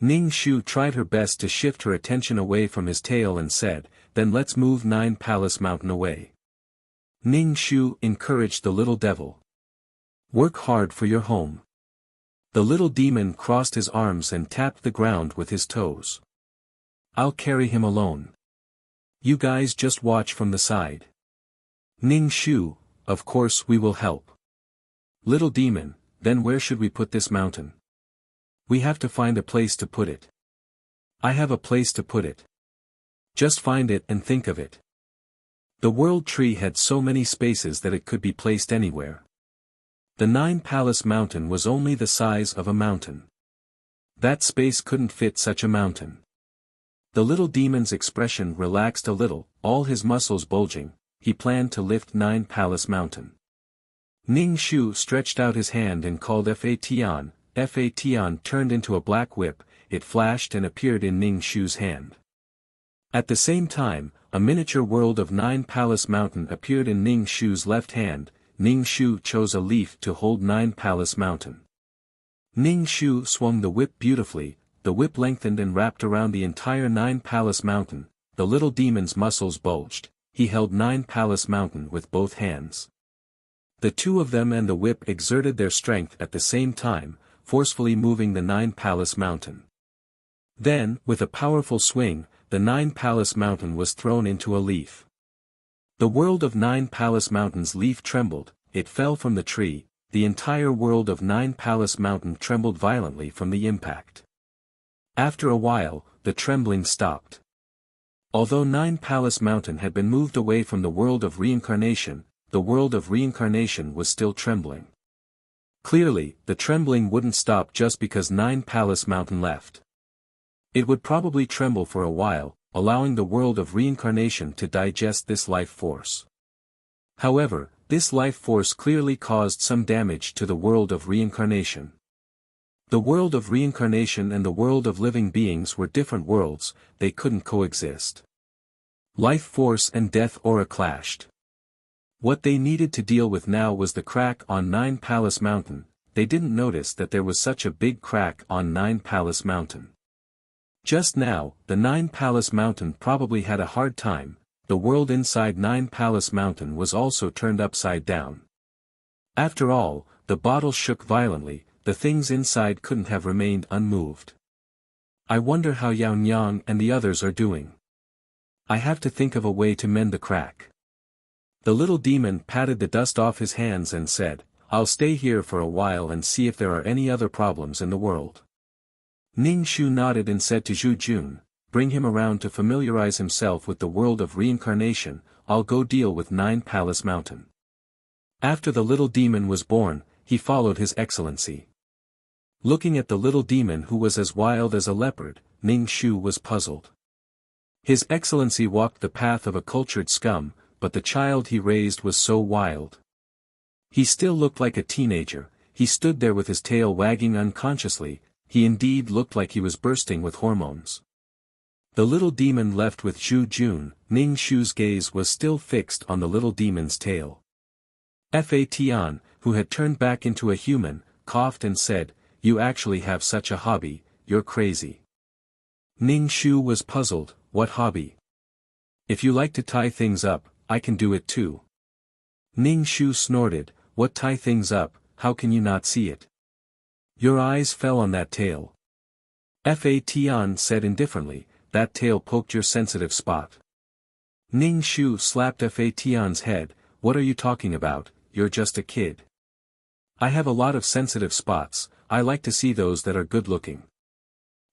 Ning Shu tried her best to shift her attention away from his tail and said, "Then let's move Nine Palace Mountain away." Ning Shu encouraged the little devil. "Work hard for your home." The little demon crossed his arms and tapped the ground with his toes. "I'll carry him alone. You guys just watch from the side." Ning Shu, "Of course we will help." "Little demon, then where should we put this mountain?" "We have to find a place to put it." "I have a place to put it." "Just find it and think of it." The world tree had so many spaces that it could be placed anywhere. The Nine Palace Mountain was only the size of a mountain. That space couldn't fit such a mountain. The little demon's expression relaxed a little, all his muscles bulging, he planned to lift Nine Palace Mountain. Ning Shu stretched out his hand and called Fatian. Fatian turned into a black whip, it flashed and appeared in Ning Shu's hand. At the same time, a miniature world of Nine Palace Mountain appeared in Ning Shu's left hand, Ning Shu chose a leaf to hold Nine Palace Mountain. Ning Shu swung the whip beautifully, the whip lengthened and wrapped around the entire Nine Palace Mountain, the little demon's muscles bulged, he held Nine Palace Mountain with both hands. The two of them and the whip exerted their strength at the same time, forcefully moving the Nine Palace Mountain. Then, with a powerful swing, the Nine Palace Mountain was thrown into a leaf. The world of Nine Palace Mountain's leaf trembled, it fell from the tree, the entire world of Nine Palace Mountain trembled violently from the impact. After a while, the trembling stopped. Although Nine Palace Mountain had been moved away from the world of reincarnation, the world of reincarnation was still trembling. Clearly, the trembling wouldn't stop just because Nine Palace Mountain left. It would probably tremble for a while, allowing the world of reincarnation to digest this life force. However, this life force clearly caused some damage to the world of reincarnation. The world of reincarnation and the world of living beings were different worlds, they couldn't coexist. Life force and death aura clashed. What they needed to deal with now was the crack on Nine Palace Mountain. They didn't notice that there was such a big crack on Nine Palace Mountain. Just now, the Nine Palace Mountain probably had a hard time. The world inside Nine Palace Mountain was also turned upside down. After all, the bottle shook violently, the things inside couldn't have remained unmoved. I wonder how Yao Nyang and the others are doing. I have to think of a way to mend the crack. The little demon patted the dust off his hands and said, I'll stay here for a while and see if there are any other problems in the world. Ning Shu nodded and said to Zhu Jun, bring him around to familiarize himself with the world of reincarnation, I'll go deal with Nine Palace Mountain. After the little demon was born, he followed His Excellency. Looking at the little demon who was as wild as a leopard, Ning Shu was puzzled. His Excellency walked the path of a cultured scum, but the child he raised was so wild. He still looked like a teenager, he stood there with his tail wagging unconsciously, he indeed looked like he was bursting with hormones. The little demon left with Zhu Jun, Ning Shu's gaze was still fixed on the little demon's tail. Fa Tian, who had turned back into a human, coughed and said, you actually have such a hobby, you're crazy. Ning Shu was puzzled, what hobby? If you like to tie things up, I can do it too. Ning Shu snorted, what tie things up, how can you not see it? Your eyes fell on that tail. Fa Tian said indifferently, that tail poked your sensitive spot. Ning Shu slapped Fa Tian's head, what are you talking about, you're just a kid. I have a lot of sensitive spots, I like to see those that are good looking.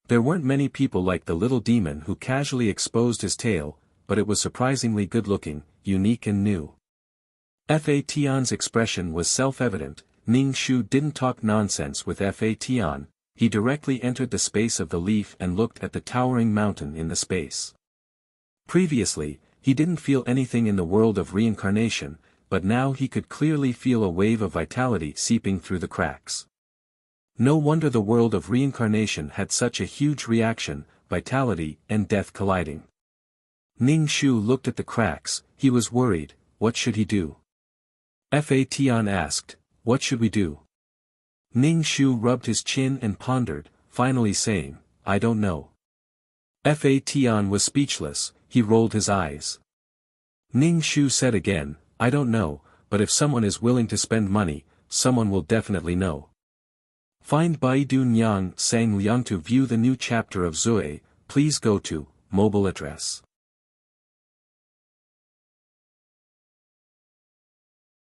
There weren't many people like the little demon who casually exposed his tail, but it was surprisingly good looking, unique and new. Fa Tian's expression was self-evident, Ning Shu didn't talk nonsense with Fa Tian, he directly entered the space of the leaf and looked at the towering mountain in the space. Previously, he didn't feel anything in the world of reincarnation, but now he could clearly feel a wave of vitality seeping through the cracks. No wonder the world of reincarnation had such a huge reaction, vitality and death colliding. Ning Shu looked at the cracks, he was worried, what should he do? Fa Tian asked, what should we do? Ning Shu rubbed his chin and pondered, finally saying, I don't know. Fa Tian was speechless, he rolled his eyes. Ning Shu said again, I don't know, but if someone is willing to spend money, someone will definitely know. Find Baidu Nyang Sang Liang to view the new chapter of Zui, please go to, mobile address.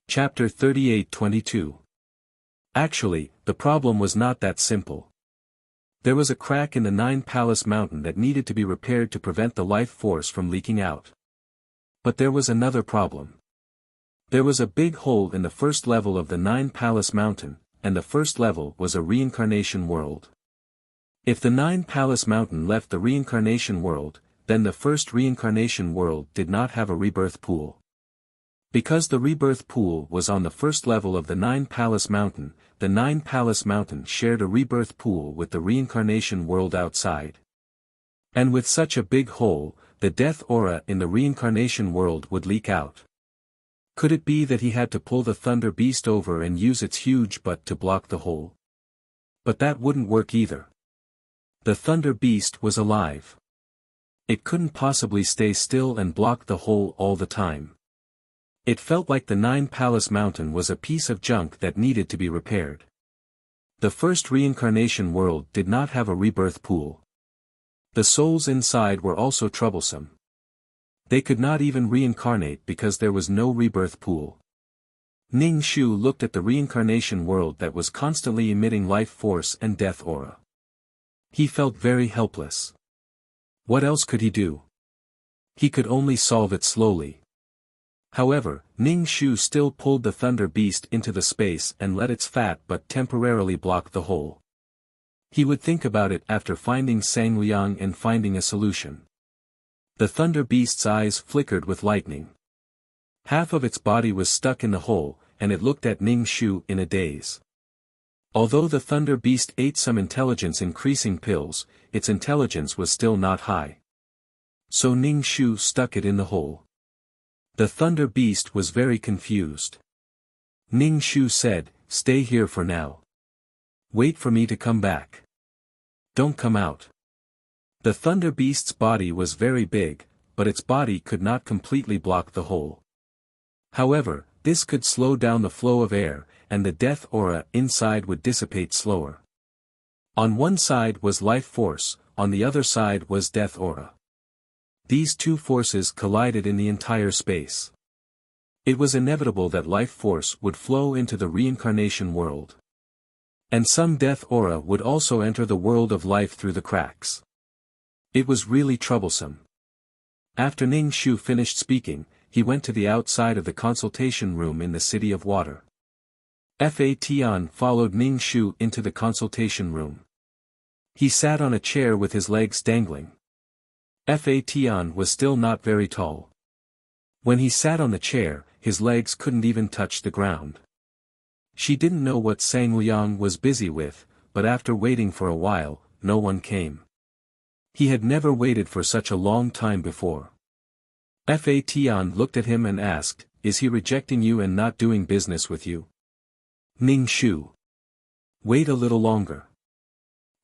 Chapter 38-22. Actually, the problem was not that simple. There was a crack in the Nine Palace Mountain that needed to be repaired to prevent the life force from leaking out. But there was another problem. There was a big hole in the first level of the Nine Palace Mountain, and the first level was a reincarnation world. If the Nine Palace Mountain left the reincarnation world, then the first reincarnation world did not have a rebirth pool. Because the rebirth pool was on the first level of the Nine Palace Mountain, the Nine Palace Mountain shared a rebirth pool with the reincarnation world outside. And with such a big hole, the death aura in the reincarnation world would leak out. Could it be that he had to pull the Thunder Beast over and use its huge butt to block the hole? But that wouldn't work either. The Thunder Beast was alive. It couldn't possibly stay still and block the hole all the time. It felt like the Nine Palace Mountain was a piece of junk that needed to be repaired. The first reincarnation world did not have a rebirth pool. The souls inside were also troublesome. They could not even reincarnate because there was no rebirth pool. Ning Shu looked at the reincarnation world that was constantly emitting life force and death aura. He felt very helpless. What else could he do? He could only solve it slowly. However, Ning Shu still pulled the Thunder Beast into the space and let its fat butt temporarily block the hole. He would think about it after finding Sang Liang and finding a solution. The Thunder Beast's eyes flickered with lightning. Half of its body was stuck in the hole, and it looked at Ning Shu in a daze. Although the Thunder Beast ate some intelligence-increasing pills, its intelligence was still not high. So Ning Shu stuck it in the hole. The Thunder Beast was very confused. Ning Shu said, "Stay here for now. Wait for me to come back. Don't come out." The Thunder Beast's body was very big, but its body could not completely block the hole. However, this could slow down the flow of air, and the death aura inside would dissipate slower. On one side was life force, on the other side was death aura. These two forces collided in the entire space. It was inevitable that life force would flow into the reincarnation world. And some death aura would also enter the world of life through the cracks. It was really troublesome. After Ning Shu finished speaking, he went to the outside of the consultation room in the City of Water. Fa Tian followed Ning Shu into the consultation room. He sat on a chair with his legs dangling. Fa Tian was still not very tall. When he sat on the chair, his legs couldn't even touch the ground. She didn't know what Sang Liang was busy with, but after waiting for a while, no one came. He had never waited for such a long time before. Fa Tian looked at him and asked, "Is he rejecting you and not doing business with you?" Ning Shu. Wait a little longer.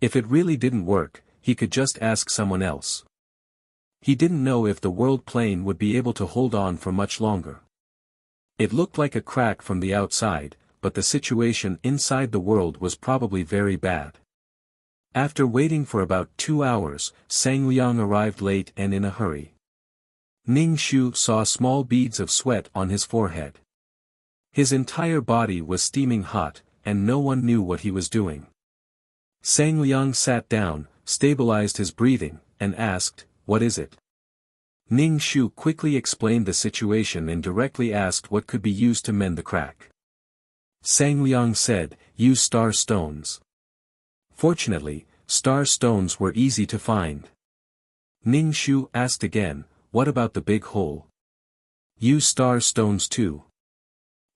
If it really didn't work, he could just ask someone else. He didn't know if the world plane would be able to hold on for much longer. It looked like a crack from the outside, but the situation inside the world was probably very bad. After waiting for about 2 hours, Sang Liang arrived late and in a hurry. Ning Shu saw small beads of sweat on his forehead. His entire body was steaming hot, and no one knew what he was doing. Sang Liang sat down, stabilized his breathing, and asked, "What is it?" Ning Shu quickly explained the situation and directly asked what could be used to mend the crack. Sang Liang said, "Use star stones." Fortunately, star stones were easy to find. Ning Shu asked again, "What about the big hole?" "Use star stones too.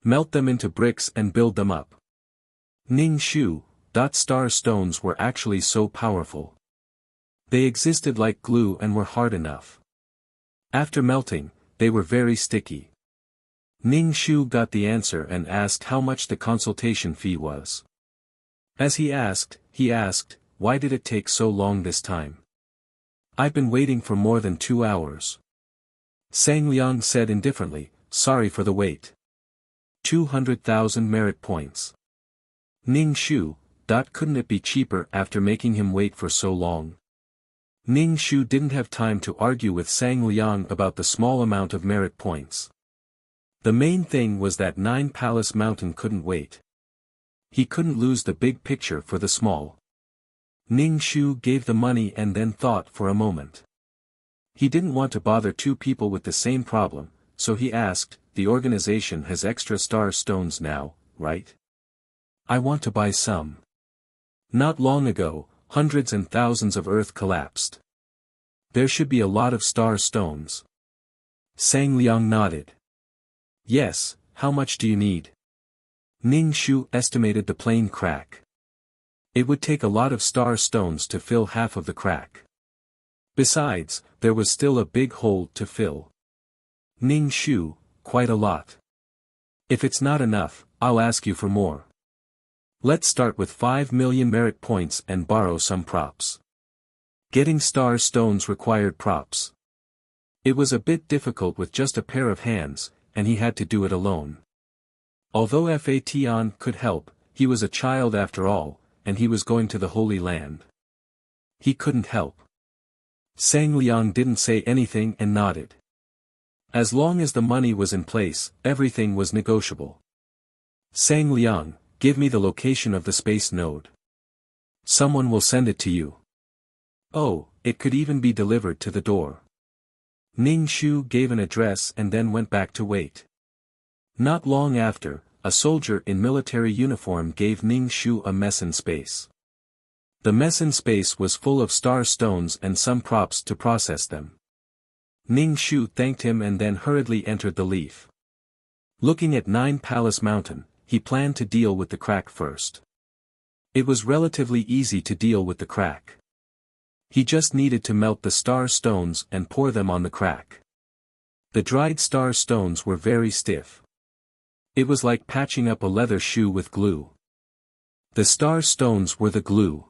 Melt them into bricks and build them up." Ning Shu, star stones were actually so powerful. They existed like glue and were hard enough. After melting, they were very sticky. Ning Shu got the answer and asked how much the consultation fee was. As he asked, "Why did it take so long this time? I've been waiting for more than 2 hours. Sang Liang said indifferently, "Sorry for the wait. 200,000 merit points." Ning Shu, couldn't it be cheaper after making him wait for so long? Ning Shu didn't have time to argue with Sang Liang about the small amount of merit points. The main thing was that 9 Palace Mountain couldn't wait. He couldn't lose the big picture for the small. Ning Shu gave the money and then thought for a moment. He didn't want to bother 2 people with the same problem, so he asked, "The organization has extra star stones now, right? I want to buy some. Not long ago, hundreds and thousands of Earth collapsed. There should be a lot of star stones." Sang Liang nodded. "Yes, how much do you need?" Ning Shu estimated the plane crack. It would take a lot of star stones to fill half of the crack. Besides, there was still a big hole to fill. Ning Shu, quite a lot. If it's not enough, I'll ask you for more. Let's start with 5 million merit points and borrow some props. Getting star stones required props. It was a bit difficult with just a pair of hands, and he had to do it alone. Although Fa Tian could help, he was a child after all, and he was going to the Holy Land. He couldn't help. Sang Liang didn't say anything and nodded. As long as the money was in place, everything was negotiable. Sang Liang, give me the location of the space node. Someone will send it to you. Oh, it could even be delivered to the door. Ning Shu gave an address and then went back to wait. Not long after, a soldier in military uniform gave Ning Shu a mess in space. The mess in space was full of star stones and some props to process them. Ning Shu thanked him and then hurriedly entered the leaf. Looking at 9 Palace Mountain, he planned to deal with the crack first. It was relatively easy to deal with the crack. He just needed to melt the star stones and pour them on the crack. The dried star stones were very stiff. It was like patching up a leather shoe with glue. The star stones were the glue.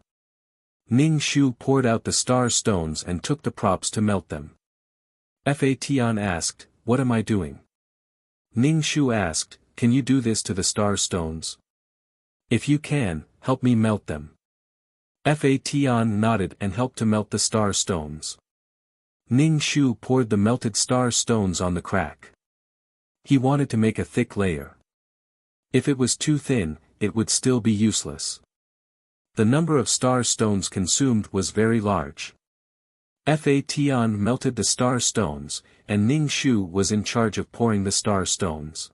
Ning Shu poured out the star stones and took the props to melt them. Fa Tian asked, "What am I doing?" Ning Shu asked, "Can you do this to the star stones? If you can, help me melt them." Fa Tian nodded and helped to melt the star stones. Ning Shu poured the melted star stones on the crack. He wanted to make a thick layer. If it was too thin, it would still be useless. The number of star stones consumed was very large. Fa Tian melted the star stones, and Ning Shu was in charge of pouring the star stones.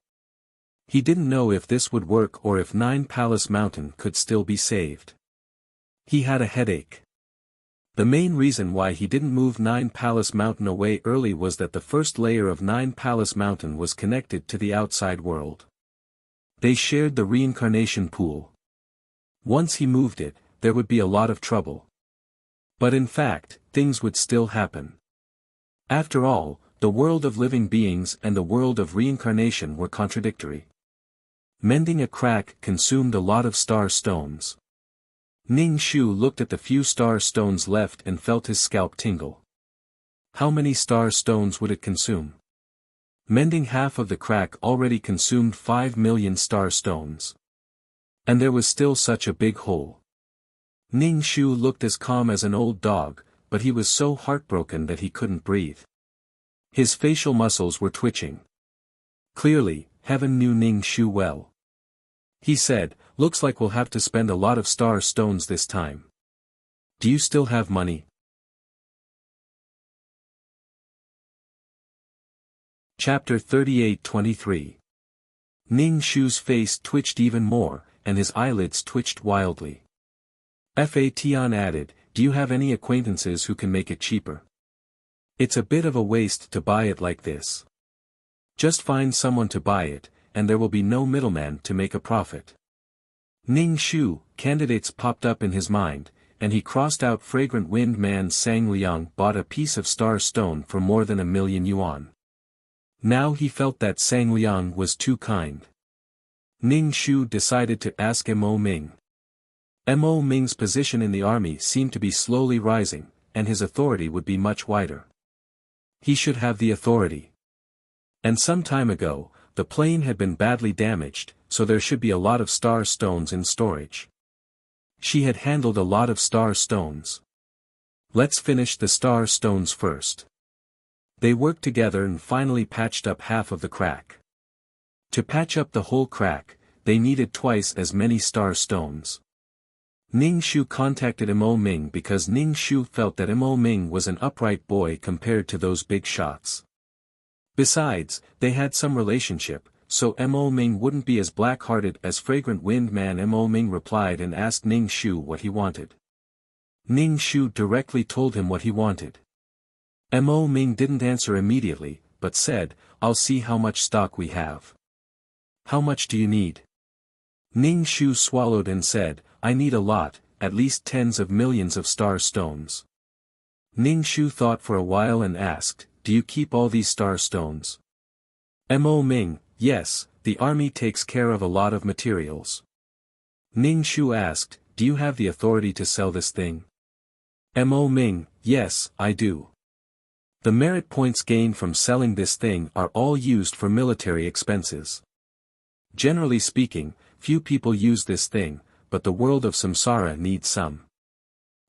He didn't know if this would work or if Nine Palace Mountain could still be saved. He had a headache. The main reason why he didn't move Nine Palace Mountain away early was that the first layer of Nine Palace Mountain was connected to the outside world. They shared the reincarnation pool. Once he moved it, there would be a lot of trouble. But in fact, things would still happen. After all, the world of living beings and the world of reincarnation were contradictory. Mending a crack consumed a lot of star stones. Ning Shu looked at the few star stones left and felt his scalp tingle. How many star stones would it consume? Mending half of the crack already consumed 5 million star stones. And there was still such a big hole. Ning Shu looked as calm as an old dog, but he was so heartbroken that he couldn't breathe. His facial muscles were twitching. Clearly, heaven knew Ning Shu well. He said, "Looks like we'll have to spend a lot of star stones this time. Do you still have money?" Chapter 38-23. Ning Shu's face twitched even more, and his eyelids twitched wildly. Fa Tian added, "Do you have any acquaintances who can make it cheaper? It's a bit of a waste to buy it like this. Just find someone to buy it, and there will be no middleman to make a profit." Ning Shu, candidates popped up in his mind, and he crossed out Fragrant Wind Man Sang Liang bought a piece of star stone for more than 1,000,000 yuan. Now he felt that Sang Liang was too kind. Ning Shu decided to ask Mo Ming. Mo Ming's position in the army seemed to be slowly rising, and his authority would be much wider. He should have the authority. And some time ago, the plane had been badly damaged, so there should be a lot of star stones in storage. She had handled a lot of star stones. Let's finish the star stones first. They worked together and finally patched up half of the crack. To patch up the whole crack, they needed twice as many star stones. Ning Shu contacted Mo Ming because Ning Shu felt that Mo Ming was an upright boy compared to those big shots. Besides, they had some relationship, so Mo Ming wouldn't be as black-hearted as Fragrant Wind Man. Mo Ming replied and asked Ning Shu what he wanted. Ning Shu directly told him what he wanted. Mo Ming didn't answer immediately, but said, "I'll see how much stock we have." "How much do you need?" Ning Shu swallowed and said, "I need a lot, at least tens of millions of star stones." Ning Shu thought for a while and asked, "Do you keep all these star stones?" Mo Ming, "Yes, the army takes care of a lot of materials." Ning Shu asked, "Do you have the authority to sell this thing?" Mo Ming, "Yes, I do. The merit points gained from selling this thing are all used for military expenses. Generally speaking, few people use this thing, but the world of samsara needs some.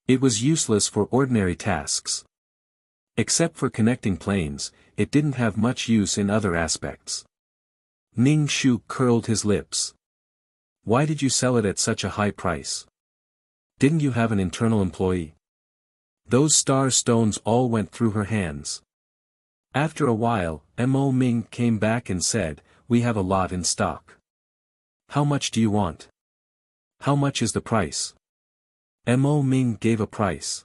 It was useless for ordinary tasks. Except for connecting planes, it didn't have much use in other aspects." Ning Shu curled his lips. "Why did you sell it at such a high price? Didn't you have an internal employee?" Those star stones all went through her hands. After a while, Mo Ming came back and said, "We have a lot in stock. How much do you want? How much is the price?" Mo Ming gave a price.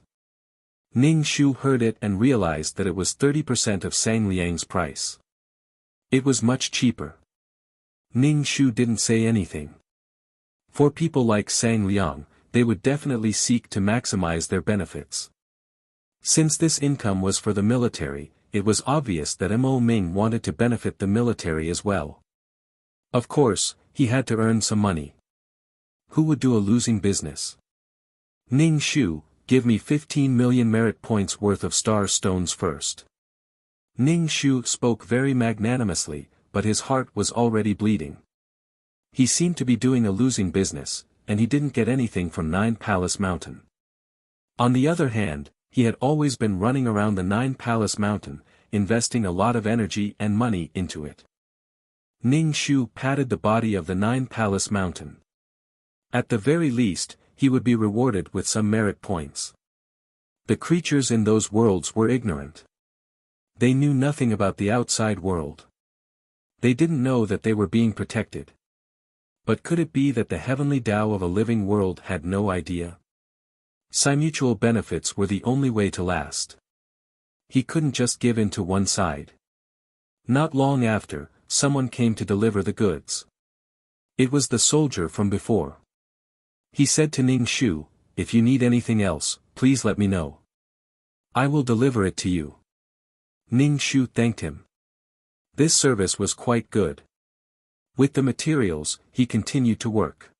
Ning Shu heard it and realized that it was 30% of Sang Liang's price. It was much cheaper. Ning Shu didn't say anything. For people like Sang Liang, they would definitely seek to maximize their benefits. Since this income was for the military, it was obvious that Mo Ming wanted to benefit the military as well. Of course, he had to earn some money. Who would do a losing business? Ning Shu, give me 15 million merit points worth of star stones first. Ning Shu spoke very magnanimously, but his heart was already bleeding. He seemed to be doing a losing business, and he didn't get anything from Nine Palace Mountain. On the other hand, he had always been running around the Nine Palace Mountain, investing a lot of energy and money into it. Ning Shu patted the body of the Nine Palace Mountain. At the very least, he would be rewarded with some merit points. The creatures in those worlds were ignorant. They knew nothing about the outside world. They didn't know that they were being protected. But could it be that the heavenly Tao of a living world had no idea? Mutual benefits were the only way to last. He couldn't just give in to one side. Not long after, someone came to deliver the goods. It was the soldier from before. He said to Ning Shu, "If you need anything else, please let me know. I will deliver it to you." Ning Shu thanked him. This service was quite good. With the materials, he continued to work.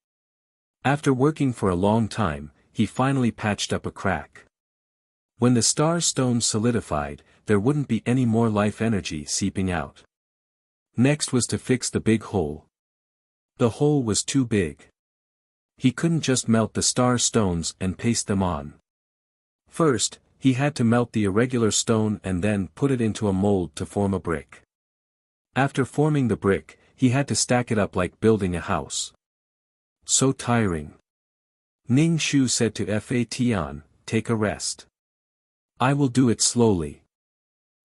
After working for a long time, he finally patched up a crack. When the star stones solidified, there wouldn't be any more life energy seeping out. Next was to fix the big hole. The hole was too big. He couldn't just melt the star stones and paste them on. First, he had to melt the irregular stone and then put it into a mold to form a brick. After forming the brick, he had to stack it up like building a house. So tiring. Ning Shu said to Fa Tian, "Take a rest. I will do it slowly."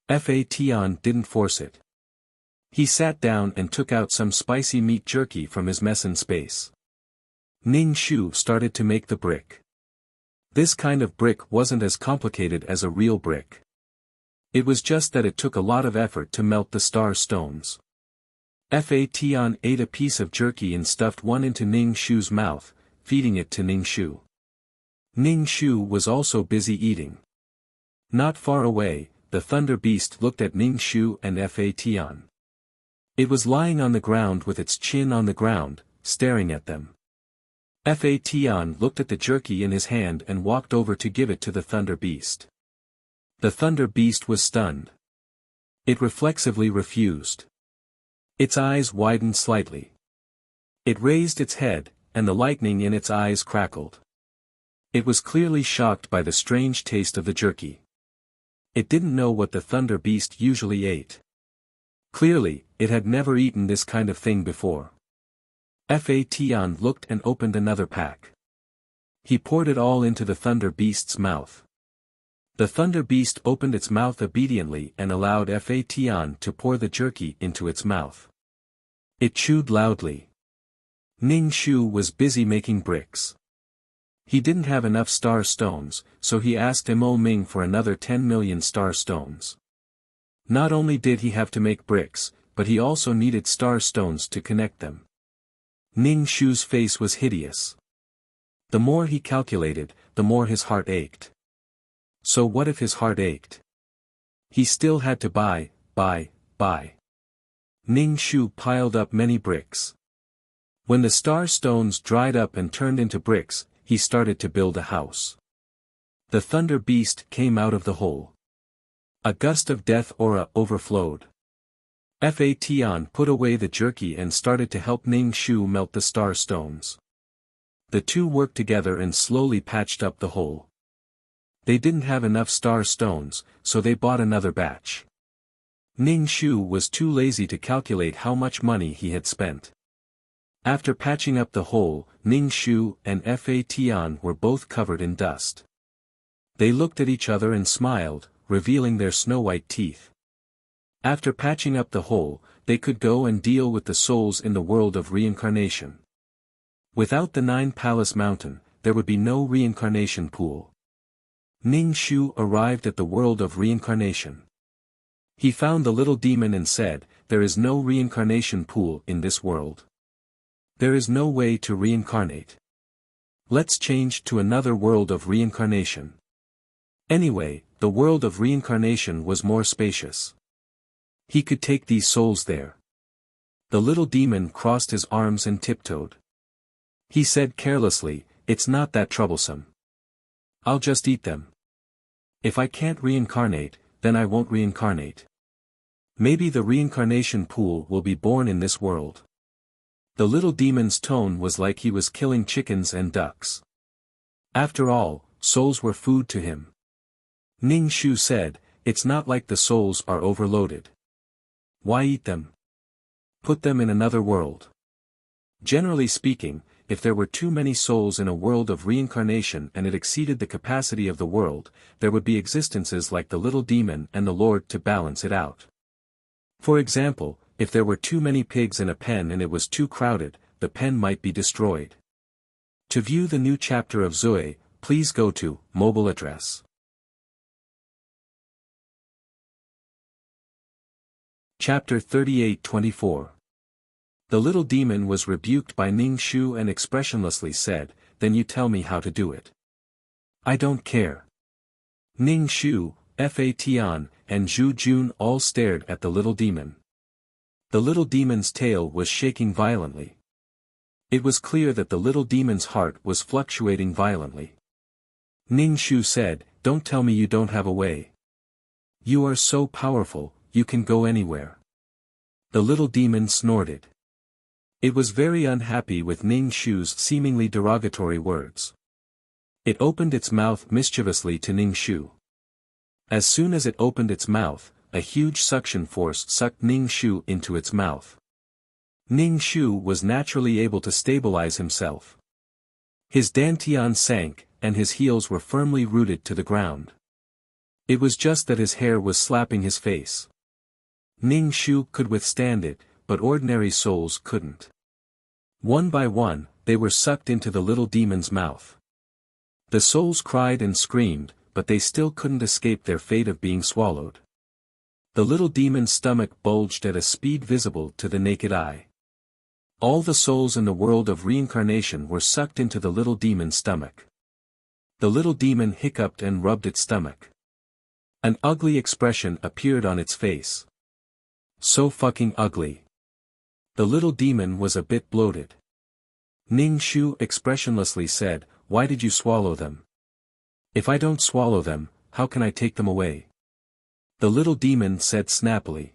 Fa Tian didn't force it. He sat down and took out some spicy meat jerky from his mesen space. Ning Shu started to make the brick. This kind of brick wasn't as complicated as a real brick. It was just that it took a lot of effort to melt the star stones. Fa Tian ate a piece of jerky and stuffed one into Ning Shu's mouth, feeding it to Ning Shu. Ning Shu was also busy eating. Not far away, the Thunder Beast looked at Ning Shu and Fa Tian. It was lying on the ground with its chin on the ground, staring at them. Fa Tian looked at the jerky in his hand and walked over to give it to the Thunder Beast. The Thunder Beast was stunned. It reflexively refused. Its eyes widened slightly. It raised its head, and the lightning in its eyes crackled. It was clearly shocked by the strange taste of the jerky. It didn't know what the Thunder Beast usually ate. Clearly, it had never eaten this kind of thing before. Fa Tian looked and opened another pack. He poured it all into the Thunder Beast's mouth. The Thunder Beast opened its mouth obediently and allowed Fa Tian to pour the jerky into its mouth. It chewed loudly. Ning Shu was busy making bricks. He didn't have enough star stones, so he asked Mo Ming for another 10 million star stones. Not only did he have to make bricks, but he also needed star stones to connect them. Ning Shu's face was hideous. The more he calculated, the more his heart ached. So what if his heart ached? He still had to buy. Ning Shu piled up many bricks. When the star stones dried up and turned into bricks, he started to build a house. The Thunder Beast came out of the hole. A gust of death aura overflowed. Fa Tian put away the jerky and started to help Ning Shu melt the star stones. The two worked together and slowly patched up the hole. They didn't have enough star stones, so they bought another batch. Ning Shu was too lazy to calculate how much money he had spent. After patching up the hole, Ning Shu and Fa Tian were both covered in dust. They looked at each other and smiled, revealing their snow-white teeth. After patching up the hole, they could go and deal with the souls in the world of reincarnation. Without the Nine Palace Mountain, there would be no reincarnation pool. Ning Shu arrived at the world of reincarnation. He found the little demon and said, "There is no reincarnation pool in this world. There is no way to reincarnate. Let's change to another world of reincarnation. Anyway, the world of reincarnation was more spacious. He could take these souls there. The little demon crossed his arms and tiptoed. He said carelessly, "It's not that troublesome. I'll just eat them. If I can't reincarnate, then I won't reincarnate. Maybe the reincarnation pool will be born in this world." The little demon's tone was like he was killing chickens and ducks. After all, souls were food to him. Ning Shu said, "It's not like the souls are overloaded. Why eat them? Put them in another world." Generally speaking, if there were too many souls in a world of reincarnation and it exceeded the capacity of the world, there would be existences like the little demon and the Lord to balance it out. For example, if there were too many pigs in a pen and it was too crowded, the pen might be destroyed. To view the new chapter of Zui, please go to mobile address. Chapter 38-24. The little demon was rebuked by Ning Shu and expressionlessly said, "Then you tell me how to do it." "I don't care." Ning Shu, Fa Tian, and Zhu Jun all stared at the little demon. The little demon's tail was shaking violently. It was clear that the little demon's heart was fluctuating violently. Ning Shu said, "Don't tell me you don't have a way. You are so powerful, you can go anywhere." The little demon snorted. It was very unhappy with Ning Shu's seemingly derogatory words. It opened its mouth mischievously to Ning Shu. As soon as it opened its mouth, a huge suction force sucked Ning Shu into its mouth. Ning Shu was naturally able to stabilize himself. His dantian sank, and his heels were firmly rooted to the ground. It was just that his hair was slapping his face. Ning Shu could withstand it, but ordinary souls couldn't. One by one, they were sucked into the little demon's mouth. The souls cried and screamed, but they still couldn't escape their fate of being swallowed. The little demon's stomach bulged at a speed visible to the naked eye. All the souls in the world of reincarnation were sucked into the little demon's stomach. The little demon hiccuped and rubbed its stomach. An ugly expression appeared on its face. So fucking ugly. The little demon was a bit bloated. Ning Shu expressionlessly said, "Why did you swallow them? If I don't swallow them, how can I take them away?" The little demon said snappily.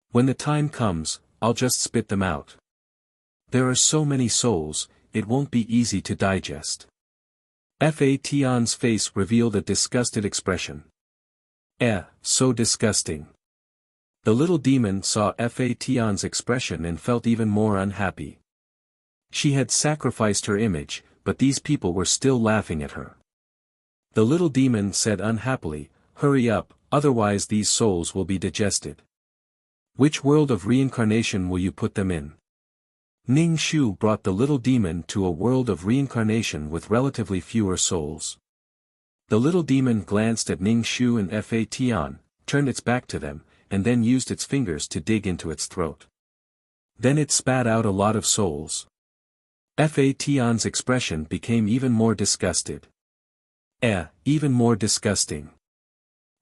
"When the time comes, I'll just spit them out. There are so many souls, it won't be easy to digest." Fa Tian's face revealed a disgusted expression. So disgusting. The little demon saw Fa Tian's expression and felt even more unhappy. She had sacrificed her image, but these people were still laughing at her. The little demon said unhappily, "Hurry up, otherwise these souls will be digested. Which world of reincarnation will you put them in?" Ning Shu brought the little demon to a world of reincarnation with relatively fewer souls. The little demon glanced at Ning Shu and Fa Tian, turned its back to them, and then used its fingers to dig into its throat. Then it spat out a lot of souls. Fa Tian's expression became even more disgusted. Even more disgusting.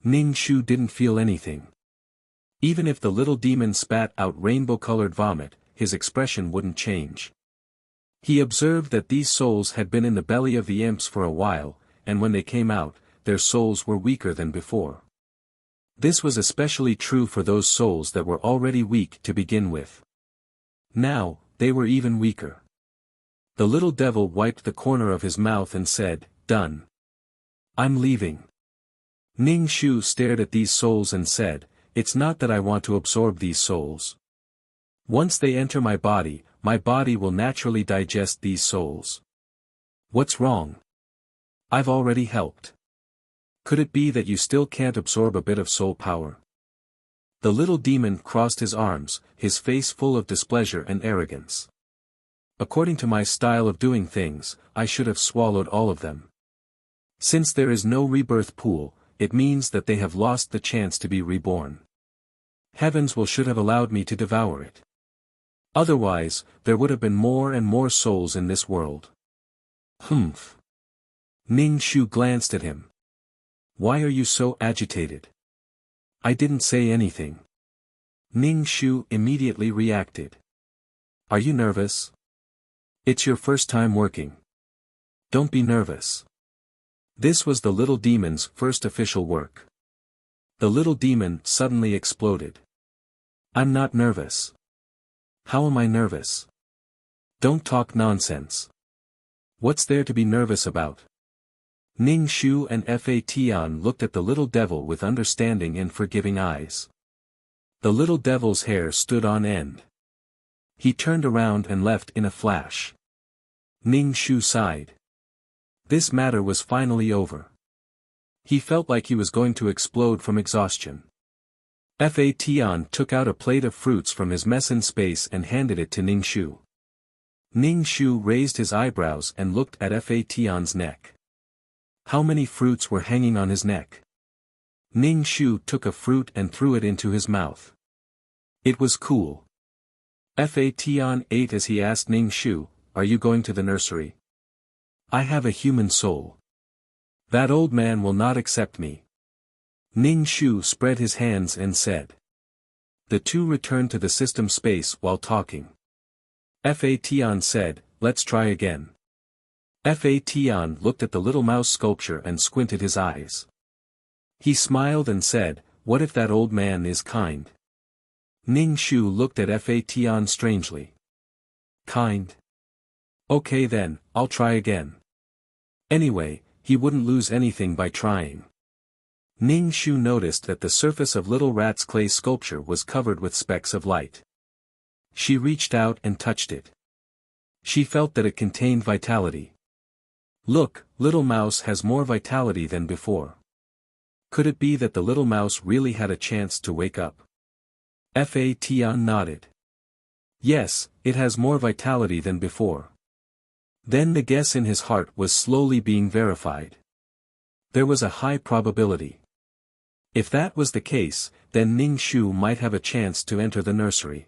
Ning Shu didn't feel anything. Even if the little demon spat out rainbow-colored vomit, his expression wouldn't change. He observed that these souls had been in the belly of the imps for a while, and when they came out, their souls were weaker than before. This was especially true for those souls that were already weak to begin with. Now, they were even weaker. The little devil wiped the corner of his mouth and said, "Done. I'm leaving." Ning Shu stared at these souls and said, "It's not that I want to absorb these souls. Once they enter my body will naturally digest these souls. What's wrong? I've already helped. Could it be that you still can't absorb a bit of soul power?" The little demon crossed his arms, his face full of displeasure and arrogance. "According to my style of doing things, I should have swallowed all of them. Since there is no rebirth pool, it means that they have lost the chance to be reborn. Heavens should have allowed me to devour it. Otherwise, there would have been more and more souls in this world." Humph. Ning Shu glanced at him. Why are you so agitated? I didn't say anything. Ning Shu immediately reacted. Are you nervous? It's your first time working. Don't be nervous. This was the little demon's first official work. The little demon suddenly exploded. I'm not nervous. How am I nervous? Don't talk nonsense. What's there to be nervous about? Ning Shu and Fa Tian looked at the little devil with understanding and forgiving eyes. The little devil's hair stood on end. He turned around and left in a flash. Ning Shu sighed. This matter was finally over. He felt like he was going to explode from exhaustion. Fa Tian took out a plate of fruits from his mess in space and handed it to Ning Shu. Ning Shu raised his eyebrows and looked at Fa Tian's neck. How many fruits were hanging on his neck? Ning Shu took a fruit and threw it into his mouth. It was cool. Fa Tian ate as he asked Ning Shu, are you going to the nursery? I have a human soul. That old man will not accept me. Ning Shu spread his hands and said. The two returned to the system space while talking. Fa Tian said, let's try again. Fa Tian looked at the little mouse sculpture and squinted his eyes. He smiled and said, what if that old man is kind? Ning Shu looked at Fa Tian strangely. Kind? Okay then, I'll try again. Anyway, he wouldn't lose anything by trying. Ning Shu noticed that the surface of little rat's clay sculpture was covered with specks of light. She reached out and touched it. She felt that it contained vitality. Look, little mouse has more vitality than before. Could it be that the little mouse really had a chance to wake up? Fa Tian nodded. Yes, it has more vitality than before. Then the guess in his heart was slowly being verified. There was a high probability. If that was the case, then Ning Shu might have a chance to enter the nursery.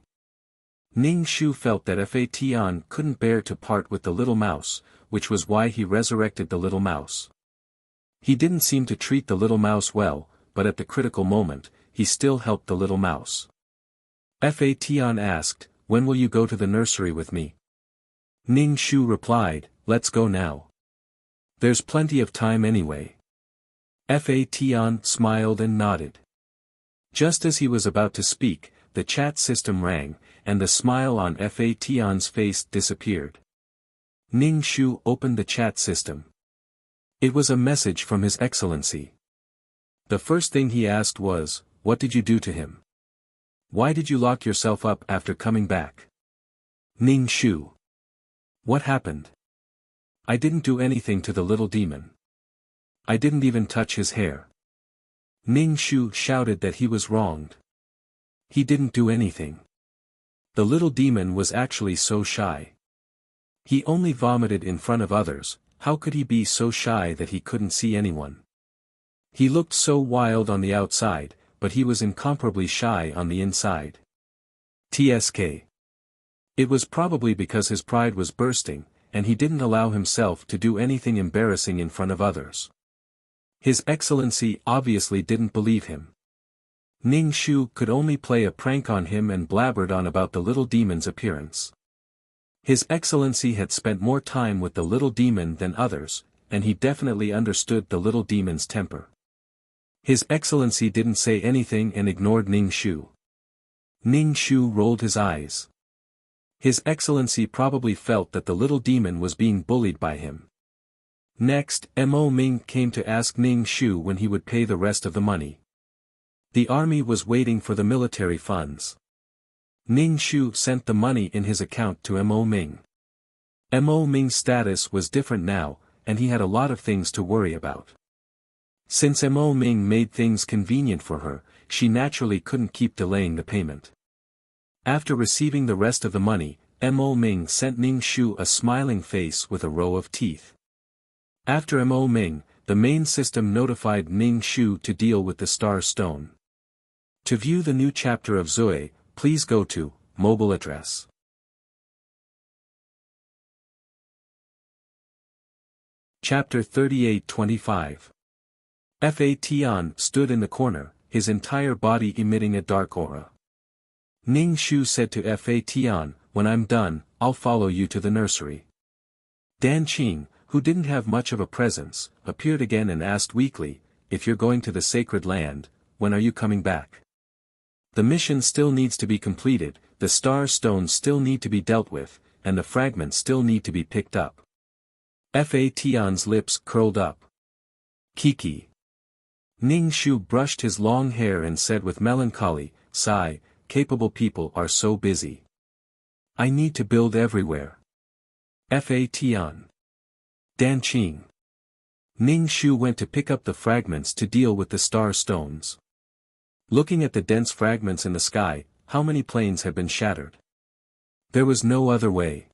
Ning Shu felt that Fa Tian couldn't bear to part with the little mouse, which was why he resurrected the little mouse. He didn't seem to treat the little mouse well, but at the critical moment, he still helped the little mouse. Fa Tian asked, when will you go to the nursery with me? Ning Shu replied, let's go now. There's plenty of time anyway. Fa Tian smiled and nodded. Just as he was about to speak, the chat system rang, and the smile on Fa Tian's face disappeared. Ning Shu opened the chat system. It was a message from His Excellency. The first thing he asked was, what did you do to him? Why did you lock yourself up after coming back? Ning Shu. What happened? I didn't do anything to the little demon. I didn't even touch his hair. Ning Shu shouted that he was wronged. He didn't do anything. The little demon was actually so shy. He only vomited in front of others, how could he be so shy that he couldn't see anyone? He looked so wild on the outside, but he was incomparably shy on the inside. TSK. It was probably because his pride was bursting, and he didn't allow himself to do anything embarrassing in front of others. His Excellency obviously didn't believe him. Ning Shu could only play a prank on him and blabbered on about the little demon's appearance. His Excellency had spent more time with the little demon than others, and he definitely understood the little demon's temper. His Excellency didn't say anything and ignored Ning Shu. Ning Shu rolled his eyes. His Excellency probably felt that the little demon was being bullied by him. Next, Mo Ming came to ask Ning Shu when he would pay the rest of the money. The army was waiting for the military funds. Ning Shu sent the money in his account to Mo Ming. Mo Ming's status was different now, and he had a lot of things to worry about. Since Mo Ming made things convenient for her, she naturally couldn't keep delaying the payment. After receiving the rest of the money, Mo Ming sent Ning Shu a smiling face with a row of teeth. After Mo Ming, the main system notified Ning Shu to deal with the Star Stone. To view the new chapter of Zoe, please go to mobile address. Chapter 38-25. Fa Tian stood in the corner, his entire body emitting a dark aura. Ning Shu said to Fa Tian, "When I'm done, I'll follow you to the nursery." Dan Qing, who didn't have much of a presence, appeared again and asked weakly, "If you're going to the sacred land, when are you coming back? The mission still needs to be completed, the star stones still need to be dealt with, and the fragments still need to be picked up." Fa Tian's lips curled up. "Kiki." Ning Shu brushed his long hair and said with melancholy sigh, "Capable people are so busy. I need to build everywhere." Fa Tian. Dan Qing. Ning Shu went to pick up the fragments to deal with the star stones. Looking at the dense fragments in the sky, how many planes had been shattered? There was no other way.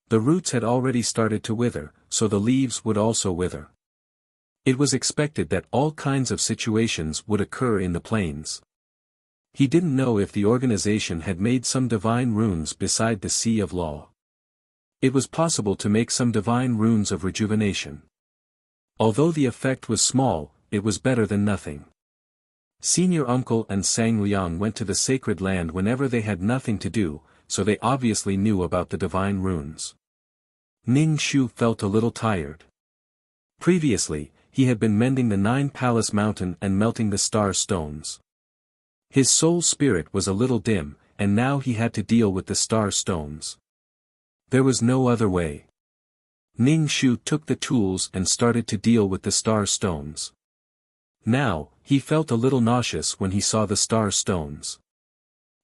The roots had already started to wither, so the leaves would also wither. It was expected that all kinds of situations would occur in the plains. He didn't know if the organization had made some divine runes beside the Sea of Law. It was possible to make some divine runes of rejuvenation. Although the effect was small, it was better than nothing. Senior Uncle and Sang Liang went to the sacred land whenever they had nothing to do, so they obviously knew about the divine runes. Ning Shu felt a little tired. Previously, he had been mending the 9-palace mountain and melting the star stones. His soul spirit was a little dim, and now he had to deal with the star stones. There was no other way. Ning Shu took the tools and started to deal with the star stones. Now, he felt a little nauseous when he saw the star stones.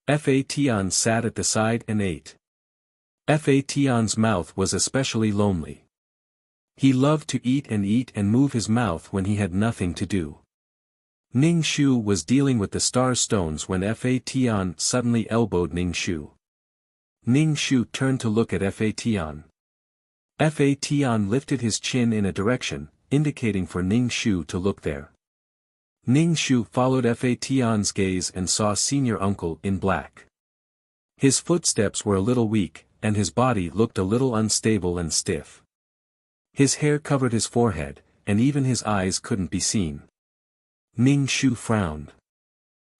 Fa Tian sat at the side and ate. Fa Tian's mouth was especially lonely. He loved to eat and move his mouth when he had nothing to do. Ning Shu was dealing with the star stones when Fa Tian suddenly elbowed Ning Shu. Ning Shu turned to look at Fa Tian. Fa Tian lifted his chin in a direction, indicating for Ning Shu to look there. Ning Shu followed Fa Tian's gaze and saw Senior Uncle in black. His footsteps were a little weak, and his body looked a little unstable and stiff. His hair covered his forehead, and even his eyes couldn't be seen. Ning Shu frowned.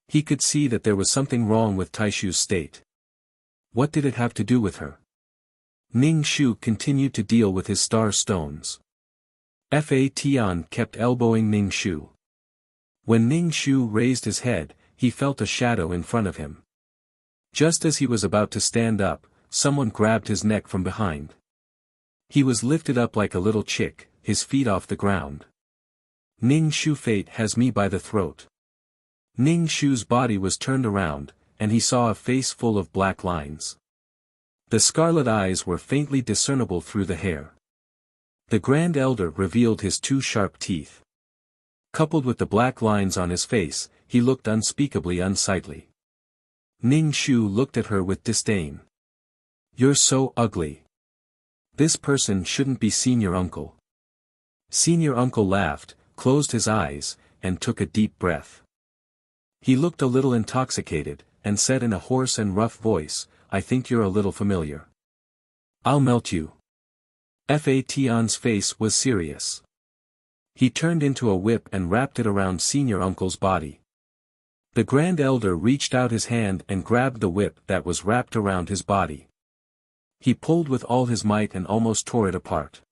He could see that there was something wrong with Taishu's state. What did it have to do with her? Ning Shu continued to deal with his star stones. Fa Tian kept elbowing Ning Shu. When Ning Shu raised his head, he felt a shadow in front of him. Just as he was about to stand up, someone grabbed his neck from behind. He was lifted up like a little chick, his feet off the ground. Ning Shu, fate has me by the throat. Ning Shu's body was turned around, and he saw a face full of black lines. The scarlet eyes were faintly discernible through the hair. The Grand Elder revealed his 2 sharp teeth. Coupled with the black lines on his face, he looked unspeakably unsightly. Ning Shu looked at her with disdain. "You're so ugly. This person shouldn't be Senior Uncle." Senior Uncle laughed, closed his eyes, and took a deep breath. He looked a little intoxicated, and said in a hoarse and rough voice, "I think you're a little familiar. I'll melt you." Fa Tian's face was serious. He turned into a whip and wrapped it around Senior Uncle's body. The Grand Elder reached out his hand and grabbed the whip that was wrapped around his body. He pulled with all his might and almost tore it apart.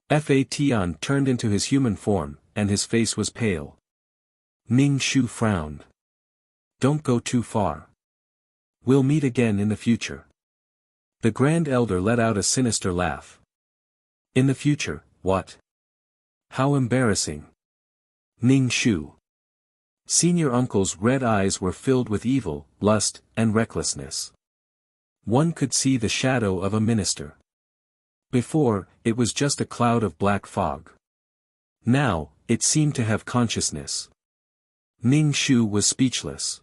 Fa Tian turned into his human form, and his face was pale. Ning Shu frowned. "Don't go too far. We'll meet again in the future." The Grand Elder let out a sinister laugh. "In the future, what? How embarrassing." Ning Shu. Senior Uncle's red eyes were filled with evil, lust, and recklessness. One could see the shadow of a minister. Before, it was just a cloud of black fog. Now, it seemed to have consciousness. Ning Shu was speechless.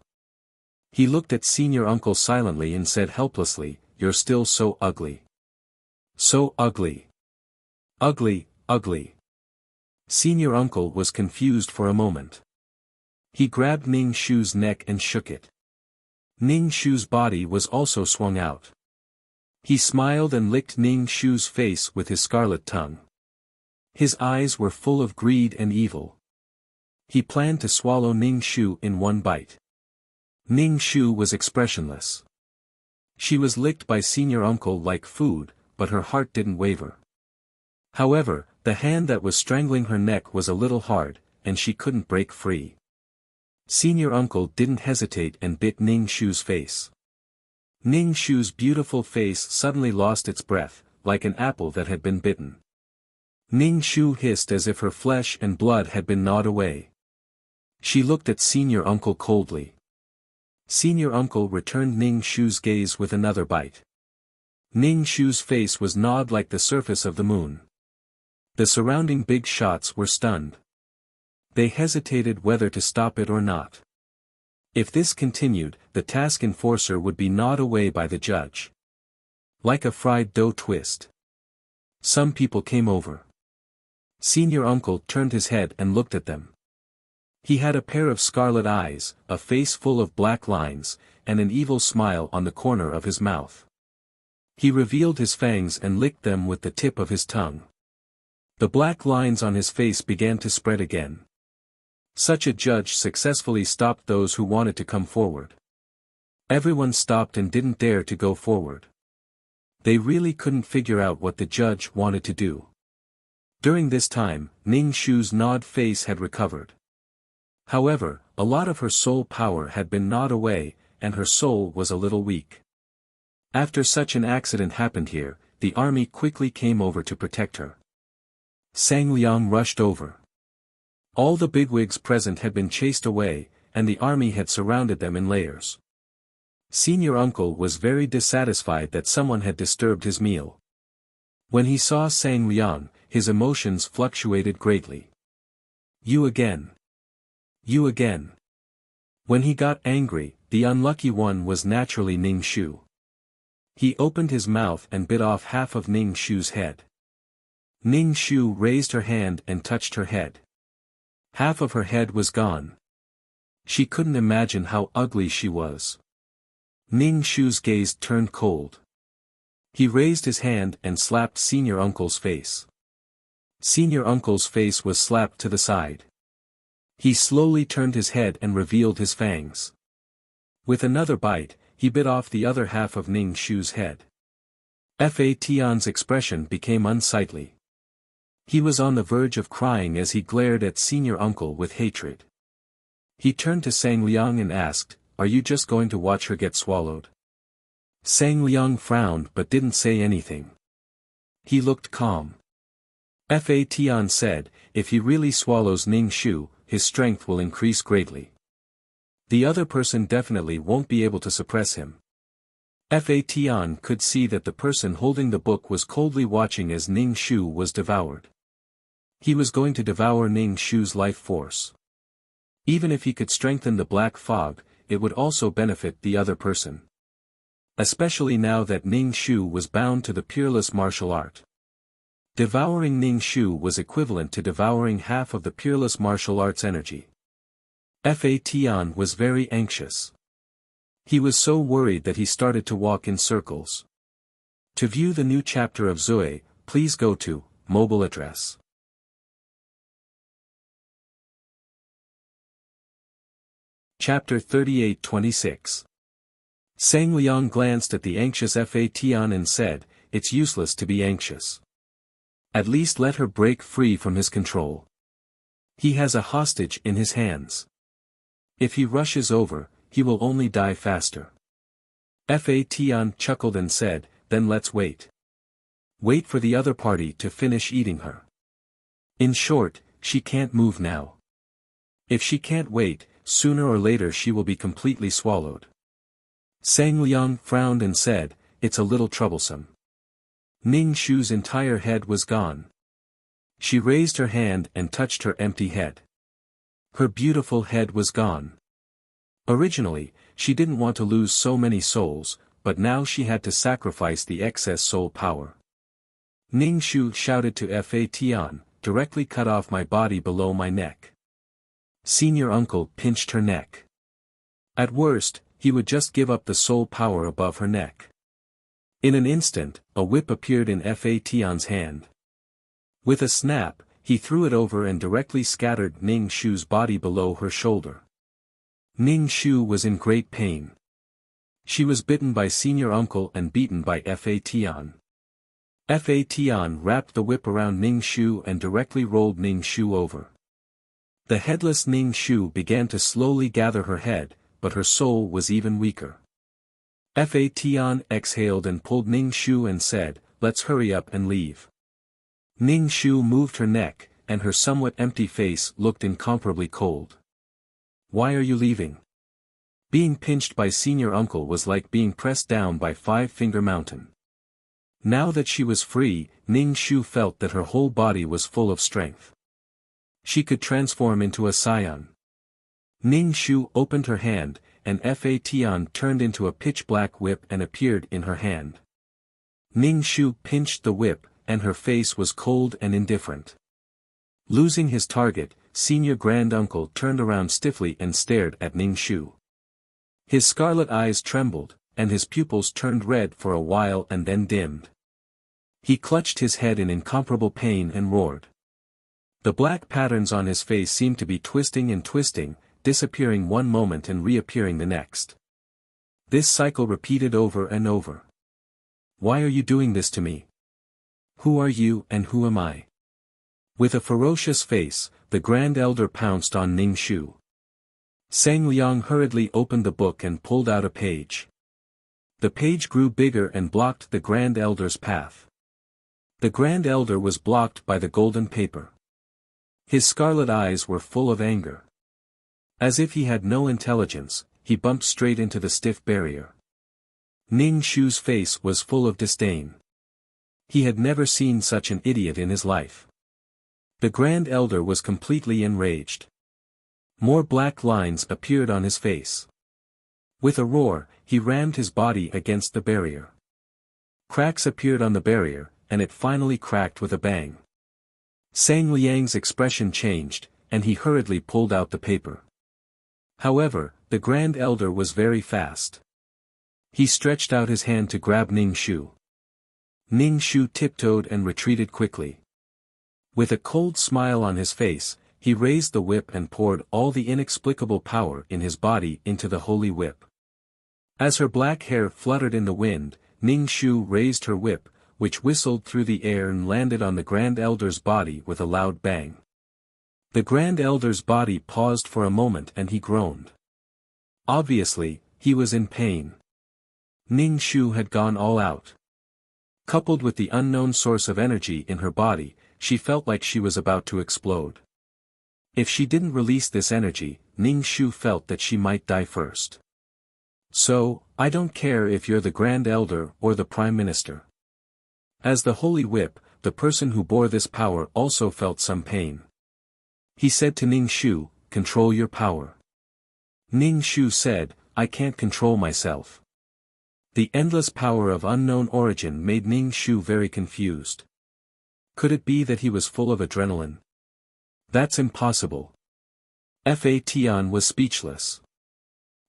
He looked at Senior Uncle silently and said helplessly, "You're still so ugly. So ugly. Ugly, ugly." Senior Uncle was confused for a moment. He grabbed Ning Shu's neck and shook it. Ning Shu's body was also swung out. He smiled and licked Ning Shu's face with his scarlet tongue. His eyes were full of greed and evil. He planned to swallow Ning Shu in one bite. Ning Shu was expressionless. She was licked by senior uncle like food, but her heart didn't waver. However, the hand that was strangling her neck was a little hard, and she couldn't break free. Senior uncle didn't hesitate and bit Ning Shu's face. Ning Shu's beautiful face suddenly lost its breath, like an apple that had been bitten. Ning Shu hissed as if her flesh and blood had been gnawed away. She looked at senior uncle coldly. Senior uncle returned Ning Shu's gaze with another bite. Ning Shu's face was gnawed like the surface of the moon. The surrounding big shots were stunned. They hesitated whether to stop it or not. If this continued, the task enforcer would be gnawed away by the judge. Like a fried dough twist. Some people came over. Senior uncle turned his head and looked at them. He had a pair of scarlet eyes, a face full of black lines, and an evil smile on the corner of his mouth. He revealed his fangs and licked them with the tip of his tongue. The black lines on his face began to spread again. Such a judge successfully stopped those who wanted to come forward. Everyone stopped and didn't dare to go forward. They really couldn't figure out what the judge wanted to do. During this time, Ning Shu's gnawed face had recovered. However, a lot of her soul power had been gnawed away, and her soul was a little weak. After such an accident happened here, the army quickly came over to protect her. Sang Liang rushed over. All the bigwigs present had been chased away, and the army had surrounded them in layers. Senior uncle was very dissatisfied that someone had disturbed his meal. When he saw Sang Liang, his emotions fluctuated greatly. You again. You again. When he got angry, the unlucky one was naturally Ning Shu. He opened his mouth and bit off half of Ning Shu's head. Ning Shu raised her hand and touched her head. Half of her head was gone. She couldn't imagine how ugly she was. Ning Shu's gaze turned cold. He raised his hand and slapped senior uncle's face. Senior uncle's face was slapped to the side. He slowly turned his head and revealed his fangs. With another bite, he bit off the other half of Ning Shu's head. Fa Tian's expression became unsightly. He was on the verge of crying as he glared at senior uncle with hatred. He turned to Sang Liang and asked, "Are you just going to watch her get swallowed?" Sang Liang frowned but didn't say anything. He looked calm. Fa Tian said, "If he really swallows Ning Shu, his strength will increase greatly. The other person definitely won't be able to suppress him." Fa Tian could see that the person holding the book was coldly watching as Ning Shu was devoured. He was going to devour Ning Shu's life force. Even if he could strengthen the black fog, it would also benefit the other person. Especially now that Ning Shu was bound to the peerless martial art. Devouring Ning Shu was equivalent to devouring half of the peerless martial arts energy. Fa Tian was very anxious. He was so worried that he started to walk in circles. To view the new chapter of Zui, please go to mobile address. Chapter 38-26. Sang Liang glanced at the anxious Fa Tian and said, "It's useless to be anxious. At least let her break free from his control. He has a hostage in his hands. If he rushes over, he will only die faster." Fa Tian chuckled and said, "Then let's wait. Wait for the other party to finish eating her. In short, she can't move now. If she can't wait, sooner or later she will be completely swallowed." Sang Liang frowned and said, "It's a little troublesome." Ning Shu's entire head was gone. She raised her hand and touched her empty head. Her beautiful head was gone. Originally, she didn't want to lose so many souls, but now she had to sacrifice the excess soul power. Ning Shu shouted to Fa Tian, "Directly cut off my body below my neck." Senior uncle pinched her neck. At worst, he would just give up the soul power above her neck. In an instant, a whip appeared in Fa Tian's hand. With a snap, he threw it over and directly scattered Ning Shu's body below her shoulder. Ning Shu was in great pain. She was bitten by senior uncle and beaten by Fa Tian. Fa Tian wrapped the whip around Ning Shu and directly rolled Ning Shu over. The headless Ning Shu began to slowly gather her head, but her soul was even weaker. Fa Tian exhaled and pulled Ning Shu and said, "Let's hurry up and leave." Ning Shu moved her neck, and her somewhat empty face looked incomparably cold. "Why are you leaving?" Being pinched by senior uncle was like being pressed down by Five-Finger Mountain. Now that she was free, Ning Shu felt that her whole body was full of strength. She could transform into a scion. Ning Shu opened her hand, and Fa Tian turned into a pitch-black whip and appeared in her hand. Ning Shu pinched the whip, and her face was cold and indifferent. Losing his target, senior grand-uncle turned around stiffly and stared at Ning Shu. His scarlet eyes trembled, and his pupils turned red for a while and then dimmed. He clutched his head in incomparable pain and roared. The black patterns on his face seemed to be twisting and twisting, disappearing one moment and reappearing the next. This cycle repeated over and over. "Why are you doing this to me? Who are you and who am I?" With a ferocious face, the Grand Elder pounced on Ning Shu. Sang Liang hurriedly opened the book and pulled out a page. The page grew bigger and blocked the Grand Elder's path. The Grand Elder was blocked by the golden paper. His scarlet eyes were full of anger. As if he had no intelligence, he bumped straight into the stiff barrier. Ning Shu's face was full of disdain. He had never seen such an idiot in his life. The Grand Elder was completely enraged. More black lines appeared on his face. With a roar, he rammed his body against the barrier. Cracks appeared on the barrier, and it finally cracked with a bang. Sang Liang's expression changed, and he hurriedly pulled out the paper. However, the Grand Elder was very fast. He stretched out his hand to grab Ning Shu. Ning Shu tiptoed and retreated quickly. With a cold smile on his face, he raised the whip and poured all the inexplicable power in his body into the holy whip. As her black hair fluttered in the wind, Ning Shu raised her whip, which whistled through the air and landed on the Grand Elder's body with a loud bang. The Grand Elder's body paused for a moment and he groaned. Obviously, he was in pain. Ning Shu had gone all out. Coupled with the unknown source of energy in her body, she felt like she was about to explode. If she didn't release this energy, Ning Shu felt that she might die first. "So, I don't care if you're the Grand Elder or the Prime Minister." As the Holy Whip, the person who bore this power also felt some pain. He said to Ning Shu, "Control your power." Ning Shu said, "I can't control myself." The endless power of unknown origin made Ning Shu very confused. Could it be that he was full of adrenaline? That's impossible. Fa Tian was speechless.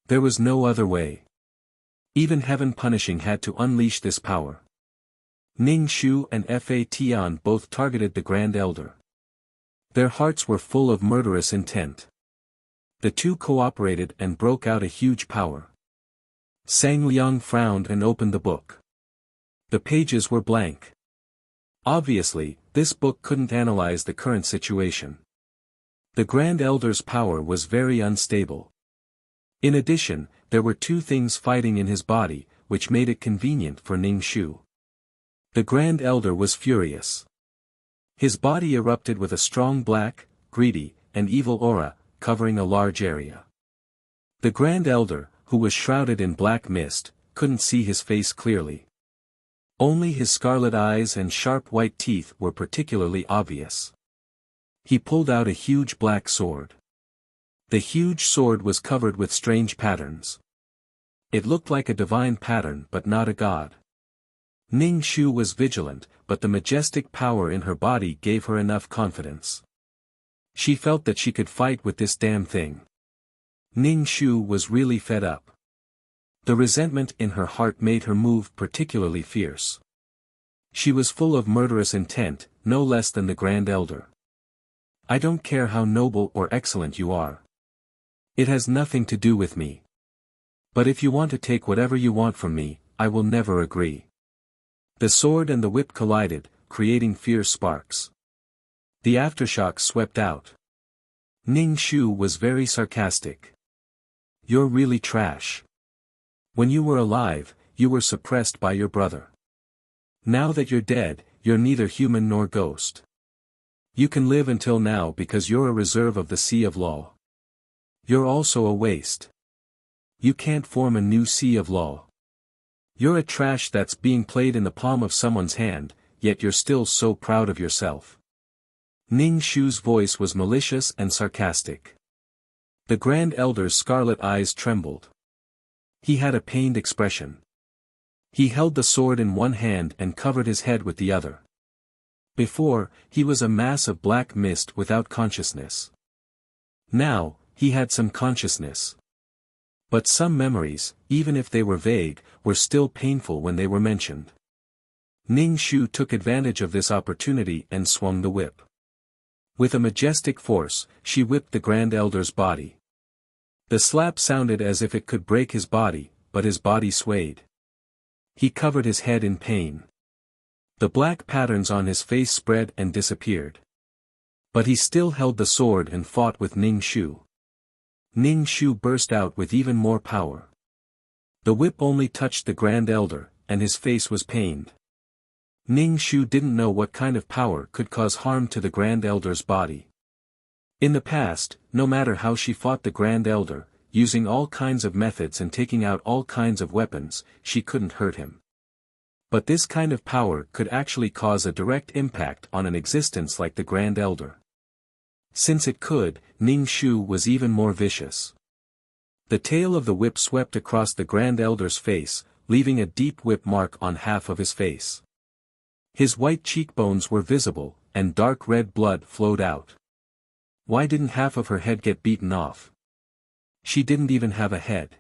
There was no other way. Even Heaven Punishing had to unleash this power. Ning Shu and Fa Tian both targeted the Grand Elder. Their hearts were full of murderous intent. The two cooperated and broke out a huge power. Sang Liang frowned and opened the book. The pages were blank. Obviously, this book couldn't analyze the current situation. The Grand Elder's power was very unstable. In addition, there were two things fighting in his body, which made it convenient for Ning Shu. The Grand Elder was furious. His body erupted with a strong black, greedy, and evil aura, covering a large area. The Grand Elder, who was shrouded in black mist, couldn't see his face clearly. Only his scarlet eyes and sharp white teeth were particularly obvious. He pulled out a huge black sword. The huge sword was covered with strange patterns. It looked like a divine pattern but not a god. Ning Shu was vigilant, but the majestic power in her body gave her enough confidence. She felt that she could fight with this damn thing. Ning Shu was really fed up. The resentment in her heart made her move particularly fierce. She was full of murderous intent, no less than the Grand Elder. I don't care how noble or excellent you are. It has nothing to do with me. But if you want to take whatever you want from me, I will never agree. The sword and the whip collided, creating fierce sparks. The aftershock swept out. Ning Shu was very sarcastic. You're really trash. When you were alive, you were suppressed by your brother. Now that you're dead, you're neither human nor ghost. You can live until now because you're a reserve of the Sea of Law. You're also a waste. You can't form a new Sea of Law. You're a trash that's being played in the palm of someone's hand, yet you're still so proud of yourself. Ning Shu's voice was malicious and sarcastic. The Grand Elder's scarlet eyes trembled. He had a pained expression. He held the sword in one hand and covered his head with the other. Before, he was a mass of black mist without consciousness. Now, he had some consciousness. But some memories, even if they were vague, were still painful when they were mentioned. Ning Shu took advantage of this opportunity and swung the whip. With a majestic force, she whipped the Grand Elder's body. The slap sounded as if it could break his body, but his body swayed. He covered his head in pain. The black patterns on his face spread and disappeared. But he still held the sword and fought with Ning Shu. Ning Shu burst out with even more power. The whip only touched the Grand Elder, and his face was pained. Ning Shu didn't know what kind of power could cause harm to the Grand Elder's body. In the past, no matter how she fought the Grand Elder, using all kinds of methods and taking out all kinds of weapons, she couldn't hurt him. But this kind of power could actually cause a direct impact on an existence like the Grand Elder. Since it could, Ning Shu was even more vicious. The tail of the whip swept across the Grand Elder's face, leaving a deep whip mark on half of his face. His white cheekbones were visible, and dark red blood flowed out. Why didn't half of her head get beaten off? She didn't even have a head.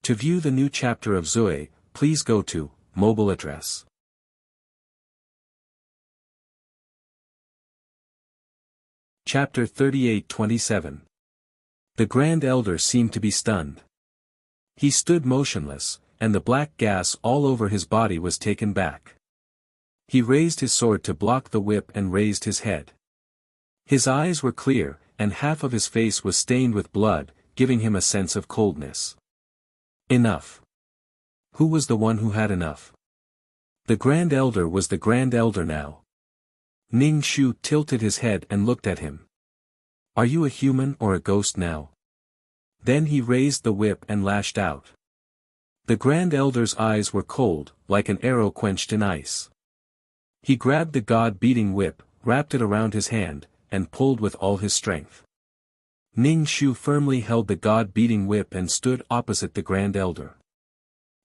To view the new chapter of Zui, please go to mobile address. Chapter 38-27. The Grand Elder seemed to be stunned. He stood motionless, and the black gas all over his body was taken back. He raised his sword to block the whip and raised his head. His eyes were clear, and half of his face was stained with blood, giving him a sense of coldness. Enough. Who was the one who had enough? The Grand Elder was the Grand Elder now. Ning Shu tilted his head and looked at him. Are you a human or a ghost now? Then he raised the whip and lashed out. The Grand Elder's eyes were cold, like an arrow quenched in ice. He grabbed the god-beating whip, wrapped it around his hand, and pulled with all his strength. Ning Shu firmly held the god-beating whip and stood opposite the Grand Elder.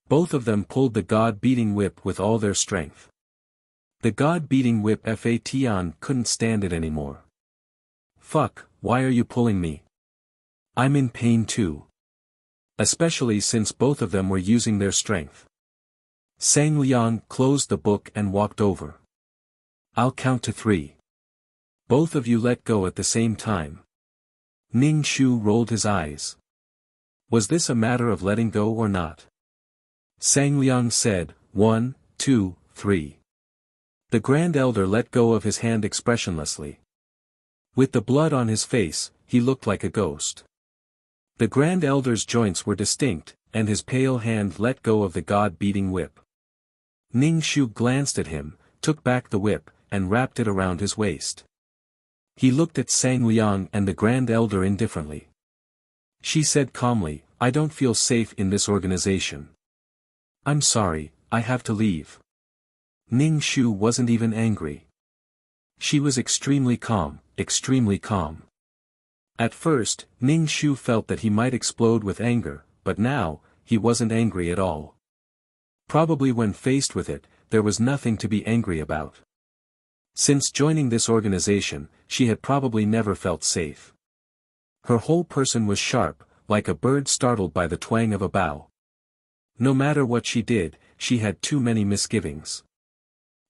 Both of them pulled the god-beating whip with all their strength. The god-beating whip Fatan couldn't stand it anymore. Fuck, why are you pulling me? I'm in pain too. Especially since both of them were using their strength. Sang Liang closed the book and walked over. I'll count to 3. Both of you let go at the same time. Ning Shu rolled his eyes. Was this a matter of letting go or not? Sang Liang said, 1, 2, 3. The Grand Elder let go of his hand expressionlessly. With the blood on his face, he looked like a ghost. The Grand Elder's joints were distinct, and his pale hand let go of the god-beating whip. Ning Shu glanced at him, took back the whip, and wrapped it around his waist. He looked at Sang Liang and the Grand Elder indifferently. She said calmly, I don't feel safe in this organization. I'm sorry, I have to leave. Ning Shu wasn't even angry. She was extremely calm, extremely calm. At first, Ning Shu felt that he might explode with anger, but now, he wasn't angry at all. Probably when faced with it, there was nothing to be angry about. Since joining this organization, she had probably never felt safe. Her whole person was sharp, like a bird startled by the twang of a bow. No matter what she did, she had too many misgivings.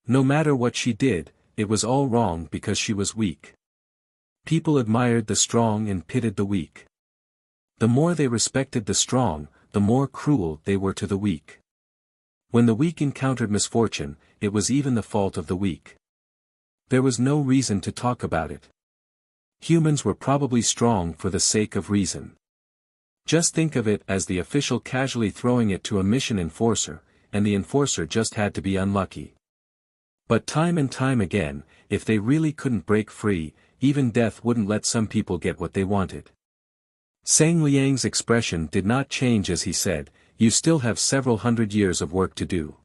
No matter what she did, it was all wrong because she was weak. People admired the strong and pitied the weak. The more they respected the strong, the more cruel they were to the weak. When the weak encountered misfortune, it was even the fault of the weak. There was no reason to talk about it. Humans were probably strong for the sake of reason. Just think of it as the official casually throwing it to a mission enforcer, and the enforcer just had to be unlucky. But time and time again, if they really couldn't break free, even death wouldn't let some people get what they wanted. Sang Liang's expression did not change as he said, "You still have several hundred years of work to do.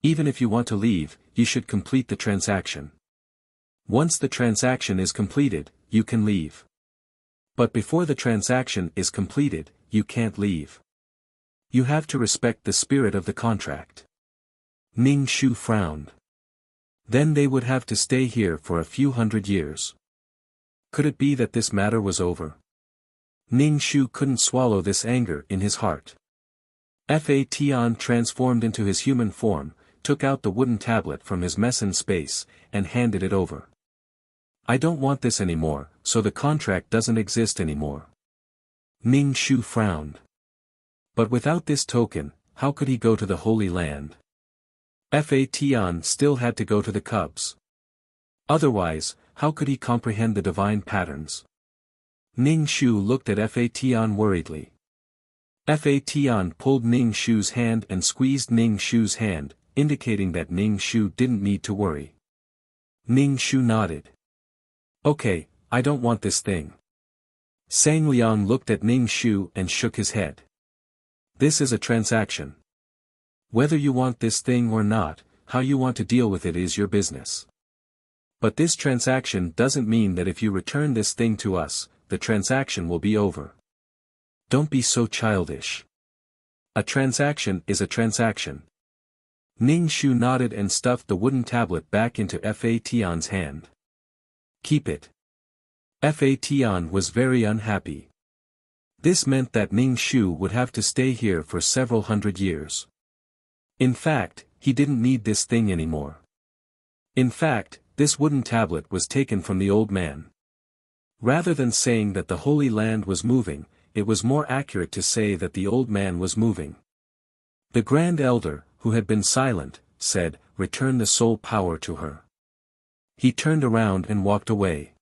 Even if you want to leave, you should complete the transaction. Once the transaction is completed, you can leave. But before the transaction is completed, you can't leave. You have to respect the spirit of the contract." Ning Shu frowned. Then they would have to stay here for a few hundred years. Could it be that this matter was over? Ning Shu couldn't swallow this anger in his heart. Fa Tian transformed into his human form, took out the wooden tablet from his Messen space, and handed it over. "I don't want this anymore, so the contract doesn't exist anymore." Ning Shu frowned. But without this token, how could he go to the Holy Land? Fa Tian still had to go to the Cubs. Otherwise, how could he comprehend the divine patterns? Ning Shu looked at Fa Tian worriedly. Fa Tian pulled Ning Shu's hand and squeezed Ning Shu's hand, indicating that Ning Shu didn't need to worry. Ning Shu nodded. "Okay, I don't want this thing." Sang Liang looked at Ning Shu and shook his head. "This is a transaction. Whether you want this thing or not, how you want to deal with it is your business. But this transaction doesn't mean that if you return this thing to us, the transaction will be over. Don't be so childish. A transaction is a transaction." Ning Shu nodded and stuffed the wooden tablet back into Fa Tian's hand. "Keep it." Fa Tian was very unhappy. This meant that Ning Shu would have to stay here for several hundred years. In fact, he didn't need this thing anymore. In fact, this wooden tablet was taken from the old man. Rather than saying that the Holy Land was moving, it was more accurate to say that the old man was moving. The Grand Elder, who had been silent, said, "Return the soul power to her." He turned around and walked away.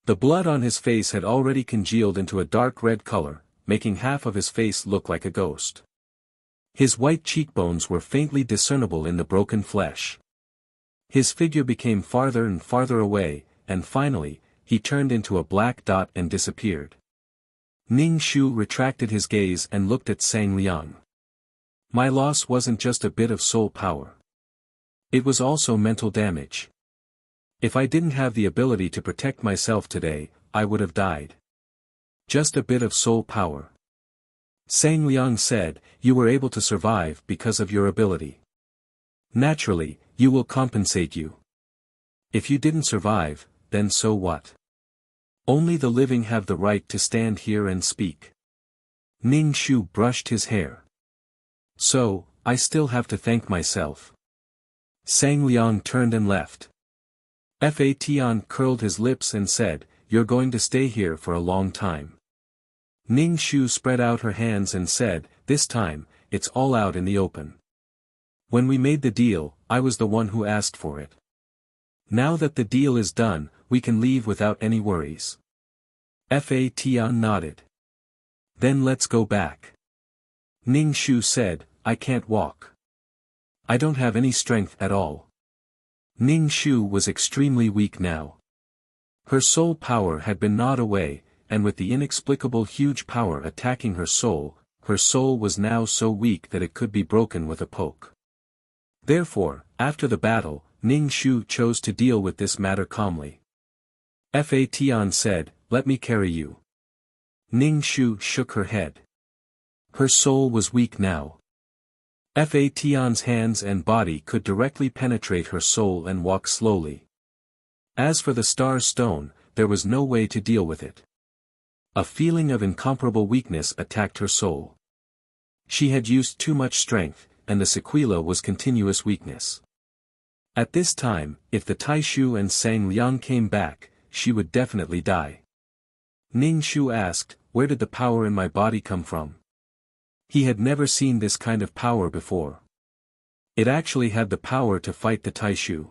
The blood on his face had already congealed into a dark red color, making half of his face look like a ghost. His white cheekbones were faintly discernible in the broken flesh. His figure became farther and farther away, and finally, he turned into a black dot and disappeared. Ning Shu retracted his gaze and looked at Sang Liang. "My loss wasn't just a bit of soul power. It was also mental damage. If I didn't have the ability to protect myself today, I would have died. Just a bit of soul power." Sang Liang said, "You were able to survive because of your ability. Naturally, you will compensate you. If you didn't survive, then so what? Only the living have the right to stand here and speak." Ning Shu brushed his hair. "So, I still have to thank myself." Sang Liang turned and left. Fa Tian curled his lips and said, "You're going to stay here for a long time." Ning Shu spread out her hands and said, "This time, it's all out in the open. When we made the deal, I was the one who asked for it. Now that the deal is done, we can leave without any worries." Fa Tian nodded. "Then let's go back." Ning Shu said, "I can't walk. I don't have any strength at all." Ning Shu was extremely weak now. Her soul power had been gnawed away, and with the inexplicable huge power attacking her soul was now so weak that it could be broken with a poke. Therefore, after the battle, Ning Shu chose to deal with this matter calmly. Fa Tian said, "Let me carry you." Ning Shu shook her head. Her soul was weak now. Fa Tian's hands and body could directly penetrate her soul and walk slowly. As for the star stone, there was no way to deal with it. A feeling of incomparable weakness attacked her soul. She had used too much strength, and the sequela was continuous weakness. At this time, if the Taishu and Sang Liang came back, she would definitely die. Ning Shu asked, where did the power in my body come from? He had never seen this kind of power before. It actually had the power to fight the Taishu.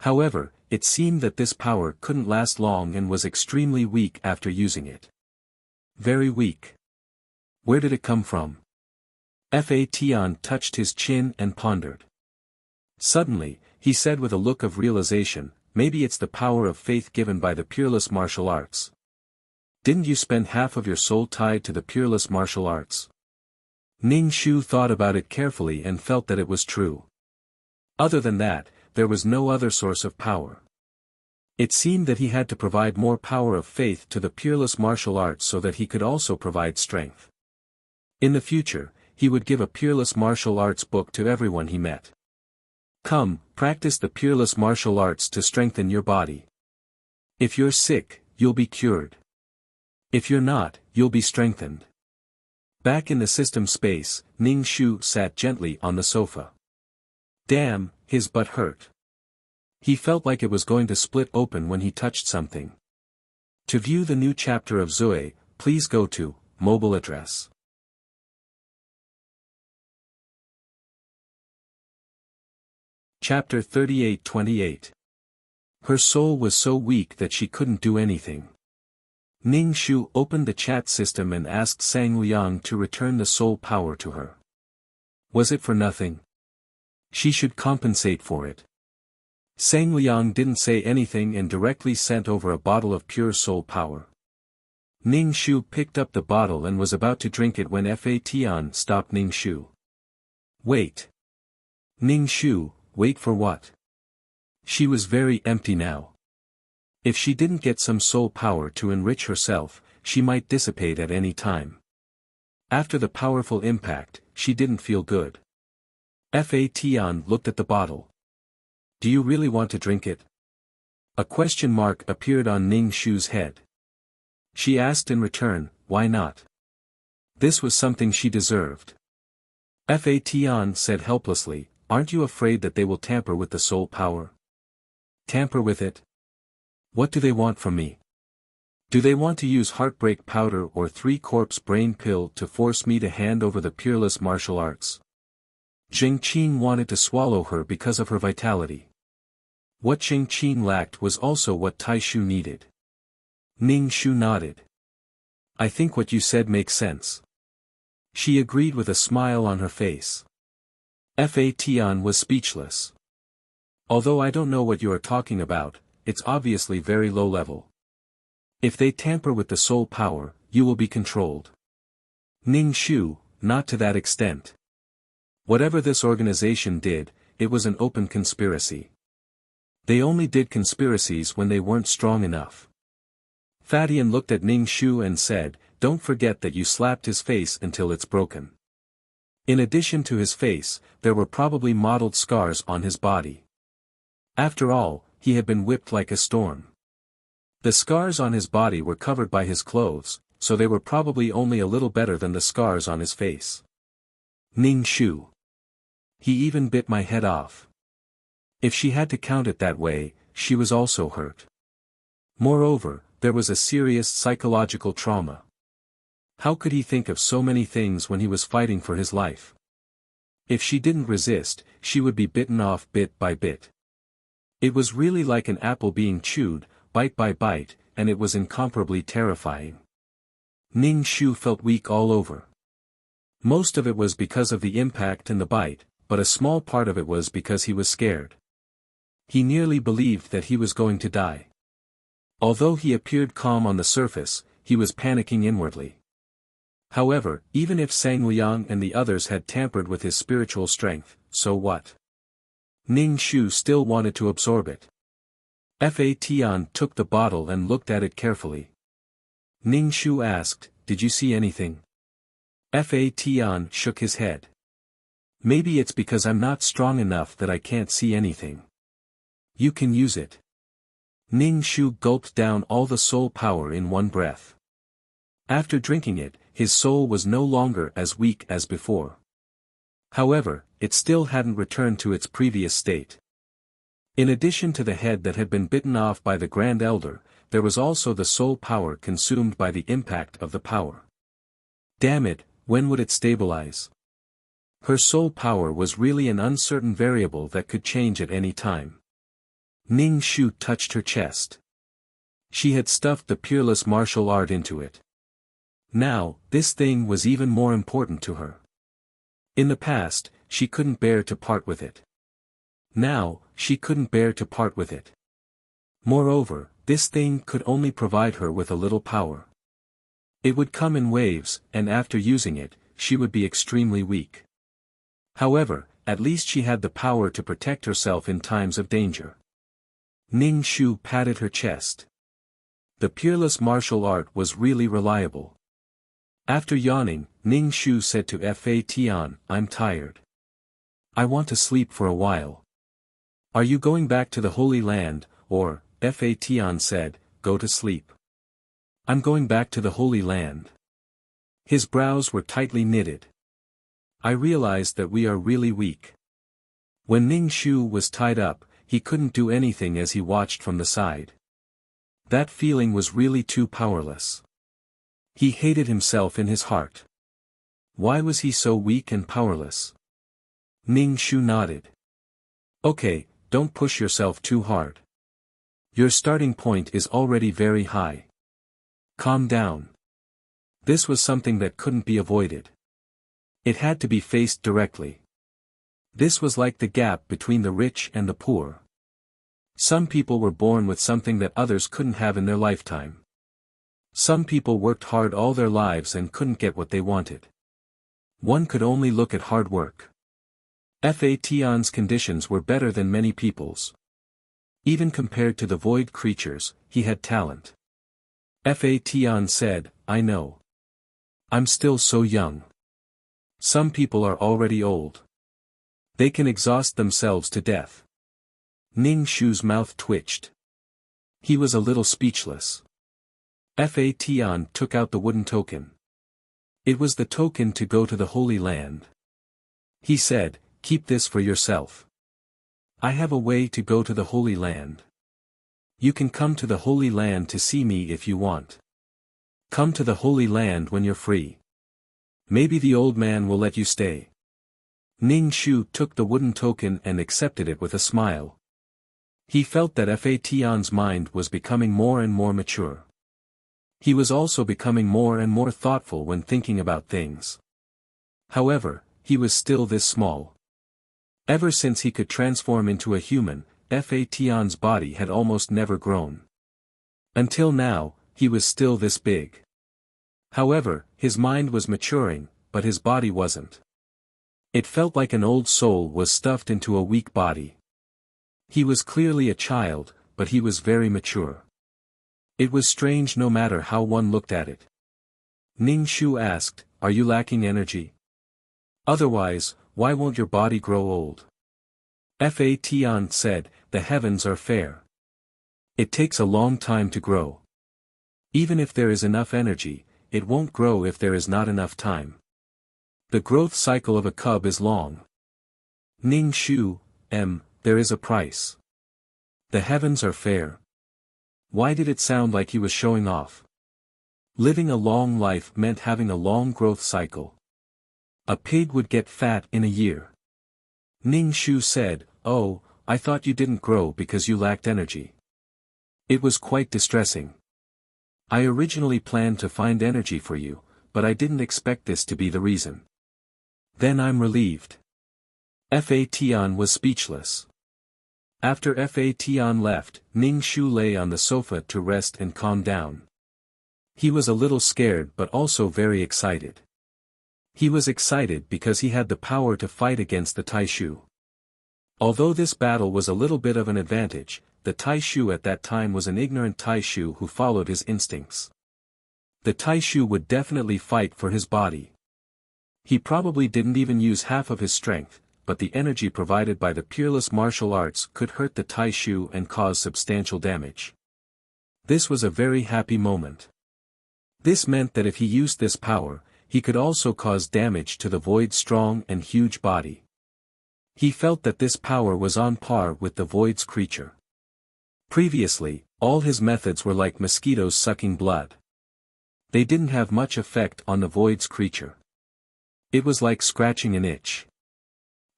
However, it seemed that this power couldn't last long and was extremely weak after using it. Very weak. Where did it come from? Fa Tian touched his chin and pondered. Suddenly, he said with a look of realization, maybe it's the power of faith given by the peerless martial arts. Didn't you spend half of your soul tied to the peerless martial arts? Ning Shu thought about it carefully and felt that it was true. Other than that, there was no other source of power. It seemed that he had to provide more power of faith to the peerless martial arts so that he could also provide strength. In the future, he would give a peerless martial arts book to everyone he met. Come, practice the peerless martial arts to strengthen your body. If you're sick, you'll be cured. If you're not, you'll be strengthened. Back in the system space, Ning Shu sat gently on the sofa. Damn, his butt hurt. He felt like it was going to split open when he touched something. To view the new chapter of Zui, please go to mobile address. Chapter 38-28. Her soul was so weak that she couldn't do anything. Ning Shu opened the chat system and asked Sang Liang to return the soul power to her. Was it for nothing? She should compensate for it. Sang Liang didn't say anything and directly sent over a bottle of pure soul power. Ning Shu picked up the bottle and was about to drink it when Fa Tian stopped Ning Shu. Wait. Ning Shu, wait for what? She was very empty now. If she didn't get some soul power to enrich herself, she might dissipate at any time. After the powerful impact, she didn't feel good. Fa Tian looked at the bottle. Do you really want to drink it? A question mark appeared on Ning Shu's head. She asked in return, why not? This was something she deserved. Fa Tian said helplessly, aren't you afraid that they will tamper with the soul power? Tamper with it? What do they want from me? Do they want to use heartbreak powder or 3-corpse brain pill to force me to hand over the peerless martial arts? Jing Qin wanted to swallow her because of her vitality. What Jing Qin lacked was also what Taishu needed. Ning Shu nodded. I think what you said makes sense. She agreed with a smile on her face. Fa Tian was speechless. Although I don't know what you are talking about, it's obviously very low level. If they tamper with the soul power, you will be controlled. Ning Shu, not to that extent. Whatever this organization did, it was an open conspiracy. They only did conspiracies when they weren't strong enough. Fadian looked at Ning Shu and said, don't forget that you slapped his face until it's broken. In addition to his face, there were probably mottled scars on his body. After all, he had been whipped like a storm. The scars on his body were covered by his clothes, so they were probably only a little better than the scars on his face. Ning Shu. He even bit my head off. If she had to count it that way, she was also hurt. Moreover, there was a serious psychological trauma. How could he think of so many things when he was fighting for his life? If she didn't resist, she would be bitten off bit by bit. It was really like an apple being chewed, bite by bite, and it was incomparably terrifying. Ning Shu felt weak all over. Most of it was because of the impact and the bite, but a small part of it was because he was scared. He nearly believed that he was going to die. Although he appeared calm on the surface, he was panicking inwardly. However, even if Sang Liang and the others had tampered with his spiritual strength, so what? Ning Shu still wanted to absorb it. Fa Tian took the bottle and looked at it carefully. Ning Shu asked, did you see anything? Fa Tian shook his head. Maybe it's because I'm not strong enough that I can't see anything. You can use it. Ning Shu gulped down all the soul power in one breath. After drinking it, his soul was no longer as weak as before. However, it still hadn't returned to its previous state. In addition to the head that had been bitten off by the Grand Elder, there was also the soul power consumed by the impact of the power. Damn it, when would it stabilize? Her soul power was really an uncertain variable that could change at any time. Ning Shu touched her chest. She had stuffed the peerless martial art into it. Now, this thing was even more important to her. In the past, she couldn't bear to part with it. Now, she couldn't bear to part with it. Moreover, this thing could only provide her with a little power. It would come in waves, and after using it, she would be extremely weak. However, at least she had the power to protect herself in times of danger. Ning Shu patted her chest. The peerless martial art was really reliable. After yawning, Ning Shu said to Fa Tian, "I'm tired. I want to sleep for a while." "Are you going back to the Holy Land?" or, Fa Tian said, "Go to sleep." "I'm going back to the Holy Land." His brows were tightly knitted. "I realized that we are really weak." When Ning Shu was tied up, he couldn't do anything as he watched from the side. That feeling was really too powerless. He hated himself in his heart. Why was he so weak and powerless? Ning Shu nodded. "Okay, don't push yourself too hard. Your starting point is already very high. Calm down." This was something that couldn't be avoided. It had to be faced directly. This was like the gap between the rich and the poor. Some people were born with something that others couldn't have in their lifetime. Some people worked hard all their lives and couldn't get what they wanted. One could only look at hard work. Fa Tian's conditions were better than many people's. Even compared to the void creatures, he had talent. Fa Tian said, "I know. I'm still so young. Some people are already old. They can exhaust themselves to death." Ning Shu's mouth twitched. He was a little speechless. Fa Tian took out the wooden token. It was the token to go to the Holy Land. He said, "Keep this for yourself. I have a way to go to the Holy Land. You can come to the Holy Land to see me if you want. Come to the Holy Land when you're free. Maybe the old man will let you stay." Ning Shu took the wooden token and accepted it with a smile. He felt that Fa Tian's mind was becoming more and more mature. He was also becoming more and more thoughtful when thinking about things. However, he was still this small. Ever since he could transform into a human, Fa Tian's body had almost never grown. Until now, he was still this big. However, his mind was maturing, but his body wasn't. It felt like an old soul was stuffed into a weak body. He was clearly a child, but he was very mature. It was strange no matter how one looked at it. Ning Shu asked, "Are you lacking energy? Otherwise, why won't your body grow old?" Fa Tian said, "The heavens are fair. It takes a long time to grow. Even if there is enough energy, it won't grow if there is not enough time. The growth cycle of a cub is long." Ning Shu, there is a price. The heavens are fair. Why did it sound like he was showing off? Living a long life meant having a long growth cycle. A pig would get fat in a year. Ning Shu said, "Oh, I thought you didn't grow because you lacked energy." It was quite distressing. I originally planned to find energy for you, but I didn't expect this to be the reason. Then I'm relieved. Fa Tian was speechless. After Fa Tian left, Ning Shu lay on the sofa to rest and calm down. He was a little scared but also very excited. He was excited because he had the power to fight against the Taishu. Although this battle was a little bit of an advantage, the Taishu at that time was an ignorant Taishu who followed his instincts. The Taishu would definitely fight for his body. He probably didn't even use half of his strength, but the energy provided by the peerless martial arts could hurt the Taishu and cause substantial damage. This was a very happy moment. This meant that if he used this power, he could also cause damage to the void's strong and huge body. He felt that this power was on par with the void's creature. Previously, all his methods were like mosquitoes sucking blood. They didn't have much effect on the void's creature. It was like scratching an itch.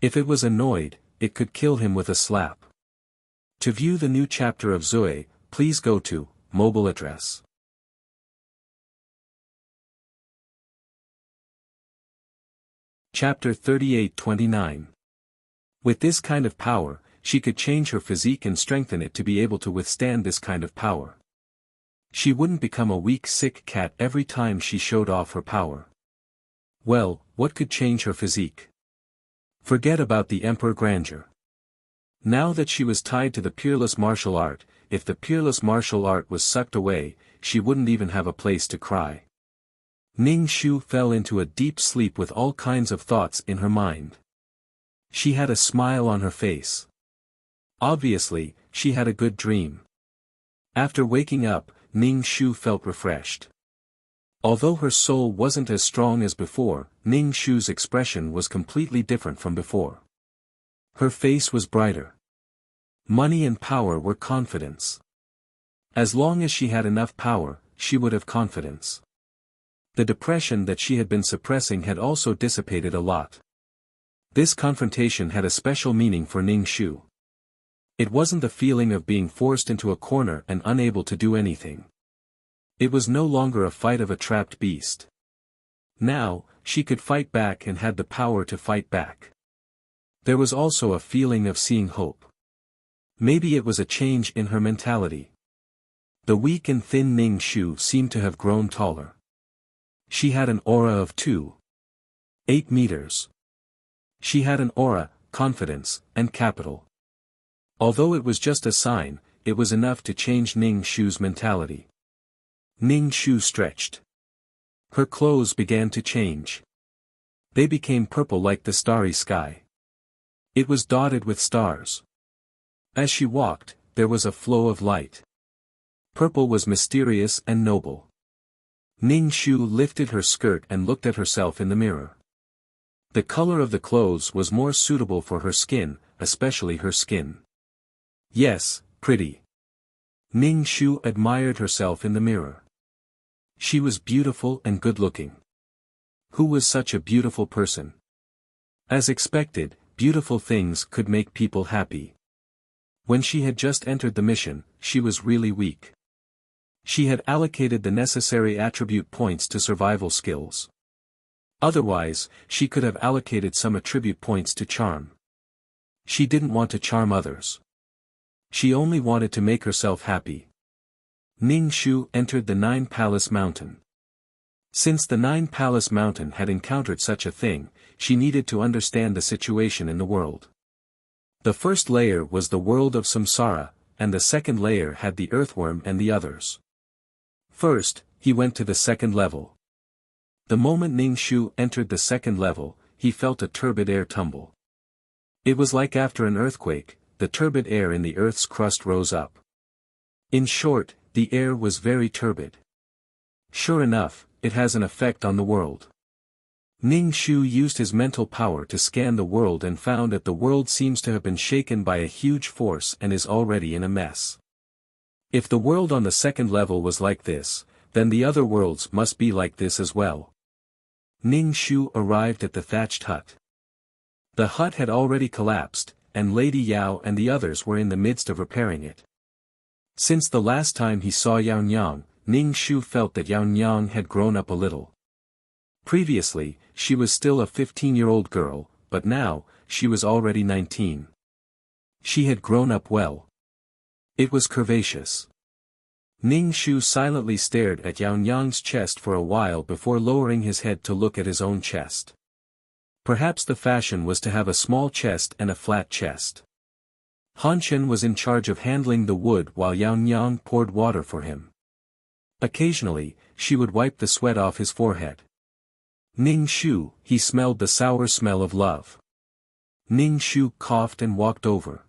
If it was annoyed, it could kill him with a slap. To view the new chapter of Zoe, please go to mobile address. Chapter 38-29. With this kind of power, she could change her physique and strengthen it to be able to withstand this kind of power. She wouldn't become a weak sick cat every time she showed off her power. Well, what could change her physique? Forget about the emperor grandeur. Now that she was tied to the peerless martial art, if the peerless martial art was sucked away, she wouldn't even have a place to cry. Ning Shu fell into a deep sleep with all kinds of thoughts in her mind. She had a smile on her face. Obviously, she had a good dream. After waking up, Ning Shu felt refreshed. Although her soul wasn't as strong as before, Ning Shu's expression was completely different from before. Her face was brighter. Money and power were confidence. As long as she had enough power, she would have confidence. The depression that she had been suppressing had also dissipated a lot. This confrontation had a special meaning for Ning Shu. It wasn't the feeling of being forced into a corner and unable to do anything. It was no longer a fight of a trapped beast. Now, she could fight back and had the power to fight back. There was also a feeling of seeing hope. Maybe it was a change in her mentality. The weak and thin Ning Shu seemed to have grown taller. She had an aura of 2.8 meters. She had an aura, confidence, and capital. Although it was just a sign, it was enough to change Ning Shu's mentality. Ning Shu stretched. Her clothes began to change. They became purple like the starry sky. It was dotted with stars. As she walked, there was a flow of light. Purple was mysterious and noble. Ning Shu lifted her skirt and looked at herself in the mirror. The color of the clothes was more suitable for her skin, especially her skin. Yes, pretty. Ning Shu admired herself in the mirror. She was beautiful and good-looking. Who was such a beautiful person? As expected, beautiful things could make people happy. When she had just entered the mission, she was really weak. She had allocated the necessary attribute points to survival skills. Otherwise, she could have allocated some attribute points to charm. She didn't want to charm others. She only wanted to make herself happy. Ning Shu entered the Nine Palace Mountain. Since the Nine Palace Mountain had encountered such a thing, she needed to understand the situation in the world. The first layer was the world of Samsara, and the second layer had the earthworm and the others. First, he went to the second level. The moment Ning Shu entered the second level, he felt a turbid air tumble. It was like after an earthquake, the turbid air in the earth's crust rose up. In short, the air was very turbid. Sure enough, it has an effect on the world. Ning Shu used his mental power to scan the world and found that the world seems to have been shaken by a huge force and is already in a mess. If the world on the second level was like this, then the other worlds must be like this as well. Ning Shu arrived at the thatched hut. The hut had already collapsed, and Lady Yao and the others were in the midst of repairing it. Since the last time he saw Yao Nyang, Ning Shu felt that Yao Nyang had grown up a little. Previously, she was still a 15-year-old girl, but now, she was already 19. She had grown up well. It was curvaceous. Ning Shu silently stared at Yao Nyang's chest for a while before lowering his head to look at his own chest. Perhaps the fashion was to have a small chest and a flat chest. Han Chen was in charge of handling the wood while Yao Nyang poured water for him. Occasionally, she would wipe the sweat off his forehead. Ning Shu, he smelled the sour smell of love. Ning Shu coughed and walked over.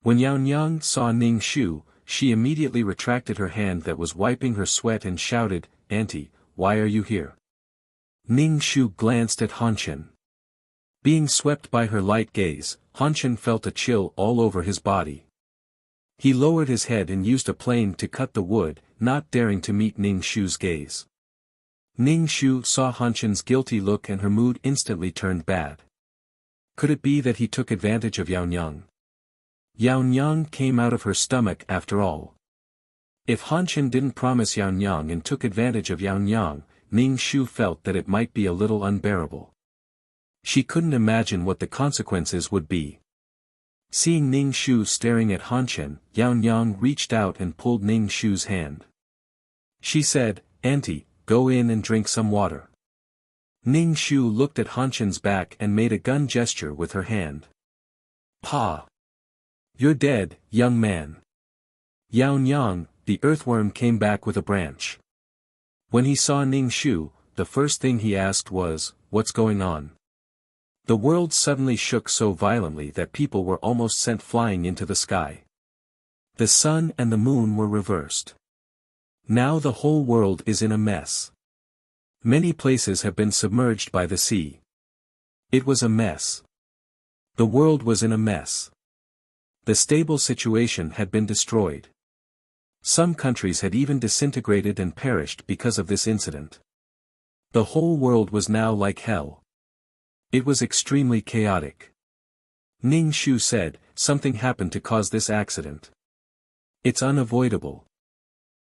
When Yao Nyang saw Ning Shu, she immediately retracted her hand that was wiping her sweat and shouted, "Auntie, why are you here?" Ning Shu glanced at Han Chen. Being swept by her light gaze, Han Chen felt a chill all over his body. He lowered his head and used a plane to cut the wood, not daring to meet Ning Shu's gaze. Ning Shu saw Han Chen's guilty look and her mood instantly turned bad. Could it be that he took advantage of Yao Nyang? Yao Nyang came out of her stomach after all. If Han Chen didn't promise Yao Nyang and took advantage of Yao Nyang, Ning Shu felt that it might be a little unbearable. She couldn't imagine what the consequences would be. Seeing Ning Shu staring at Han Chen, Yao Nyang reached out and pulled Ning Shu's hand. She said, "Auntie, go in and drink some water." Ning Shu looked at Han Chen's back and made a gun gesture with her hand. "Pa! You're dead, young man." Yao Nyang, the earthworm, came back with a branch. When he saw Ning Shu, the first thing he asked was, "What's going on?" The world suddenly shook so violently that people were almost sent flying into the sky. The sun and the moon were reversed. Now the whole world is in a mess. Many places have been submerged by the sea. It was a mess. The world was in a mess. The stable situation had been destroyed. Some countries had even disintegrated and perished because of this incident. The whole world was now like hell. It was extremely chaotic. Ning Shu said, "Something happened to cause this accident. It's unavoidable."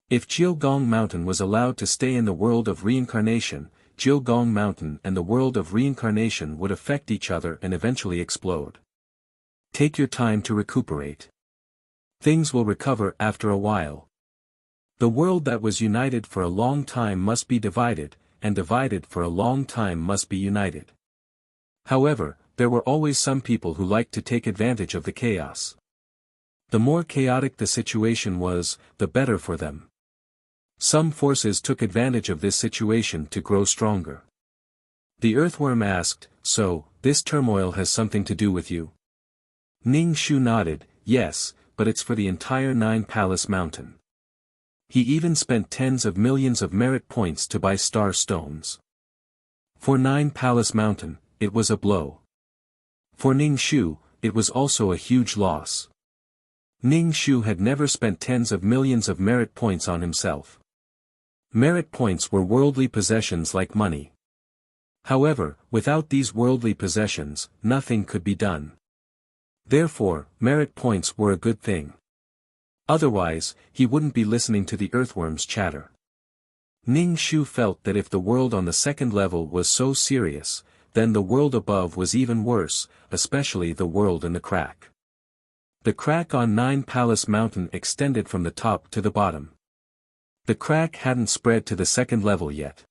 If Jiugong Mountain was allowed to stay in the world of reincarnation, Jiugong Mountain and the world of reincarnation would affect each other and eventually explode. Take your time to recuperate. Things will recover after a while. The world that was united for a long time must be divided, and divided for a long time must be united. However, there were always some people who liked to take advantage of the chaos. The more chaotic the situation was, the better for them. Some forces took advantage of this situation to grow stronger. The earthworm asked, "So, this turmoil has something to do with you?" Ning Shu nodded, "Yes, but it's for the entire 9-Palace Mountain." He even spent tens of millions of merit points to buy star stones. For 9-Palace Mountain, it was a blow. For Ning Shu, it was also a huge loss. Ning Shu had never spent tens of millions of merit points on himself. Merit points were worldly possessions like money. However, without these worldly possessions, nothing could be done. Therefore, merit points were a good thing. Otherwise, he wouldn't be listening to the earthworm's chatter. Ning Shu felt that if the world on the second level was so serious, then the world above was even worse, especially the world in the crack. The crack on 9-Palace Mountain extended from the top to the bottom. The crack hadn't spread to the second level yet.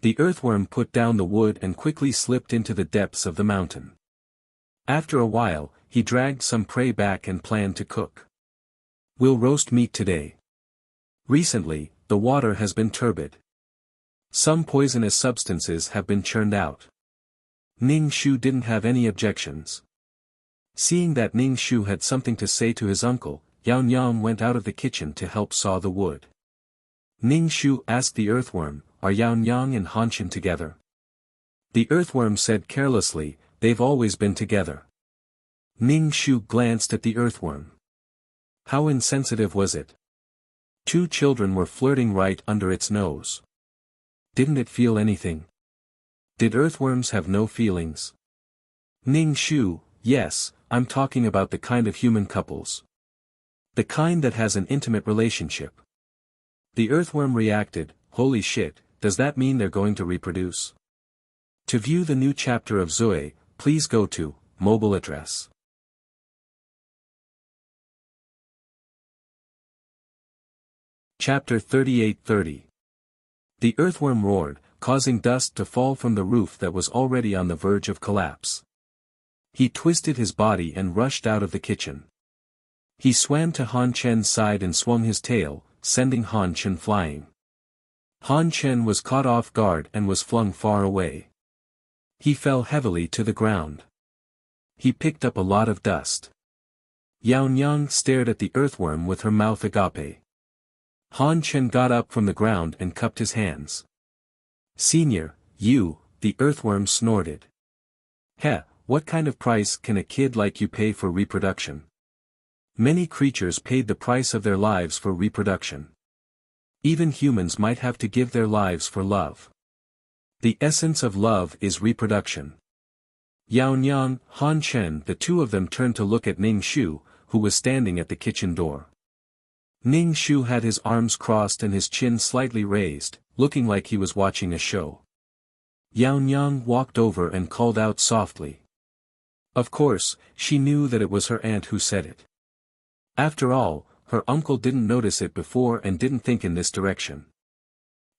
The earthworm put down the wood and quickly slipped into the depths of the mountain. After a while, he dragged some prey back and planned to cook. "We'll roast meat today. Recently, the water has been turbid. Some poisonous substances have been churned out." Ning Shu didn't have any objections. Seeing that Ning Shu had something to say to his uncle, Yao Nyang went out of the kitchen to help saw the wood. Ning Shu asked the earthworm, "Are Yao Nyang and Han Chen together?" The earthworm said carelessly, "They've always been together." Ning Shu glanced at the earthworm. How insensitive was it? 2 children were flirting right under its nose. Didn't it feel anything? Did earthworms have no feelings? Ning Shu, yes, I'm talking about the kind of human couples. The kind that has an intimate relationship. The earthworm reacted, "Holy shit, does that mean they're going to reproduce?" To view the new chapter of Zoe, please go to mobile address. Chapter 3830. The earthworm roared, causing dust to fall from the roof that was already on the verge of collapse. He twisted his body and rushed out of the kitchen. He swam to Han Chen's side and swung his tail, sending Han Chen flying. Han Chen was caught off guard and was flung far away. He fell heavily to the ground. He picked up a lot of dust. Yao Nyang stared at the earthworm with her mouth agape. Han Chen got up from the ground and cupped his hands. "Senior, you," the earthworm snorted. Heh, what kind of price can a kid like you pay for reproduction? Many creatures paid the price of their lives for reproduction. Even humans might have to give their lives for love. The essence of love is reproduction. Yao Nyang, Han Chen, the two of them turned to look at Ning Shu, who was standing at the kitchen door. Ning Shu had his arms crossed and his chin slightly raised, looking like he was watching a show. Yao Nyang walked over and called out softly. Of course, she knew that it was her aunt who said it. After all, her uncle didn't notice it before and didn't think in this direction.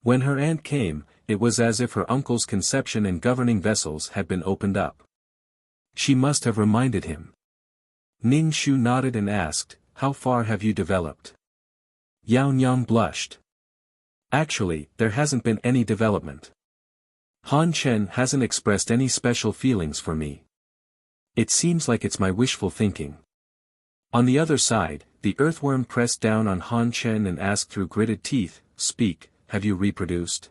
When her aunt came, it was as if her uncle's conception and governing vessels had been opened up. She must have reminded him. Ning Shu nodded and asked, "How far have you developed?" Yao Nyang blushed. "Actually, there hasn't been any development. Han Chen hasn't expressed any special feelings for me. It seems like it's my wishful thinking." On the other side, the earthworm pressed down on Han Chen and asked through gritted teeth, "Speak, have you reproduced?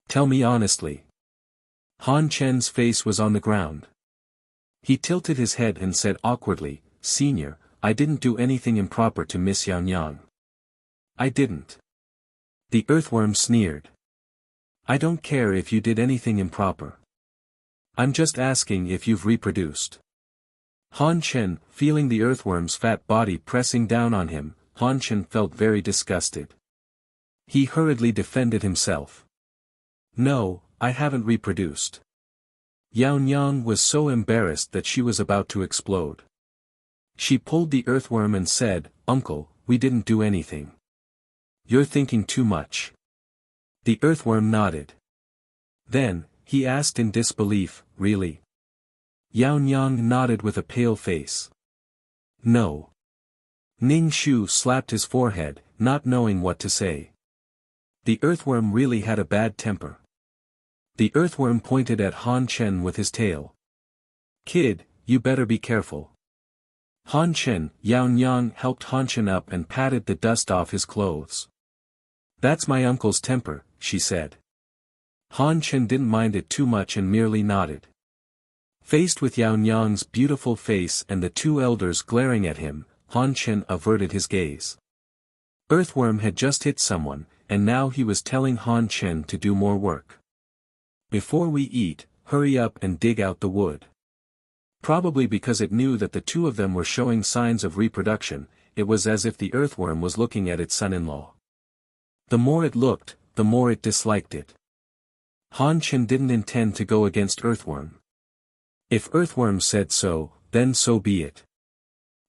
Tell me honestly." Han Chen's face was on the ground. He tilted his head and said awkwardly, "Senior, I didn't do anything improper to Miss Yao Nyang." "I didn't." The earthworm sneered. "I don't care if you did anything improper. I'm just asking if you've reproduced." Han Chen, feeling the earthworm's fat body pressing down on him, Han Chen felt very disgusted. He hurriedly defended himself. "No, I haven't reproduced." Yao Nyang was so embarrassed that she was about to explode. She pulled the earthworm and said, "Uncle, we didn't do anything. You're thinking too much." The earthworm nodded. Then, he asked in disbelief, "Really?" Yao Nyang nodded with a pale face. "No." Ning Shu slapped his forehead, not knowing what to say. The earthworm really had a bad temper. The earthworm pointed at Han Chen with his tail. "Kid, you better be careful." Han Chen, Yao Nyang helped Han Chen up and patted the dust off his clothes. "That's my uncle's temper," she said. Han Chen didn't mind it too much and merely nodded. Faced with Yao Nyang's beautiful face and the two elders glaring at him, Han Chen averted his gaze. Earthworm had just hit someone, and now he was telling Han Chen to do more work. "Before we eat, hurry up and dig out the wood." Probably because it knew that the two of them were showing signs of reproduction, it was as if the earthworm was looking at its son-in-law. The more it looked, the more it disliked it. Han Chen didn't intend to go against earthworm. If earthworm said so, then so be it.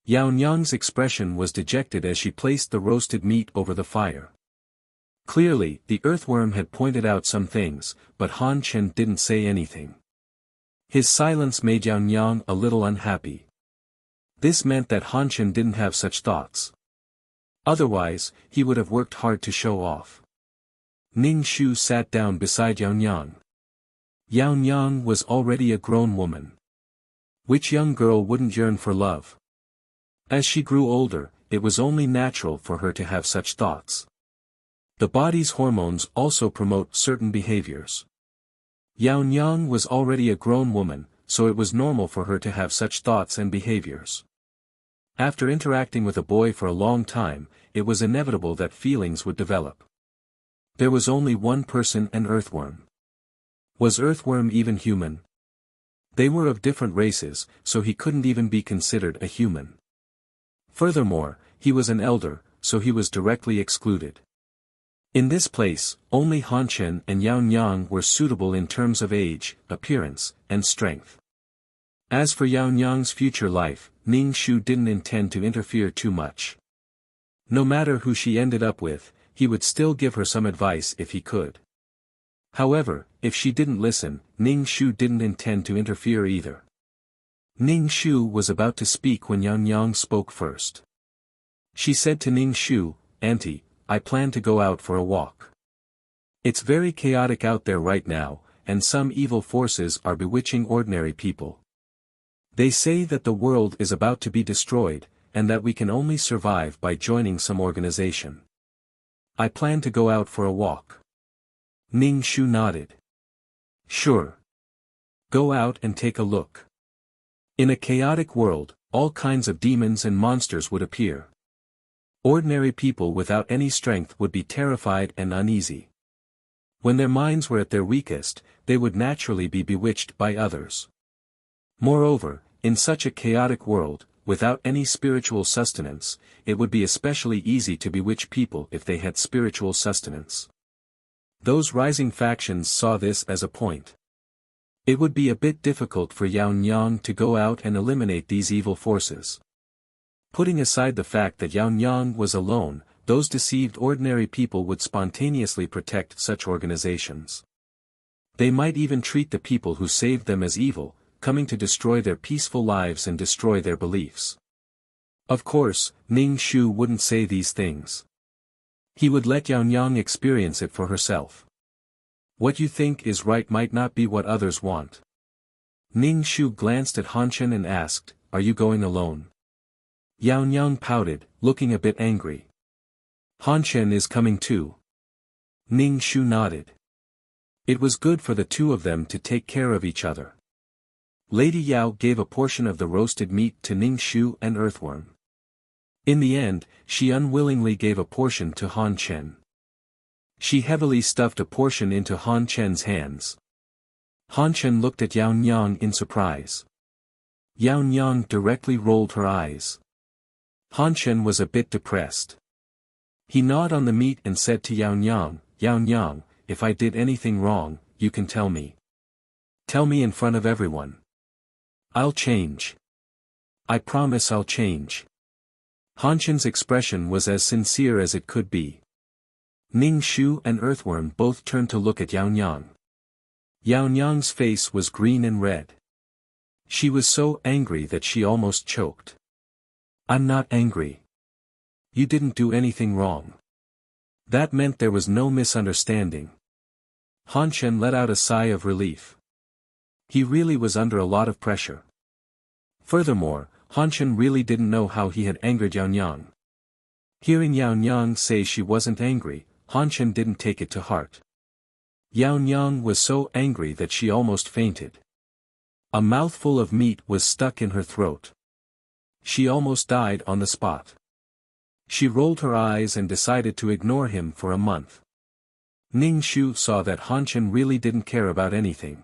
Yao Nyang's expression was dejected as she placed the roasted meat over the fire. Clearly, the earthworm had pointed out some things, but Han Chen didn't say anything. His silence made Yao Nyang a little unhappy. This meant that Han Chen didn't have such thoughts. Otherwise, he would have worked hard to show off. Ning Shu sat down beside Yao Nyang. Yao Nyang was already a grown woman. Which young girl wouldn't yearn for love? As she grew older, it was only natural for her to have such thoughts. The body's hormones also promote certain behaviors. Yao Nyang was already a grown woman, so it was normal for her to have such thoughts and behaviors. After interacting with a boy for a long time, it was inevitable that feelings would develop. There was only one person, an earthworm. Was earthworm even human? They were of different races, so he couldn't even be considered a human. Furthermore, he was an elder, so he was directly excluded. In this place, only Han Chen and Yao Nyang were suitable in terms of age, appearance, and strength. As for Yao Nyang's future life, Ning Shu didn't intend to interfere too much. No matter who she ended up with, he would still give her some advice if he could. However, if she didn't listen, Ning Shu didn't intend to interfere either. Ning Shu was about to speak when Yao Nyang spoke first. She said to Ning Shu, "Auntie, I plan to go out for a walk. It's very chaotic out there right now, and some evil forces are bewitching ordinary people. They say that the world is about to be destroyed, and that we can only survive by joining some organization. I plan to go out for a walk." Ning Shu nodded. "Sure. Go out and take a look. In a chaotic world, all kinds of demons and monsters would appear. Ordinary people without any strength would be terrified and uneasy. When their minds were at their weakest, they would naturally be bewitched by others. Moreover, in such a chaotic world, without any spiritual sustenance, it would be especially easy to bewitch people if they had spiritual sustenance. Those rising factions saw this as a point. It would be a bit difficult for Yaonyang to go out and eliminate these evil forces. Putting aside the fact that Yaonyang was alone, those deceived ordinary people would spontaneously protect such organizations. They might even treat the people who saved them as evil, coming to destroy their peaceful lives and destroy their beliefs. Of course, Ning Shu wouldn't say these things. He would let Yaonyang experience it for herself. What you think is right might not be what others want. Ning Shu glanced at Han Chen and asked, "Are you going alone?" Yaonyang pouted, looking a bit angry. Han Chen is coming too. Ning Shu nodded. It was good for the two of them to take care of each other. Lady Yao gave a portion of the roasted meat to Ning Shu and Earthworm. In the end, she unwillingly gave a portion to Han Chen. She heavily stuffed a portion into Han Chen's hands. Han Chen looked at Yaonyang in surprise. Yaonyang directly rolled her eyes. Han Chen was a bit depressed. He gnawed on the meat and said to Yaonyang, "Yaonyang, if I did anything wrong, you can tell me. Tell me in front of everyone. I'll change. I promise I'll change." Han Chen's expression was as sincere as it could be. Ning Shu and Earthworm both turned to look at Yaonyang. Yaonyang's face was green and red. She was so angry that she almost choked. "I'm not angry. You didn't do anything wrong." That meant there was no misunderstanding. Han Chen let out a sigh of relief. He really was under a lot of pressure. Furthermore, Han Chen really didn't know how he had angered Yaonyang. Hearing Yaonyang say she wasn't angry, Han Chen didn't take it to heart. Yaonyang was so angry that she almost fainted. A mouthful of meat was stuck in her throat. She almost died on the spot. She rolled her eyes and decided to ignore him for a month. Ning Shu saw that Han Chen really didn't care about anything.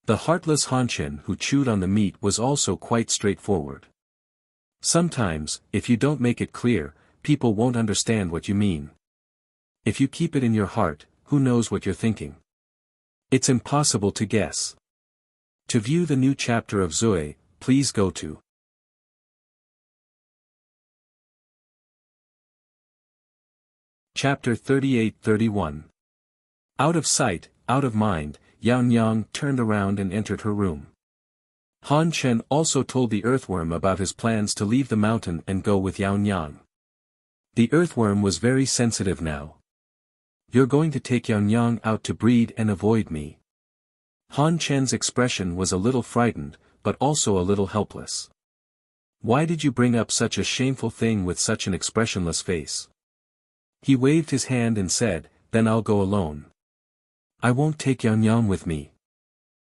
The heartless Han Chen who chewed on the meat was also quite straightforward. Sometimes, if you don't make it clear, people won't understand what you mean. If you keep it in your heart, who knows what you're thinking? It's impossible to guess. To view the new chapter of Zui, please go to Chapter 38-31. Out of sight, out of mind, Yaonyang turned around and entered her room. Han Chen also told the Earthworm about his plans to leave the mountain and go with Yaonyang. The Earthworm was very sensitive now. "You're going to take Yaonyang out to breed and avoid me." Han Chen's expression was a little frightened, but also a little helpless. "Why did you bring up such a shameful thing with such an expressionless face?" He waved his hand and said, "Then I'll go alone. I won't take Yaonyang with me.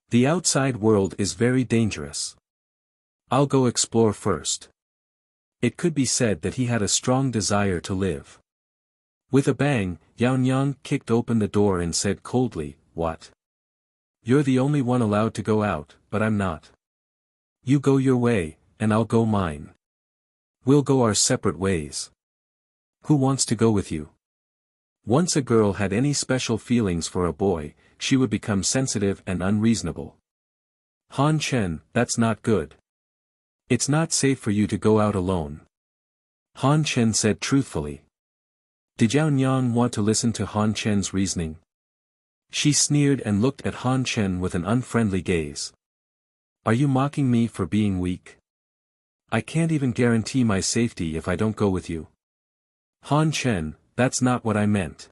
The outside world is very dangerous. I'll go explore first." It could be said that he had a strong desire to live. With a bang, Yaonyang kicked open the door and said coldly, "What? You're the only one allowed to go out, but I'm not. You go your way, and I'll go mine. We'll go our separate ways. Who wants to go with you?" Once a girl had any special feelings for a boy, she would become sensitive and unreasonable. "Han Chen, that's not good. It's not safe for you to go out alone." Han Chen said truthfully. Did Yaonyang want to listen to Han Chen's reasoning? She sneered and looked at Han Chen with an unfriendly gaze. "Are you mocking me for being weak? I can't even guarantee my safety if I don't go with you." "Han Chen, that's not what I meant.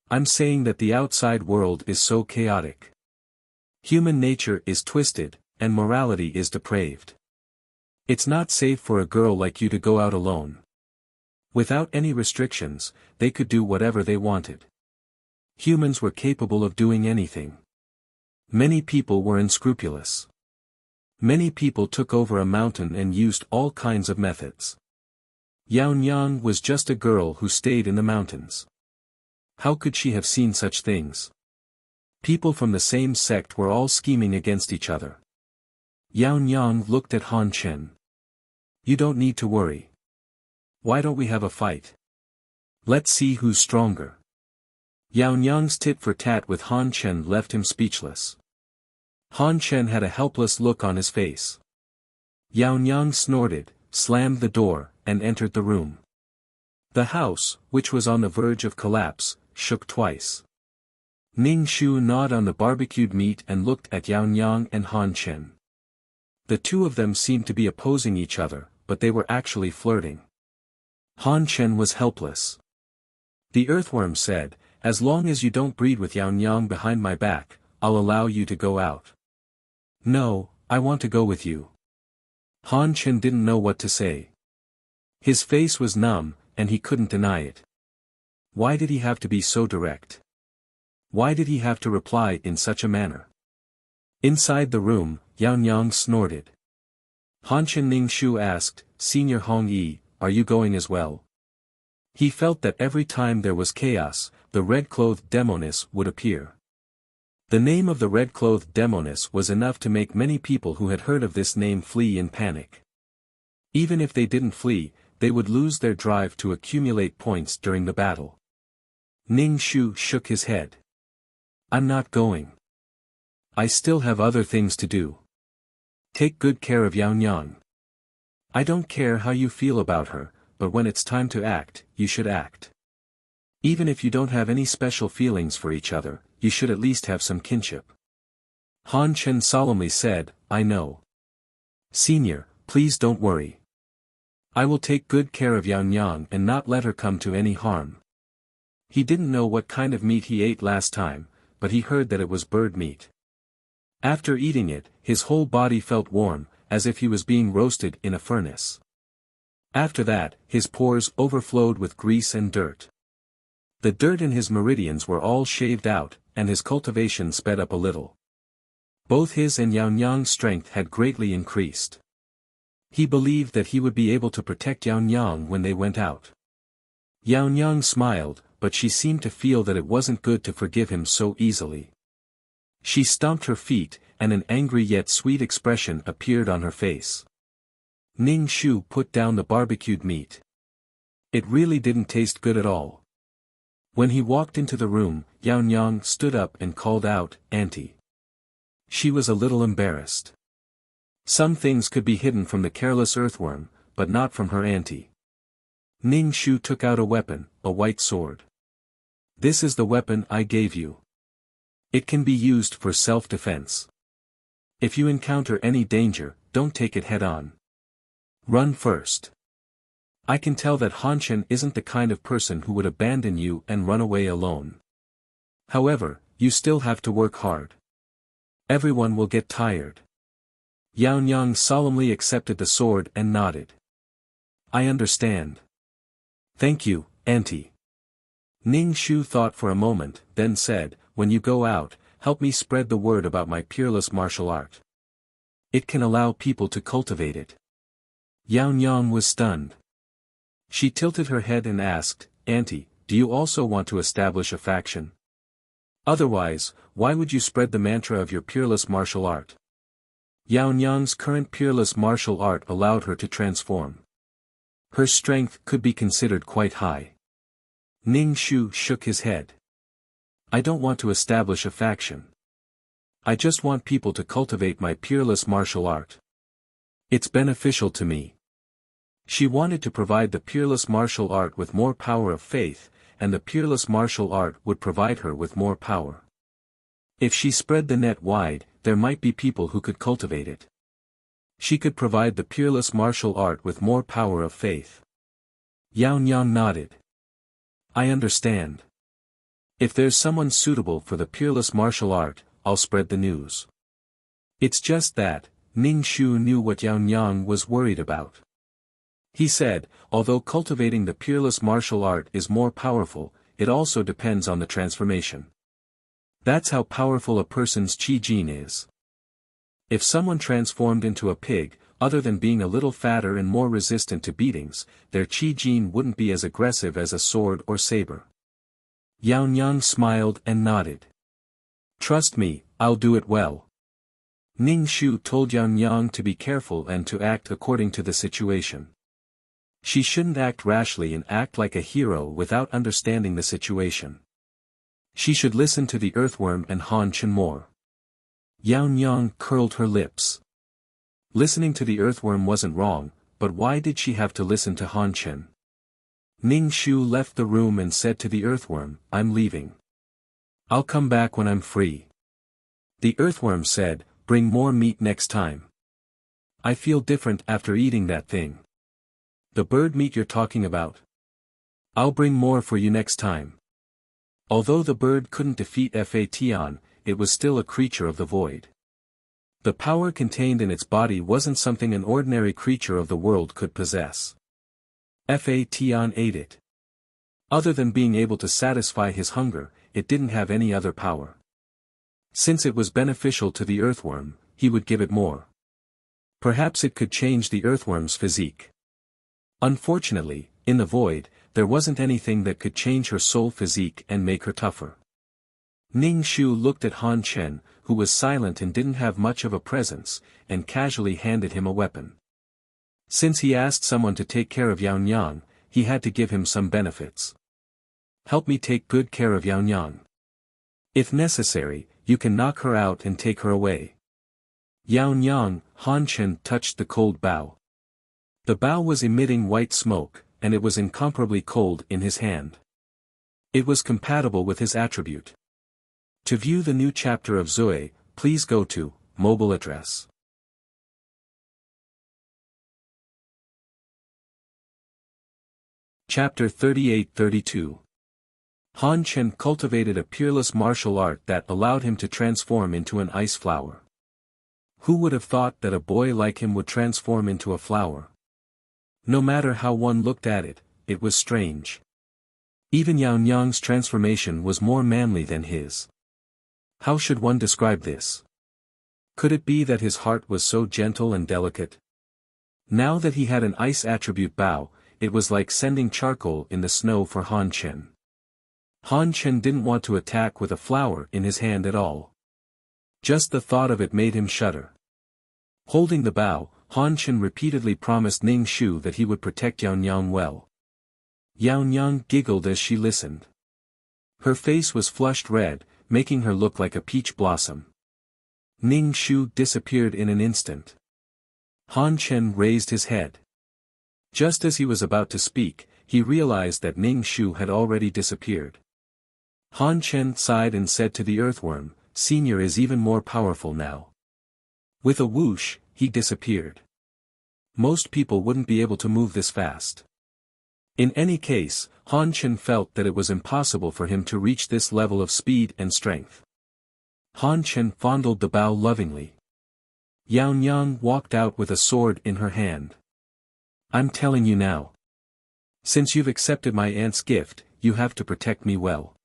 I'm saying that the outside world is so chaotic. Human nature is twisted, and morality is depraved. It's not safe for a girl like you to go out alone. Without any restrictions, they could do whatever they wanted. Humans were capable of doing anything. Many people were unscrupulous. Many people took over a mountain and used all kinds of methods. Yaonyang was just a girl who stayed in the mountains. How could she have seen such things? People from the same sect were all scheming against each other. Yaonyang looked at Han Chen. You don't need to worry. Why don't we have a fight? Let's see who's stronger. Yaonyang's tit-for-tat with Han Chen left him speechless. Han Chen had a helpless look on his face. Yaonyang snorted, slammed the door, and entered the room. The house, which was on the verge of collapse, shook twice. Ning Shu gnawed on the barbecued meat and looked at Yaonyang and Han Chen. The two of them seemed to be opposing each other, but they were actually flirting. Han Chen was helpless. The earthworm said, "As long as you don't breed with Yaonyang behind my back, I'll allow you to go out." "No, I want to go with you." Han Chen didn't know what to say. His face was numb, and he couldn't deny it. Why did he have to be so direct? Why did he have to reply in such a manner? Inside the room, Yaonyang snorted. Han Chen. Ning Shu asked, "Senior Hong Yi, are you going as well?" He felt that every time there was chaos, the red-clothed demoness would appear. The name of the red-clothed demoness was enough to make many people who had heard of this name flee in panic. Even if they didn't flee, they would lose their drive to accumulate points during the battle. Ning Shu shook his head. "I'm not going. I still have other things to do. Take good care of Yaonyang. I don't care how you feel about her, but when it's time to act, you should act. Even if you don't have any special feelings for each other, you should at least have some kinship." Han Chen solemnly said, "I know. Senior, please don't worry. I will take good care of Yaonyang and not let her come to any harm." He didn't know what kind of meat he ate last time, but he heard that it was bird meat. After eating it, his whole body felt warm, as if he was being roasted in a furnace. After that, his pores overflowed with grease and dirt. The dirt in his meridians were all shaved out, and his cultivation sped up a little. Both his and Yaonyang's strength had greatly increased. He believed that he would be able to protect Yaonyang when they went out. Yaonyang smiled, but she seemed to feel that it wasn't good to forgive him so easily. She stomped her feet, and an angry yet sweet expression appeared on her face. Ning Shu put down the barbecued meat. It really didn't taste good at all. When he walked into the room, Yaonyang stood up and called out, "Auntie." She was a little embarrassed. Some things could be hidden from the careless earthworm, but not from her auntie. Ning Shu took out a weapon, a white sword. "This is the weapon I gave you. It can be used for self-defense. If you encounter any danger, don't take it head-on. Run first. I can tell that Han Chen isn't the kind of person who would abandon you and run away alone. However, you still have to work hard. Everyone will get tired." Yaonyang solemnly accepted the sword and nodded. "I understand. Thank you, Auntie." Ning Shu thought for a moment, then said, "When you go out, help me spread the word about my peerless martial art. It can allow people to cultivate it." Yaonyang was stunned. She tilted her head and asked, "Auntie, do you also want to establish a faction? Otherwise, why would you spread the mantra of your peerless martial art?" Yaonyang's current peerless martial art allowed her to transform. Her strength could be considered quite high. Ning Shu shook his head. "I don't want to establish a faction. I just want people to cultivate my peerless martial art. It's beneficial to me." She wanted to provide the peerless martial art with more power of faith, and the peerless martial art would provide her with more power. If she spread the net wide, there might be people who could cultivate it. She could provide the peerless martial art with more power of faith. Yaonyang nodded. "I understand. If there's someone suitable for the peerless martial art, I'll spread the news." It's just that, Ning Shu knew what Yaonyang was worried about. He said, "Although cultivating the peerless martial art is more powerful, it also depends on the transformation. That's how powerful a person's qi gene is. If someone transformed into a pig, other than being a little fatter and more resistant to beatings, their qi gene wouldn't be as aggressive as a sword or saber. Yaonyang smiled and nodded. Trust me, I'll do it well. Ning Shu told Yaonyang to be careful and to act according to the situation. She shouldn't act rashly and act like a hero without understanding the situation. She should listen to the earthworm and Han Chen more. Yaonyang curled her lips. Listening to the earthworm wasn't wrong, but why did she have to listen to Han Chen? Ning Shu left the room and said to the earthworm, I'm leaving. I'll come back when I'm free. The earthworm said, bring more meat next time. I feel different after eating that thing. The bird meat you're talking about? I'll bring more for you next time. Although the bird couldn't defeat Fatian, it was still a creature of the void. The power contained in its body wasn't something an ordinary creature of the world could possess. Fatian ate it. Other than being able to satisfy his hunger, it didn't have any other power. Since it was beneficial to the earthworm, he would give it more. Perhaps it could change the earthworm's physique. Unfortunately, in the void, there wasn't anything that could change her soul physique and make her tougher. Ning Shu looked at Han Chen, who was silent and didn't have much of a presence, and casually handed him a weapon. Since he asked someone to take care of Yaonyang, he had to give him some benefits. Help me take good care of Yaonyang. If necessary, you can knock her out and take her away. Yaonyang, Han Chen touched the cold bough. The bough was emitting white smoke, and it was incomparably cold in his hand. It was compatible with his attribute. To view the new chapter of Zoe, please go to mobile address. Chapter 38-32. Han Chen cultivated a peerless martial art that allowed him to transform into an ice flower. Who would have thought that a boy like him would transform into a flower? No matter how one looked at it, it was strange. Even Yaonyang's transformation was more manly than his. How should one describe this? Could it be that his heart was so gentle and delicate? Now that he had an ice attribute bow, it was like sending charcoal in the snow for Han Chen. Han Chen didn't want to attack with a flower in his hand at all. Just the thought of it made him shudder. Holding the bow, Han Chen repeatedly promised Ning Shu that he would protect Yaonyang well. Yaonyang giggled as she listened. Her face was flushed red, making her look like a peach blossom. Ning Shu disappeared in an instant. Han Chen raised his head. Just as he was about to speak, he realized that Ning Shu had already disappeared. Han Chen sighed and said to the earthworm, Senior is even more powerful now. With a whoosh, he disappeared. Most people wouldn't be able to move this fast. In any case, Han Chen felt that it was impossible for him to reach this level of speed and strength. Han Chen fondled the bow lovingly. Yaonyang walked out with a sword in her hand. I'm telling you now. Since you've accepted my aunt's gift, you have to protect me well.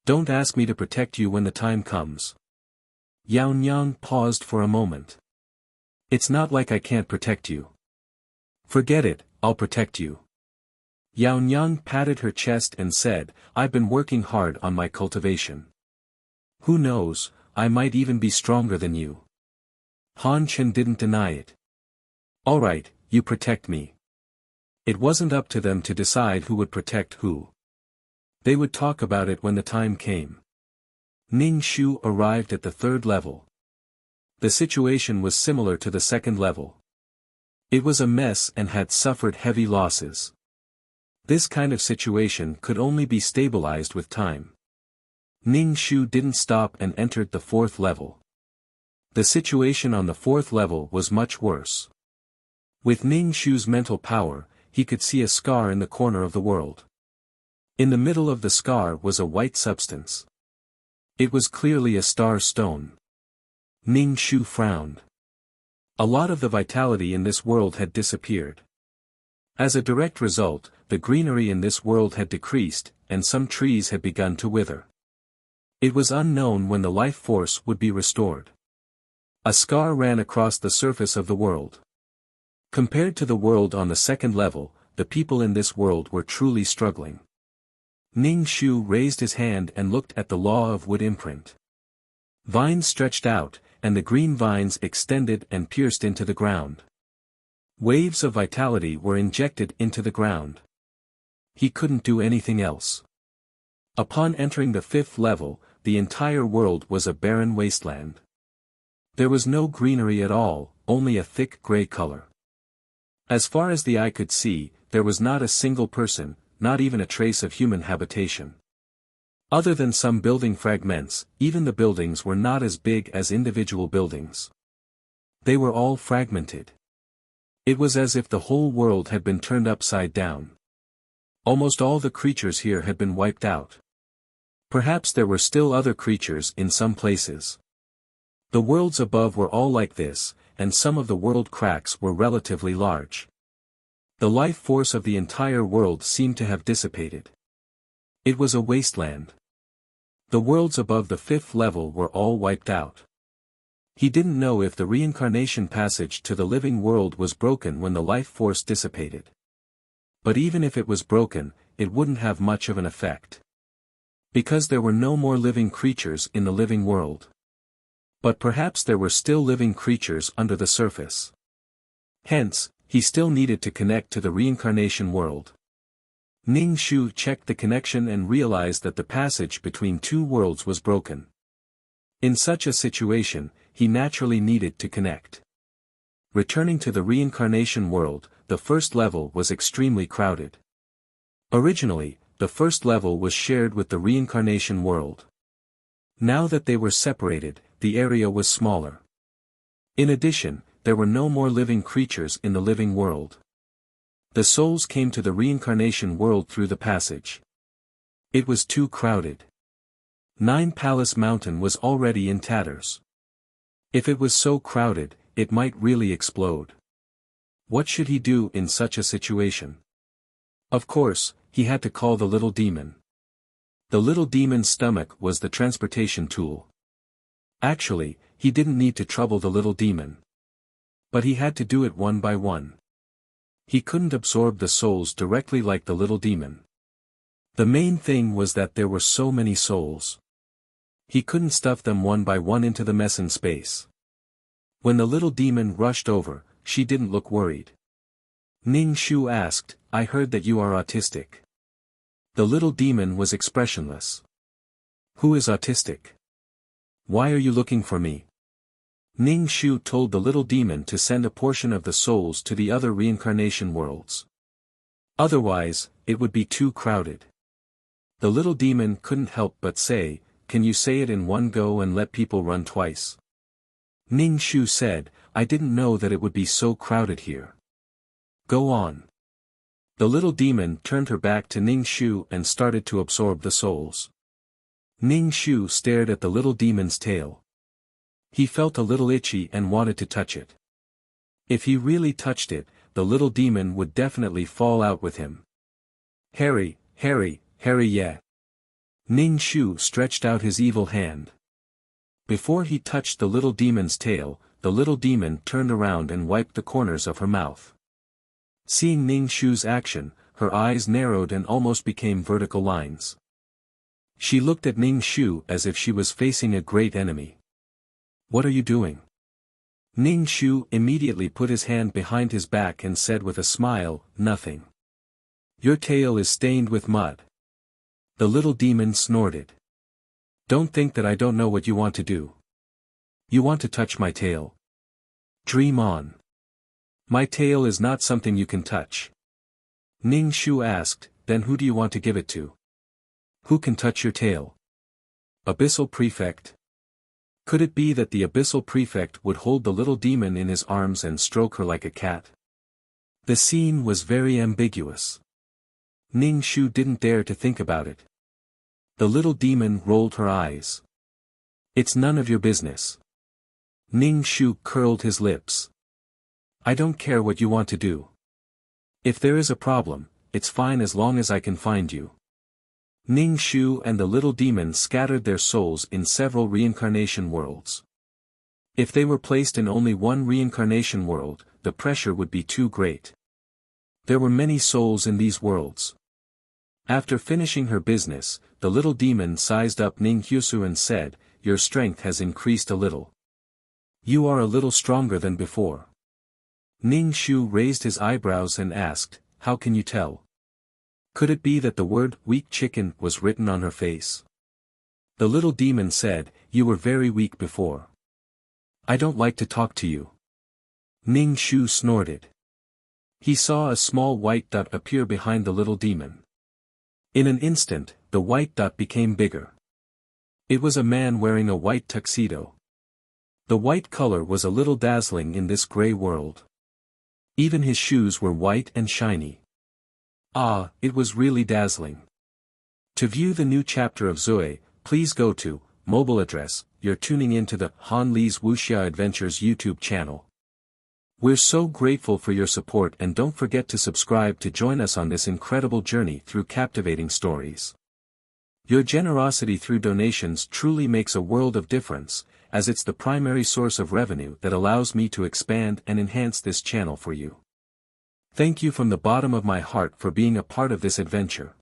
Don't ask me to protect you when the time comes. Yaonyang paused for a moment. It's not like I can't protect you. Forget it, I'll protect you. Yaonyang patted her chest and said, I've been working hard on my cultivation. Who knows, I might even be stronger than you. Han Chen didn't deny it. Alright, you protect me. It wasn't up to them to decide who would protect who. They would talk about it when the time came. Ning Shu arrived at the third level. The situation was similar to the second level. It was a mess and had suffered heavy losses. This kind of situation could only be stabilized with time. Ning Shu didn't stop and entered the fourth level. The situation on the fourth level was much worse. With Ning Shu's mental power, he could see a scar in the corner of the world. In the middle of the scar was a white substance. It was clearly a star stone. Ning Shu frowned. A lot of the vitality in this world had disappeared. As a direct result, the greenery in this world had decreased, and some trees had begun to wither. It was unknown when the life force would be restored. A scar ran across the surface of the world. Compared to the world on the second level, the people in this world were truly struggling. Ning Shu raised his hand and looked at the law of wood imprint. Vines stretched out, and the green vines extended and pierced into the ground. Waves of vitality were injected into the ground. He couldn't do anything else. Upon entering the fifth level, the entire world was a barren wasteland. There was no greenery at all, only a thick gray color. As far as the eye could see, there was not a single person, not even a trace of human habitation. Other than some building fragments, even the buildings were not as big as individual buildings. They were all fragmented. It was as if the whole world had been turned upside down. Almost all the creatures here had been wiped out. Perhaps there were still other creatures in some places. The worlds above were all like this, and some of the world cracks were relatively large. The life force of the entire world seemed to have dissipated. It was a wasteland. The worlds above the fifth level were all wiped out. He didn't know if the reincarnation passage to the living world was broken when the life force dissipated. But even if it was broken, it wouldn't have much of an effect. Because there were no more living creatures in the living world. But perhaps there were still living creatures under the surface. Hence, he still needed to connect to the reincarnation world. Ning Shu checked the connection and realized that the passage between two worlds was broken. In such a situation, he naturally needed to connect. Returning to the reincarnation world, the first level was extremely crowded. Originally, the first level was shared with the reincarnation world. Now that they were separated, the area was smaller. In addition, there were no more living creatures in the living world. The souls came to the reincarnation world through the passage. It was too crowded. Nine Palace Mountain was already in tatters. If it was so crowded, it might really explode. What should he do in such a situation? Of course, he had to call the little demon. The little demon's stomach was the transportation tool. Actually, he didn't need to trouble the little demon. But he had to do it one by one. He couldn't absorb the souls directly like the little demon. The main thing was that there were so many souls. He couldn't stuff them one by one into the mess in space. When the little demon rushed over, she didn't look worried. Ning Shu asked, "I heard that you are autistic." The little demon was expressionless. "Who is autistic? Why are you looking for me?" Ning Shu told the little demon to send a portion of the souls to the other reincarnation worlds. Otherwise, it would be too crowded. The little demon couldn't help but say, "Can you say it in one go and let people run twice?" Ning Shu said, "I didn't know that it would be so crowded here." "Go on." The little demon turned her back to Ning Shu and started to absorb the souls. Ning Shu stared at the little demon's tail. He felt a little itchy and wanted to touch it. If he really touched it, the little demon would definitely fall out with him. "Harry, Harry, Harry, yeah." Ning Shu stretched out his evil hand. Before he touched the little demon's tail, the little demon turned around and wiped the corners of her mouth. Seeing Ning Shu's action, her eyes narrowed and almost became vertical lines. She looked at Ning Shu as if she was facing a great enemy. "What are you doing?" Ning Shu immediately put his hand behind his back and said with a smile, "Nothing. Your tail is stained with mud." The little demon snorted. "Don't think that I don't know what you want to do. You want to touch my tail. Dream on. My tail is not something you can touch." Ning Shu asked, "Then who do you want to give it to? Who can touch your tail? Abyssal Prefect?" Could it be that the Abyssal Prefect would hold the little demon in his arms and stroke her like a cat? The scene was very ambiguous. Ning Shu didn't dare to think about it. The little demon rolled her eyes. "It's none of your business." Ning Shu curled his lips. "I don't care what you want to do. If there is a problem, it's fine as long as I can find you." Ning Shu and the little demon scattered their souls in several reincarnation worlds. If they were placed in only one reincarnation world, the pressure would be too great. There were many souls in these worlds. After finishing her business, the little demon sized up Ning Hyusu and said, "Your strength has increased a little. You are a little stronger than before." Ning Shu raised his eyebrows and asked, "How can you tell?" Could it be that the word "weak chicken" was written on her face? The little demon said, "You were very weak before. I don't like to talk to you." Ning Shu snorted. He saw a small white dot appear behind the little demon. In an instant, the white dot became bigger. It was a man wearing a white tuxedo. The white color was a little dazzling in this gray world. Even his shoes were white and shiny. Ah, it was really dazzling. To view the new chapter of Zoe, please go to mobile address. You're tuning into the Han Lee's Wuxia Adventures YouTube channel. We're so grateful for your support, and don't forget to subscribe to join us on this incredible journey through captivating stories. Your generosity through donations truly makes a world of difference, as it's the primary source of revenue that allows me to expand and enhance this channel for you. Thank you from the bottom of my heart for being a part of this adventure.